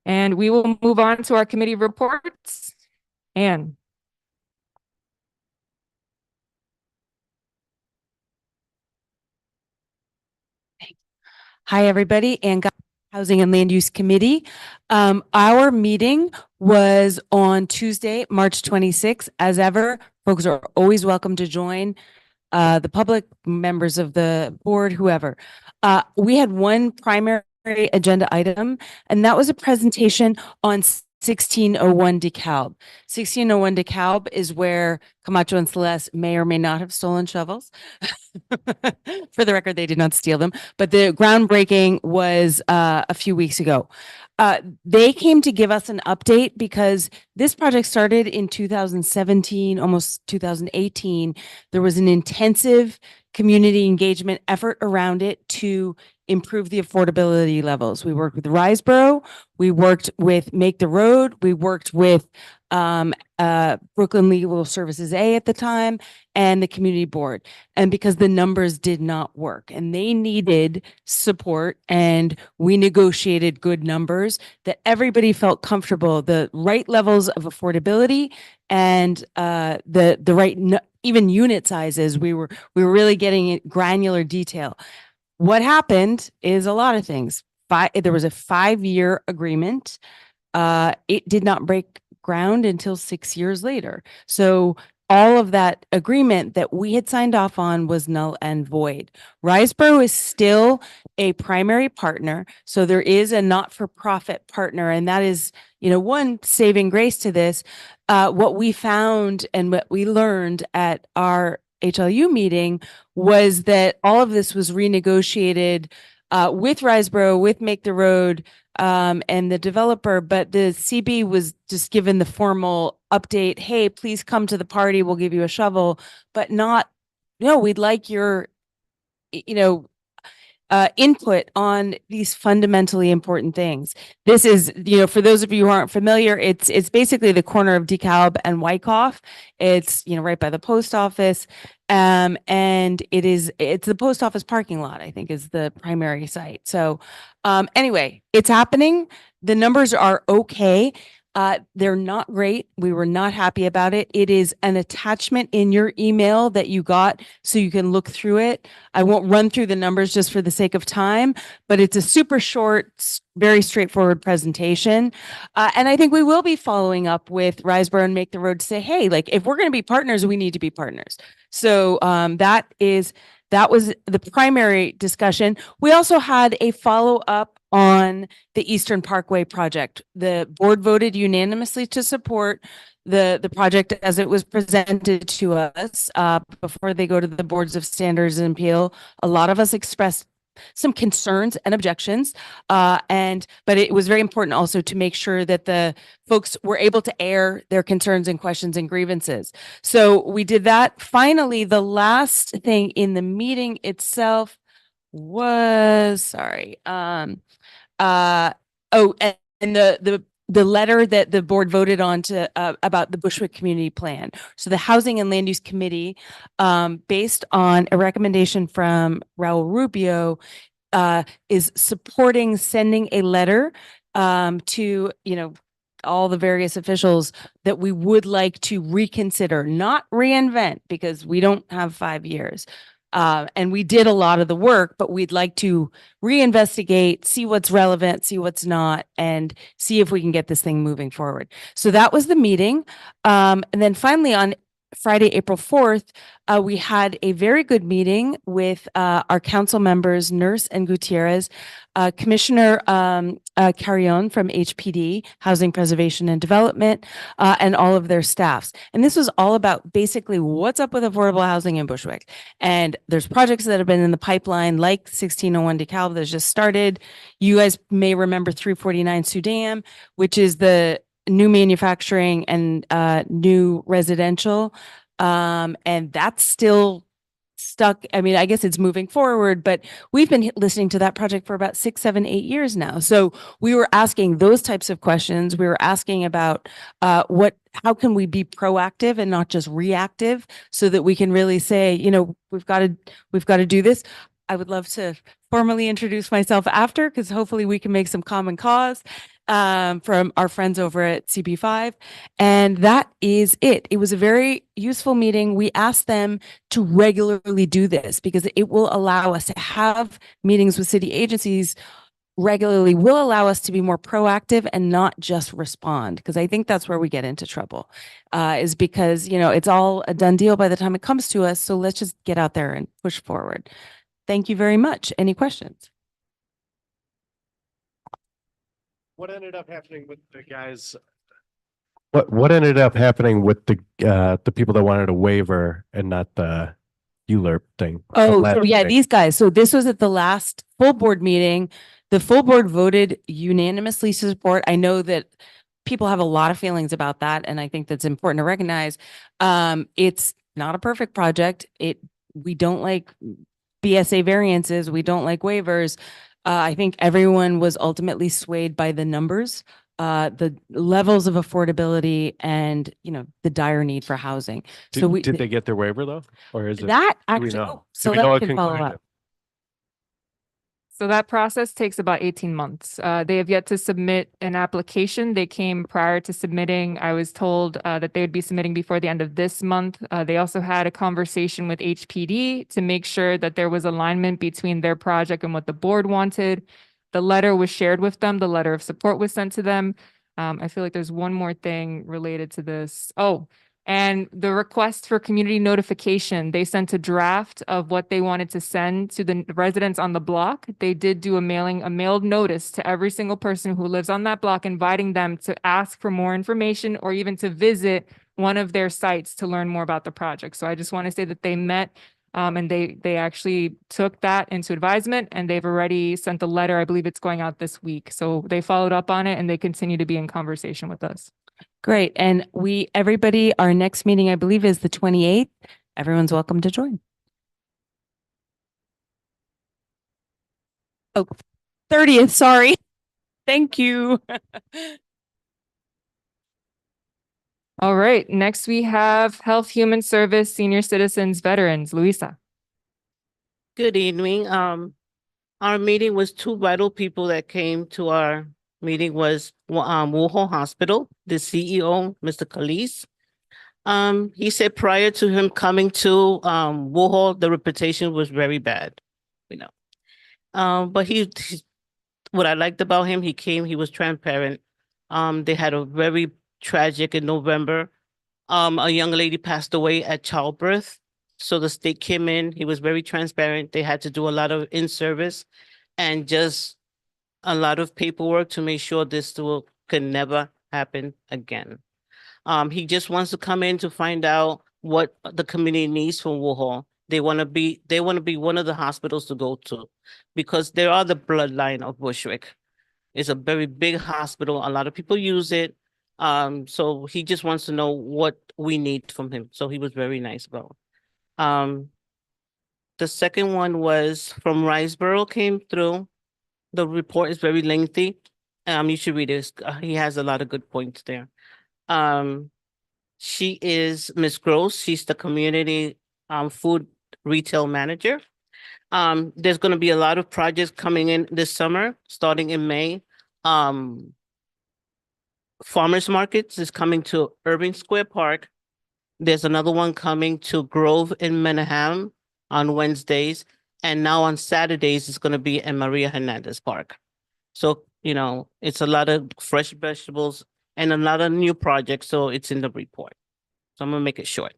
And we will move on to our committee reports. Ann. Hi, everybody, and Housing and Land Use Committee. Our meeting was on Tuesday, March 26th. As ever, folks are always welcome to join, the public, members of the board, whoever. We had one primary agenda item, and that was a presentation on 1601 DeKalb. 1601 DeKalb is where Camacho and Celeste may or may not have stolen shovels. For the record, they did not steal them, but the groundbreaking was a few weeks ago. They came to give us an update because this project started in 2017, almost 2018. There was an intensive community engagement effort around it to improve the affordability levels. We worked with Riseboro, we worked with Make the Road, we worked with Brooklyn Legal Services A at the time, and the community board. And because the numbers did not work and they needed support, and we negotiated good numbers that everybody felt comfortable, the right levels of affordability and the right even unit sizes. We were really getting granular detail. What happened is a lot of things. There was a 5-year agreement. It did not break ground until 6 years later. So all of that agreement that we had signed off on was null and void. Riseboro is still a primary partner. So there is a not-for-profit partner, and that is, you know, one saving grace to this. What we found and what we learned at our HLU meeting was that all of this was renegotiated with Riseboro, with Make the Road, and the developer, but the CB was just given the formal update. Hey, please come to the party. We'll give you a shovel, but not, no, we'd like your, you know, input on these fundamentally important things. This is, you know, for those of you who aren't familiar, it's basically the corner of DeKalb and Wyckoff. It's, you know, right by the post office. And it's the post office parking lot, I think, is the primary site. So anyway, it's happening. The numbers are okay. They're not great. We were not happy about it. It is an attachment in your email that you got so you can look through it. I won't run through the numbers just for the sake of time, but it's a super short, very straightforward presentation. And I think we will be following up with Riseborough and Make the Road to say, hey, like if we're going to be partners, we need to be partners. So that was the primary discussion. We also had a follow-up on the Eastern Parkway project. The board voted unanimously to support the project as it was presented to us before they go to the boards of standards and appeal. A lot of us expressed some concerns and objections, but it was very important also to make sure that the folks were able to air their concerns and questions and grievances. So we did that. Finally, the last thing in the meeting itself was, sorry, and the letter that the board voted on to about the Bushwick Community Plan. So the Housing and Land Use Committee, based on a recommendation from Raul Rubio, is supporting sending a letter to, you know, all the various officials that we would like to reconsider, not reinvent, because we don't have 5 years. And we did a lot of the work, but we'd like to reinvestigate, see what's relevant, see what's not, and see if we can get this thing moving forward. So that was the meeting. And then finally on Friday, April 4th, we had a very good meeting with our council members, Nurse and Gutierrez, Commissioner Carrion from HPD, Housing Preservation and Development, and all of their staffs. And this was all about basically what's up with affordable housing in Bushwick. And there's projects that have been in the pipeline, like 1601 DeKalb that's just started. You guys may remember 349 Sudam, which is the new manufacturing and new residential. And that's still stuck. I mean, I guess it's moving forward, but we've been listening to that project for about 6, 7, 8 years now. So we were asking those types of questions. We were asking about how can we be proactive and not just reactive, so that we can really say, you know, we've got to do this. I would love to formally introduce myself after, because hopefully we can make some common cause from our friends over at CB5. And that is it. It was a very useful meeting. We asked them to regularly do this because it will allow us to have meetings with city agencies regularly, will allow us to be more proactive and not just respond. Because I think that's where we get into trouble, is because, you know, it's all a done deal by the time it comes to us. So let's just get out there and push forward. Thank you very much. Any questions? What ended up happening with the guys? What ended up happening with the people that wanted a waiver and not the ULURP thing? Oh, so yeah, these guys. So this was at the last full board meeting. The full board voted unanimously to support. I know that people have a lot of feelings about that, and I think that's important to recognize. It's not a perfect project. We don't like BSA variances. We don't like waivers. I think everyone was ultimately swayed by the numbers, the levels of affordability, and, you know, the dire need for housing. Did they get their waiver though, or is it that do we actually? know? So Do we know that a we can follow conclusion? up. So that process takes about 18 months. They have yet to submit an application. They came prior to submitting. I was told that they would be submitting before the end of this month. They also had a conversation with HPD to make sure that there was alignment between their project and what the board wanted. The letter was shared with them. The letter of support was sent to them. I feel like there's one more thing related to this. Oh, and the request for community notification, they sent a draft of what they wanted to send to the residents on the block. They did do a mailed notice to every single person who lives on that block, inviting them to ask for more information or even to visit one of their sites to learn more about the project. So I just want to say that they met And they actually took that into advisement and they've already sent the letter. I believe it's going out this week. So they followed up on it and they continue to be in conversation with us. Great. And everybody, our next meeting, I believe, is the 28th. Everyone's welcome to join. Oh, 30th, sorry. Thank you. All right, next we have Health, Human Service, Senior Citizens, Veterans, Luisa. Good evening. Our meeting was two vital people that came to our meeting was Wuhan Hospital, the CEO, Mr. Khalees. He said prior to him coming to Wuhan, the reputation was very bad, you know. But what I liked about him, he came, he was transparent. They had a very tragic in November. A young lady passed away at childbirth. So the state came in, he was very transparent. They had to do a lot of in-service and just a lot of paperwork to make sure this could never happen again. He just wants to come in to find out what the community needs from Wuhan. They want to be one of the hospitals to go to because they are the bloodline of Bushwick. It's a very big hospital. A lot of people use it. So he just wants to know what we need from him. So he was very nice about it. The second one was from Riceboro came through. The report is very lengthy. You should read it. He has a lot of good points there. She is Miss Gross. She's the community food retail manager. There's going to be a lot of projects coming in this summer, starting in May. Farmers markets is coming to Irving Square Park. There's another one coming to Grove in Manhattan on Wednesdays. And now on Saturdays, it's going to be in Maria Hernandez Park. So, it's a lot of fresh vegetables and a lot of new projects. So it's in the report. So I'm going to make it short.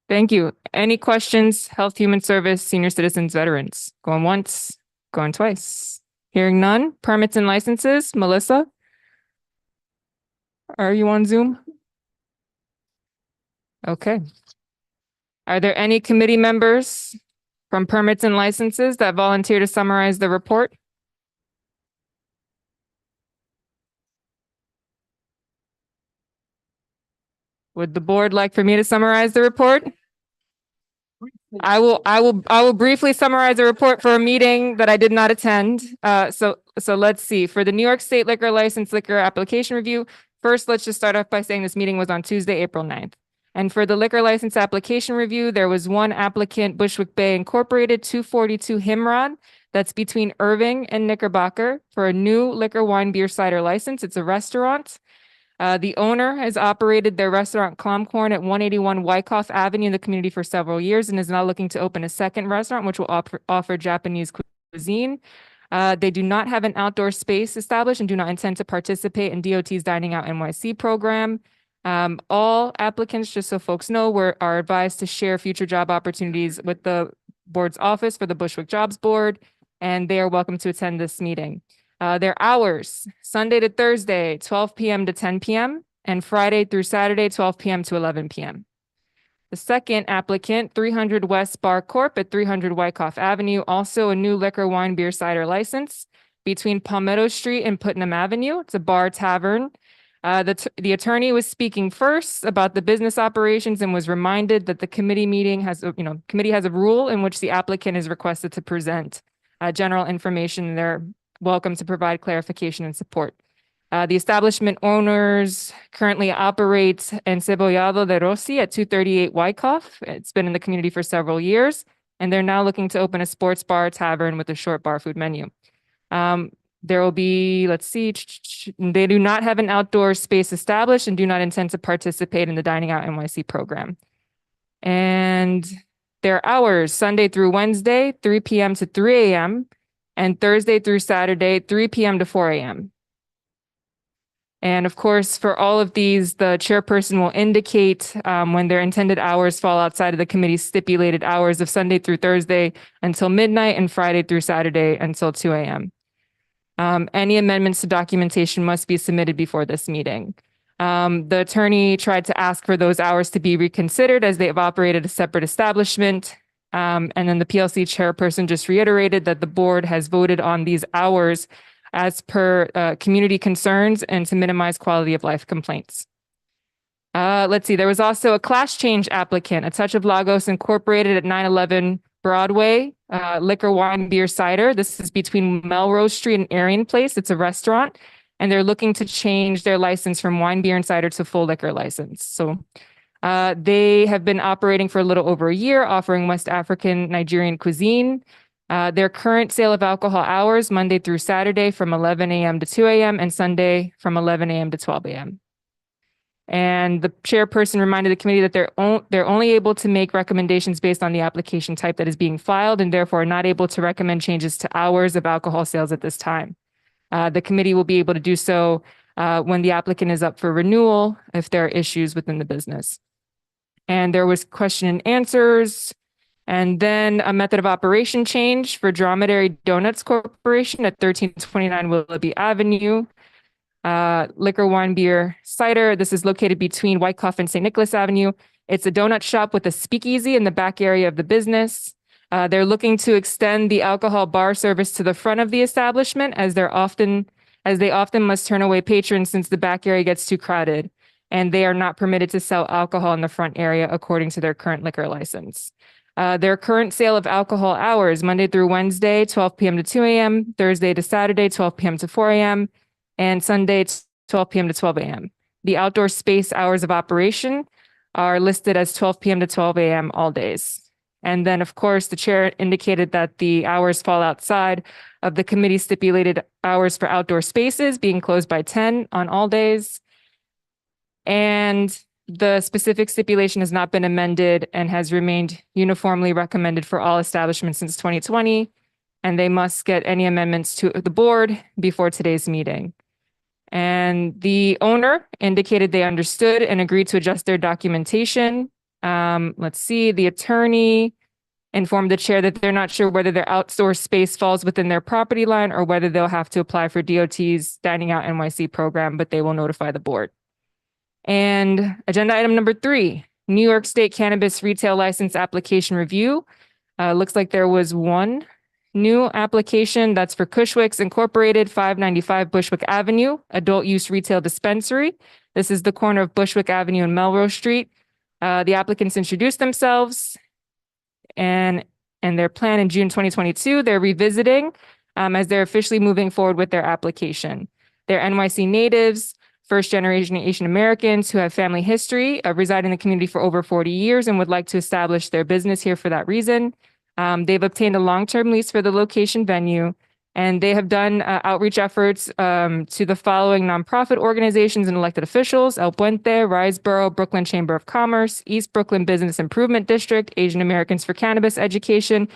Thank you. Any questions? Health, Human Service, Senior Citizens, Veterans. Going once, going twice. Hearing none. Permits and licenses. Melissa? Are you on Zoom? Okay. Are there any committee members from permits and licenses that volunteer to summarize the report? Would the board like for me to summarize the report? I will briefly summarize the report for a meeting that I did not attend. So let's see. For the New York State Liquor License Liquor Application Review, first, let's just start off by saying this meeting was on Tuesday, April 9th. And for the liquor license application review, there was one applicant, Bushwick Bay Incorporated, 242 Himrod. That's between Irving and Knickerbocker for a new liquor, wine, beer, cider license. It's a restaurant. The owner has operated their restaurant Clomcorn at 181 Wyckoff Avenue in the community for several years and is now looking to open a second restaurant, which will offer Japanese cuisine. They do not have an outdoor space established and do not intend to participate in DOT's Dining Out NYC program. All applicants, just so folks know, are advised to share future job opportunities with the board's office for the Bushwick Jobs Board, and they are welcome to attend this meeting. Their hours, Sunday to Thursday, 12 p.m. to 10 p.m., and Friday through Saturday, 12 p.m. to 11 p.m. The second applicant, 300 West Bar Corp. At 300 Wyckoff Avenue, also a new liquor, wine, beer, cider license between Palmetto Street and Putnam Avenue. It's a bar tavern. The attorney was speaking first about the business operations and was reminded that the committee has a rule in which the applicant is requested to present general information. They're welcome to provide clarification and support. The establishment owners currently operate in Cebollado de Rossi at 238 Wyckoff. It's been in the community for several years, and they're now looking to open a sports bar tavern with a short bar food menu. There will be, they do not have an outdoor space established and do not intend to participate in the Dining Out NYC program. And their hours, Sunday through Wednesday, 3 p.m. to 3 a.m., and Thursday through Saturday, 3 p.m. to 4 a.m. And of course, for all of these, the chairperson will indicate when their intended hours fall outside of the committee's stipulated hours of Sunday through Thursday until midnight and Friday through Saturday until 2 a.m. Any amendments to documentation must be submitted before this meeting. The attorney tried to ask for those hours to be reconsidered as they have operated a separate establishment. And then the PLC chairperson just reiterated that the board has voted on these hours as per community concerns and to minimize quality of life complaints. Let's see, there was also a class change applicant, A Touch of Lagos Incorporated at 911 Broadway, liquor, wine, beer, cider. This is between Melrose Street and Arian Place. It's a restaurant, and they're looking to change their license from wine, beer, and cider to full liquor license. So they have been operating for a little over a year, offering West African Nigerian cuisine. Their current sale of alcohol hours, Monday through Saturday from 11 a.m. to 2 a.m. and Sunday from 11 a.m. to 12 a.m. And the chairperson reminded the committee that they're only able to make recommendations based on the application type that is being filed and therefore are not able to recommend changes to hours of alcohol sales at this time. The committee will be able to do so when the applicant is up for renewal if there are issues within the business. And there was question and answers, and then a method of operation change for Dromedary Donuts Corporation at 1329 Willoughby Avenue. Liquor, wine, beer, cider. This is located between Wyckoff and St. Nicholas Avenue. It's a donut shop with a speakeasy in the back area of the business. They're looking to extend the alcohol bar service to the front of the establishment as they often must turn away patrons since the back area gets too crowded, and they are not permitted to sell alcohol in the front area according to their current liquor license. Their current sale of alcohol hours, Monday through Wednesday, 12 p.m. to 2 a.m., Thursday to Saturday, 12 p.m. to 4 a.m., and Sunday, 12 p.m. to 12 a.m. The outdoor space hours of operation are listed as 12 p.m. to 12 a.m. all days. And then, of course, the chair indicated that the hours fall outside of the committee stipulated hours for outdoor spaces, being closed by 10 on all days. And the specific stipulation has not been amended and has remained uniformly recommended for all establishments since 2020. And they must get any amendments to the board before today's meeting. And the owner indicated they understood and agreed to adjust their documentation. Let's see, the attorney informed the chair that they're not sure whether their outdoor space falls within their property line or whether they'll have to apply for DOT's Dining Out NYC program, but they will notify the board. And agenda item number 3, New York State Cannabis Retail License Application Review. Looks like there was one new application that's for Cushwicks Incorporated, 595 Bushwick Avenue, adult use retail dispensary. This is the corner of Bushwick Avenue and Melrose Street. The applicants introduced themselves and their plan in June 2022. They're revisiting as they're officially moving forward with their application. They're NYC natives, first generation Asian Americans who have family history of residing in the community for over 40 years and would like to establish their business here for that reason. They've obtained a long-term lease for the location venue, and they have done outreach efforts to the following nonprofit organizations and elected officials: El Puente, Riseboro, Brooklyn Chamber of Commerce, East Brooklyn Business Improvement District, Asian Americans for Cannabis Education,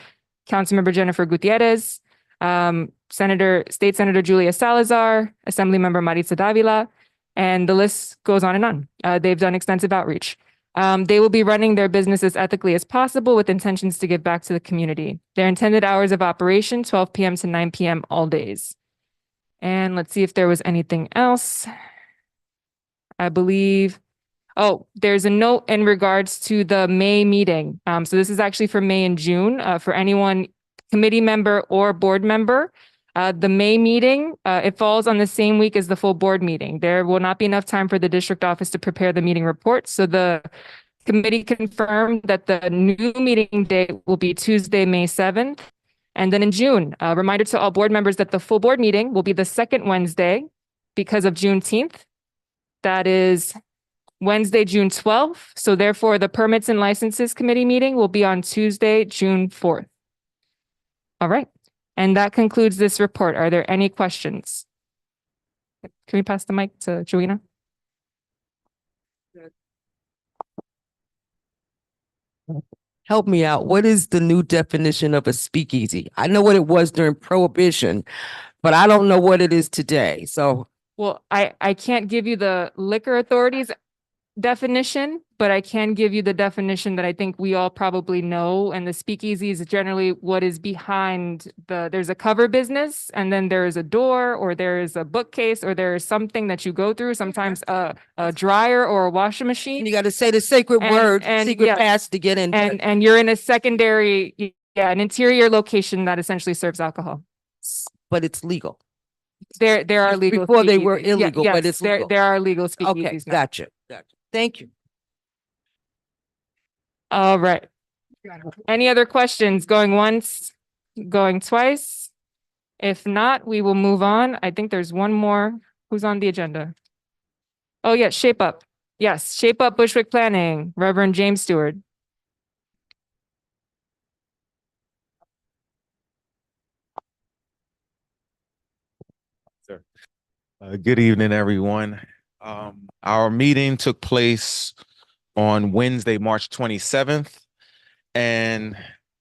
Councilmember Jennifer Gutierrez, State Senator Julia Salazar, Assemblymember Maritza Davila, and the list goes on and on. They've done extensive outreach. They will be running their business as ethically as possible with intentions to give back to the community. Their intended hours of operation, 12 p.m. to 9 p.m. all days. And let's see if there was anything else. I believe, there's a note in regards to the May meeting. So this is actually for May and June for anyone, committee member or board member. The May meeting, it falls on the same week as the full board meeting. There will not be enough time for the district office to prepare the meeting report. So the committee confirmed that the new meeting date will be Tuesday, May 7th. And then in June, a reminder to all board members that the full board meeting will be the second Wednesday because of Juneteenth. That is Wednesday, June 12th. So therefore, the permits and licenses committee meeting will be on Tuesday, June 4th. All right. And that concludes this report. Are there any questions? Can we pass the mic to Joanna? Help me out. What is the new definition of a speakeasy? I know what it was during Prohibition, but I don't know what it is today. So, well, I can't give you the liquor authority's definition, but I can give you the definition that I think we all probably know. And the speakeasy is generally what is behind there's a cover business, and then there is a door, or there is a bookcase, or there is something that you go through, sometimes a dryer or a washing machine. You got to say the sacred word, secret yes, pass to get in. and you're in a secondary, an interior location that essentially serves alcohol. But it's legal. There are legal. Before they were speakeasies. Yeah, illegal, but yes, it's legal. there are legal Okay, speakeasies now. gotcha. Thank you. All right. Any other questions? Going once, going twice? If not, we will move on. I think there's one more. Who's on the agenda? Oh, yes, Shape Up. Yes, Shape Up Bushwick Planning, Reverend James Stewart. Sir. Good evening, everyone. Our meeting took place on Wednesday, March 27th. And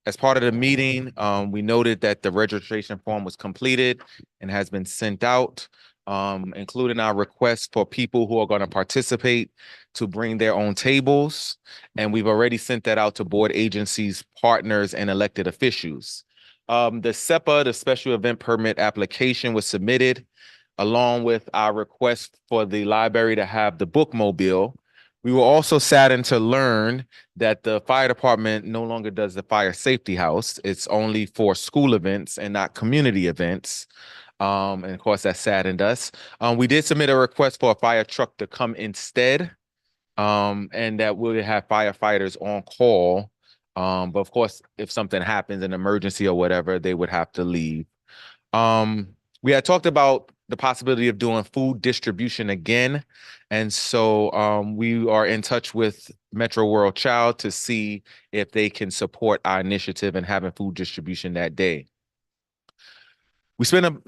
as part of the meeting, we noted that the registration form was completed and has been sent out, including our request for people who are going to participate to bring their own tables. And we've already sent that out to board agencies, partners, and elected officials. The SEPA, the special event permit application, was submitted along with our request for the library to have the bookmobile. We were also saddened to learn that the fire department no longer does the fire safety house. It's only for school events and not community events. And of course, that saddened us. We did submit a request for a fire truck to come instead, and that we'll have firefighters on call. But of course, if something happens, an emergency or whatever, they would have to leave. We had talked about the possibility of doing food distribution again. And so we are in touch with Metro World Child to see if they can support our initiative and having food distribution that day. We spent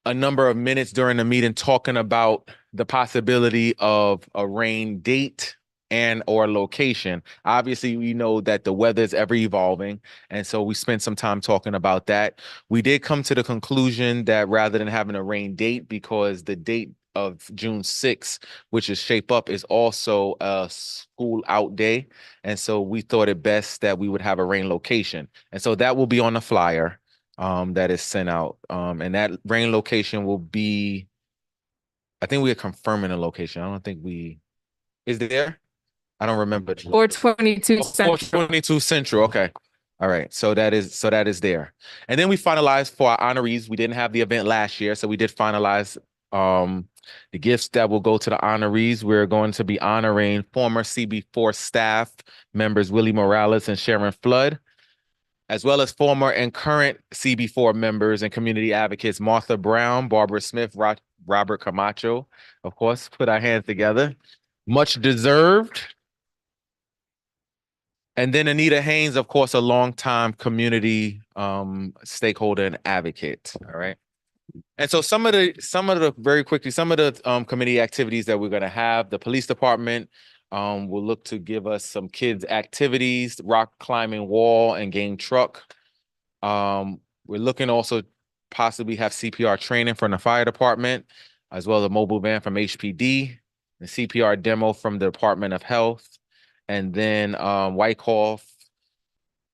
a number of minutes during the meeting talking about the possibility of a rain date and or location. Obviously, we know that the weather is ever evolving, and so we spent some time talking about that. We did come to the conclusion that rather than having a rain date, because the date of June 6th, which is Shape Up, is also a school out day, and so we thought it best that we would have a rain location. And so that will be on the flyer that is sent out, and that rain location will be, I think we are confirming a location. I don't think we, is there? I don't remember. 422 Central. 422 Central. Okay. All right. So that is there. And then we finalized for our honorees. We didn't have the event last year, so we did finalize the gifts that will go to the honorees. We're going to be honoring former CB4 staff members Willie Morales and Sharon Flood, as well as former and current CB4 members and community advocates Martha Brown, Barbara Smith, Robert Camacho. Of course, put our hands together. Much deserved. And then Anita Haynes, of course, a longtime community stakeholder and advocate. All right. And so some of the very quickly, some of the committee activities that we're going to have, the police department will look to give us some kids activities, rock climbing wall and game truck. We're looking also possibly have CPR training from the fire department, as well as a mobile van from HPD, the CPR demo from the Department of Health. And then Wyckoff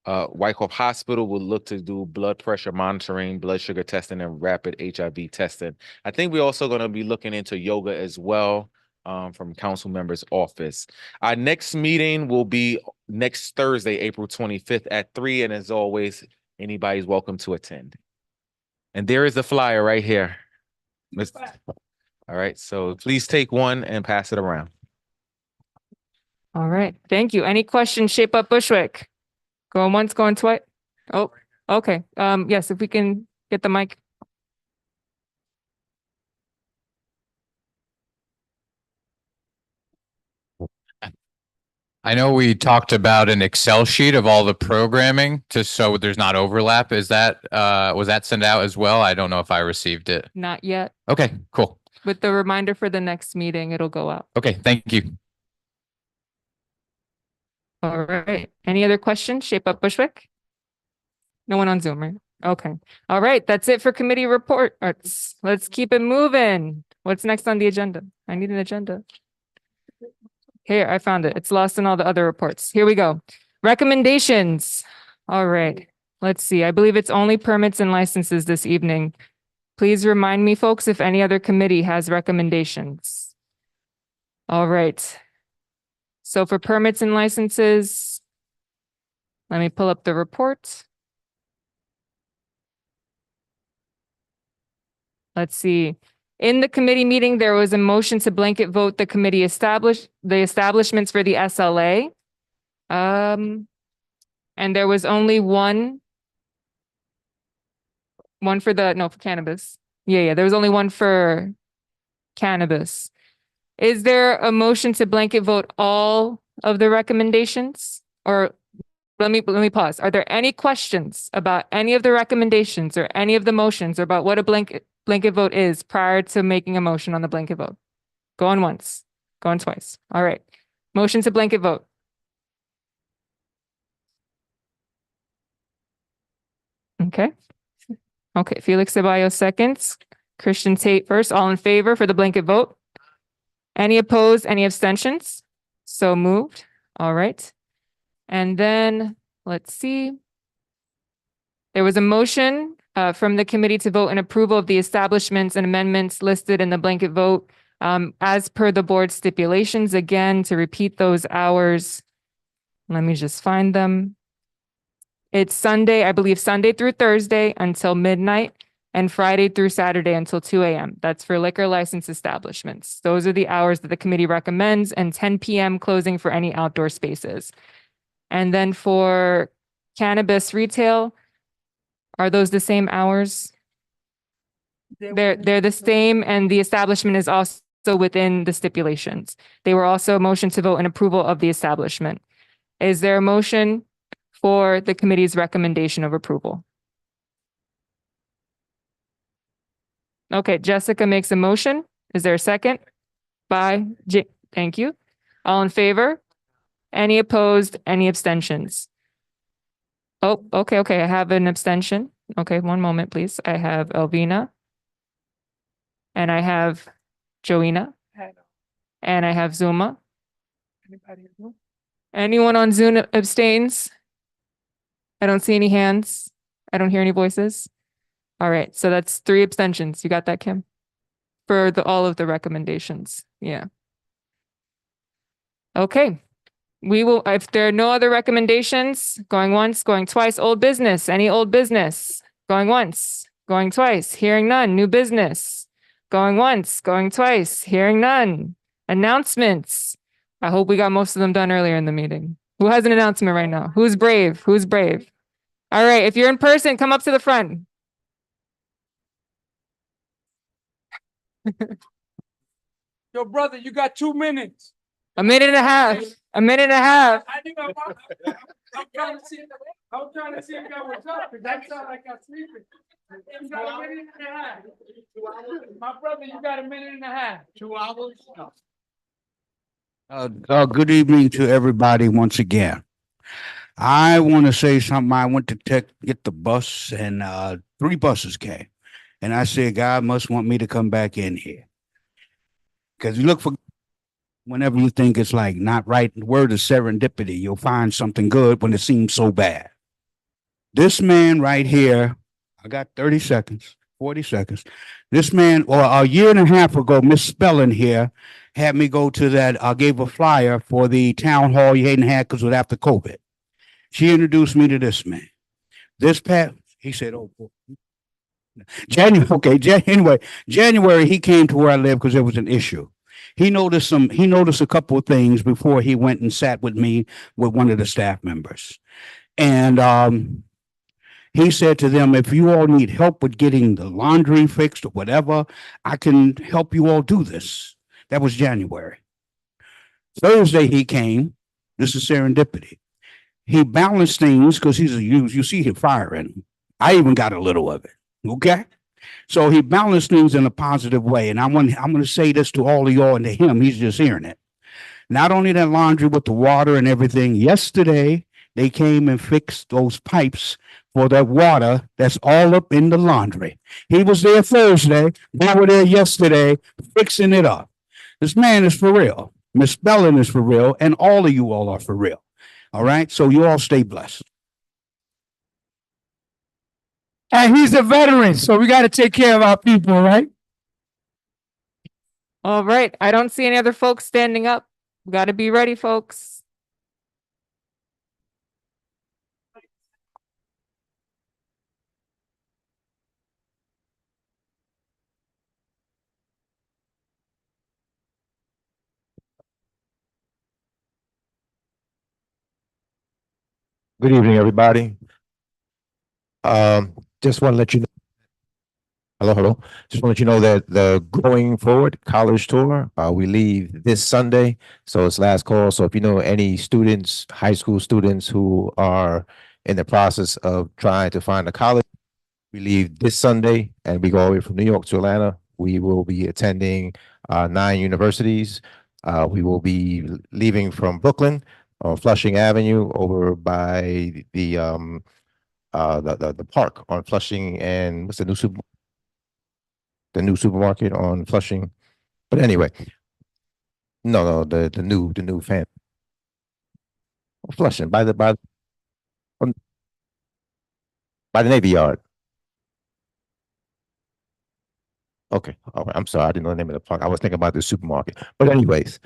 Hospital will look to do blood pressure monitoring, blood sugar testing, and rapid HIV testing. I think we're also going to be looking into yoga as well from council members' office. Our next meeting will be next Thursday, April 25th at 3. And as always, anybody's welcome to attend. And there is the flyer right here. All right, so please take one and pass it around. All right, thank you. Any questions, Shape Up Bushwick? Going once, going twice? Oh, okay. Yes, if we can get the mic. I know we talked about an Excel sheet of all the programming just so there's not overlap. Is that was that sent out as well? I don't know if I received it. Not yet. Okay, cool. With the reminder for the next meeting, it'll go out. Okay, thank you. All right. Any other questions? Shape Up Bushwick? No one on Zoom, right? Okay. All right. That's it for committee reports. Let's keep it moving. What's next on the agenda? I need an agenda. Here, I found it. It's lost in all the other reports. Here we go. Recommendations. All right. Let's see. I believe it's only permits and licenses this evening. Please remind me, folks, if any other committee has recommendations. All right. So for permits and licenses, let me pull up the report. Let's see. In the committee meeting, there was a motion to blanket vote the committee establishments for the SLA. And there was only one for for cannabis. Yeah, there was only one for cannabis. Is there a motion to blanket vote all of the recommendations? Or let me pause. Are there any questions about any of the recommendations or any of the motions or about what a blanket vote is prior to making a motion on the blanket vote? Going once, going twice. All right. Motion to blanket vote. Okay. Okay, Felix Ceballos seconds. Christian Tate first. All in favor for the blanket vote? Any opposed? Any abstentions? So moved. All right. And then let's see. There was a motion from the committee to vote in approval of the establishments and amendments listed in the blanket vote as per the board stipulations. Again, to repeat those hours, let me just find them. It's Sunday, I believe Sunday through Thursday until midnight and Friday through Saturday until 2 a.m. That's for liquor license establishments. Those are the hours that the committee recommends, and 10 p.m. closing for any outdoor spaces. And then for cannabis retail, are those the same hours? They're the same, and the establishment is also within the stipulations. They were also motioned to vote in approval of the establishment. Is there a motion for the committee's recommendation of approval? Okay, Jessica makes a motion. Is there a second? Thank you. All in favor? Any opposed? Any abstentions? Oh, okay. I have an abstention. Okay, one moment, please. I have Elvina. And I have Joina. And I have Zuma. Anyone on Zoom abstains? I don't see any hands. I don't hear any voices. All right, so that's 3 abstentions. You got that, Kim? For all of the recommendations. Yeah. Okay. We will, if there are no other recommendations, going once, going twice, old business, any old business, going once, going twice, hearing none, new business, going once, going twice, hearing none, announcements. I hope we got most of them done earlier in the meeting. Who has an announcement right now? Who's brave? Who's brave? All right, if you're in person, come up to the front. Yo, brother, you got 2 minutes. A minute and a half. A minute and a half. I'm trying to see if that was up, because that sounded like I was sleeping. You got a minute and a half. My brother, you got a minute and a half. 2 hours? Good evening to everybody once again. I want to say something. I went to get the bus, and 3 buses came. And I said, God must want me to come back in here. Because you look for, whenever you think it's like not right, the word is serendipity. You'll find something good when it seems so bad. This man right here, I got 30 seconds, 40 seconds. This man, or a year and a half ago, Miss Spelling here had me go to that, I gave a flyer for the town hall you hadn't had because it was after COVID. She introduced me to this man. He said, oh, January, he came to where I live because there was an issue. He noticed a couple of things before he went and sat with me with one of the staff members. And he said to them, if you all need help with getting the laundry fixed or whatever, I can help you all do this. That was January. Thursday he came. This is serendipity. He balanced things because you see him fire in him. I even got a little of it. Okay. So he balanced things in a positive way. And I'm going to say this to all of y'all and to him. He's just hearing it. Not only that laundry, but the water and everything. Yesterday, they came and fixed those pipes for that water that's all up in the laundry. He was there Thursday. They were there yesterday fixing it up. This man is for real. Miss Spelling is for real, and all of you all are for real. All right, so you all stay blessed. And he's a veteran, so we got to take care of our people, right? All right. I don't see any other folks standing up. Got to be ready, folks. Good evening, everybody. Just want to let you know. Hello. Just want to let you know that the Growing Forward College Tour, we leave this Sunday. So it's last call. So if you know any students, high school students who are in the process of trying to find a college, we leave this Sunday and we go all the way from New York to Atlanta. We will be attending 9 universities. We will be leaving from Brooklyn on Flushing Avenue over by the park on Flushing, and what's the new supermarket on Flushing. But anyway, no, the new fan Flushing by the Navy Yard. Okay. All right. I'm sorry. I didn't know the name of the park. I was thinking about the supermarket. But anyways,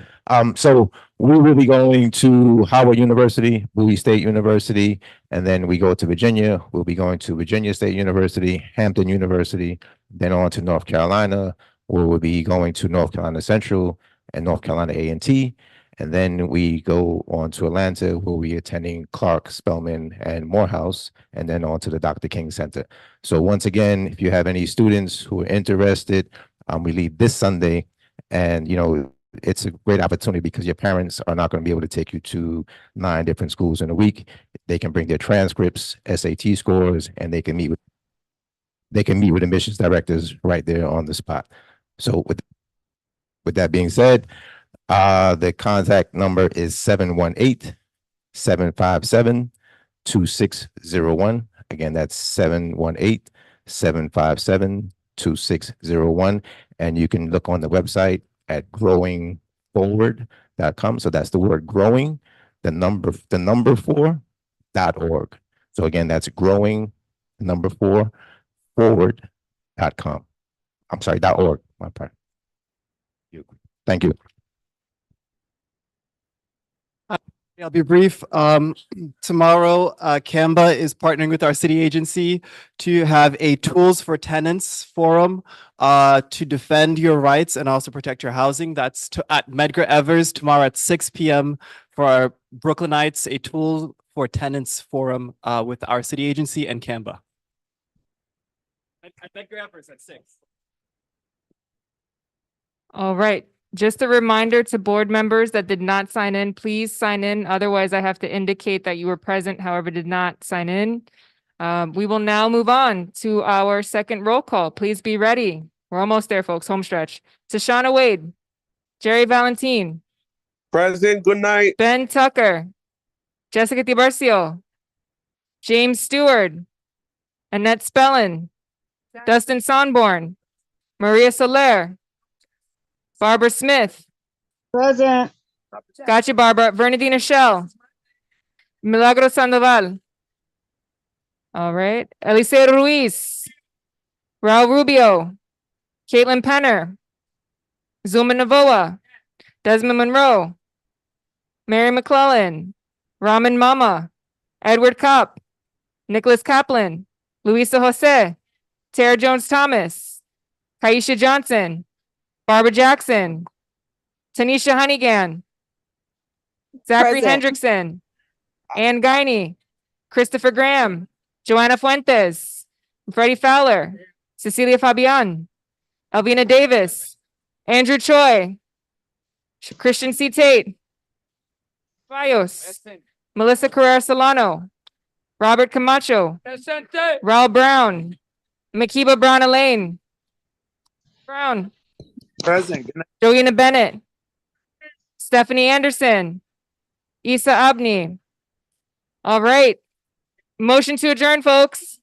so we will be going to Howard University, Bowie State University, and then we go to Virginia. We'll be going to Virginia State University, Hampton University, then on to North Carolina, where we'll be going to North Carolina Central and North Carolina A&T. And then we go on to Atlanta, where we're attending Clark, Spelman, and Morehouse, and then on to the Dr. King Center. So once again, if you have any students who are interested, we leave this Sunday, and it's a great opportunity because your parents are not going to be able to take you to 9 different schools in a week. They can bring their transcripts, SAT scores, and they can meet with admissions directors right there on the spot. So with that being said, the contact number is 718-757-2601. Again, that's 718-757-2601. And you can look on the website at growingforward.com. So that's the word growing, the number 4.org. So again, that's growing, 4 forward.com. I'm sorry, .org. My part. Thank you. I'll be brief. Tomorrow, Canva is partnering with our city agency to have a Tools for Tenants forum to defend your rights and also protect your housing. That's at Medgar Evers tomorrow at 6 p.m. for our Brooklynites, a Tool for Tenants forum with our city agency and Canva. At Medgar Evers at 6. All right. Just a reminder to board members that did not sign in, please sign in. Otherwise, I have to indicate that you were present, however, did not sign in. We will now move on to our second roll call. Please be ready. We're almost there, folks. Home stretch. Tashana Wade, Jerry Valentine. Present. Good night. Ben Tucker, Jessica Tiburcio, James Stewart, Annette Spellin, Dustin Sonborn, Maria Soler, Barbara Smith. Present. Gotcha, Barbara. Bernardina Shell. Milagro Sandoval. All right. Eliseo Ruiz. Raul Rubio. Caitlin Penner. Zuma Navoa. Desmond Monroe. Mary McClellan. Raman Mama. Edward Kopp. Nicholas Kaplan. Luisa Jose. Tara Jones Thomas. Kaisha Johnson. Barbara Jackson, Tanisha Honeygan, Zachary Present. Hendrickson, Ann Guiney, Christopher Graham, Joanna Fuentes, Freddie Fowler, Cecilia Fabian, Elvina Davis, Andrew Choi, Christian C. Tate, Fayos, Melissa Carrera Solano, Robert Camacho, Raul Brown, Makiba Brown Elaine, Brown. Present. Good night. Joanna Bennett, Stephanie Anderson, Isa Abni. All right. Motion to adjourn, folks.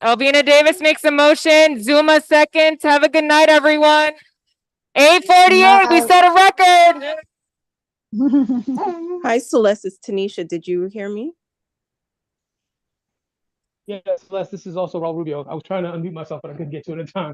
Elvina Davis makes a motion. Zuma seconds. Have a good night, everyone. 8:48. We set a record. Hi, Celeste. It's Tanisha. Did you hear me? Yes, Les, this is also Raul Rubio. I was trying to unmute myself, but I couldn't get to it in time.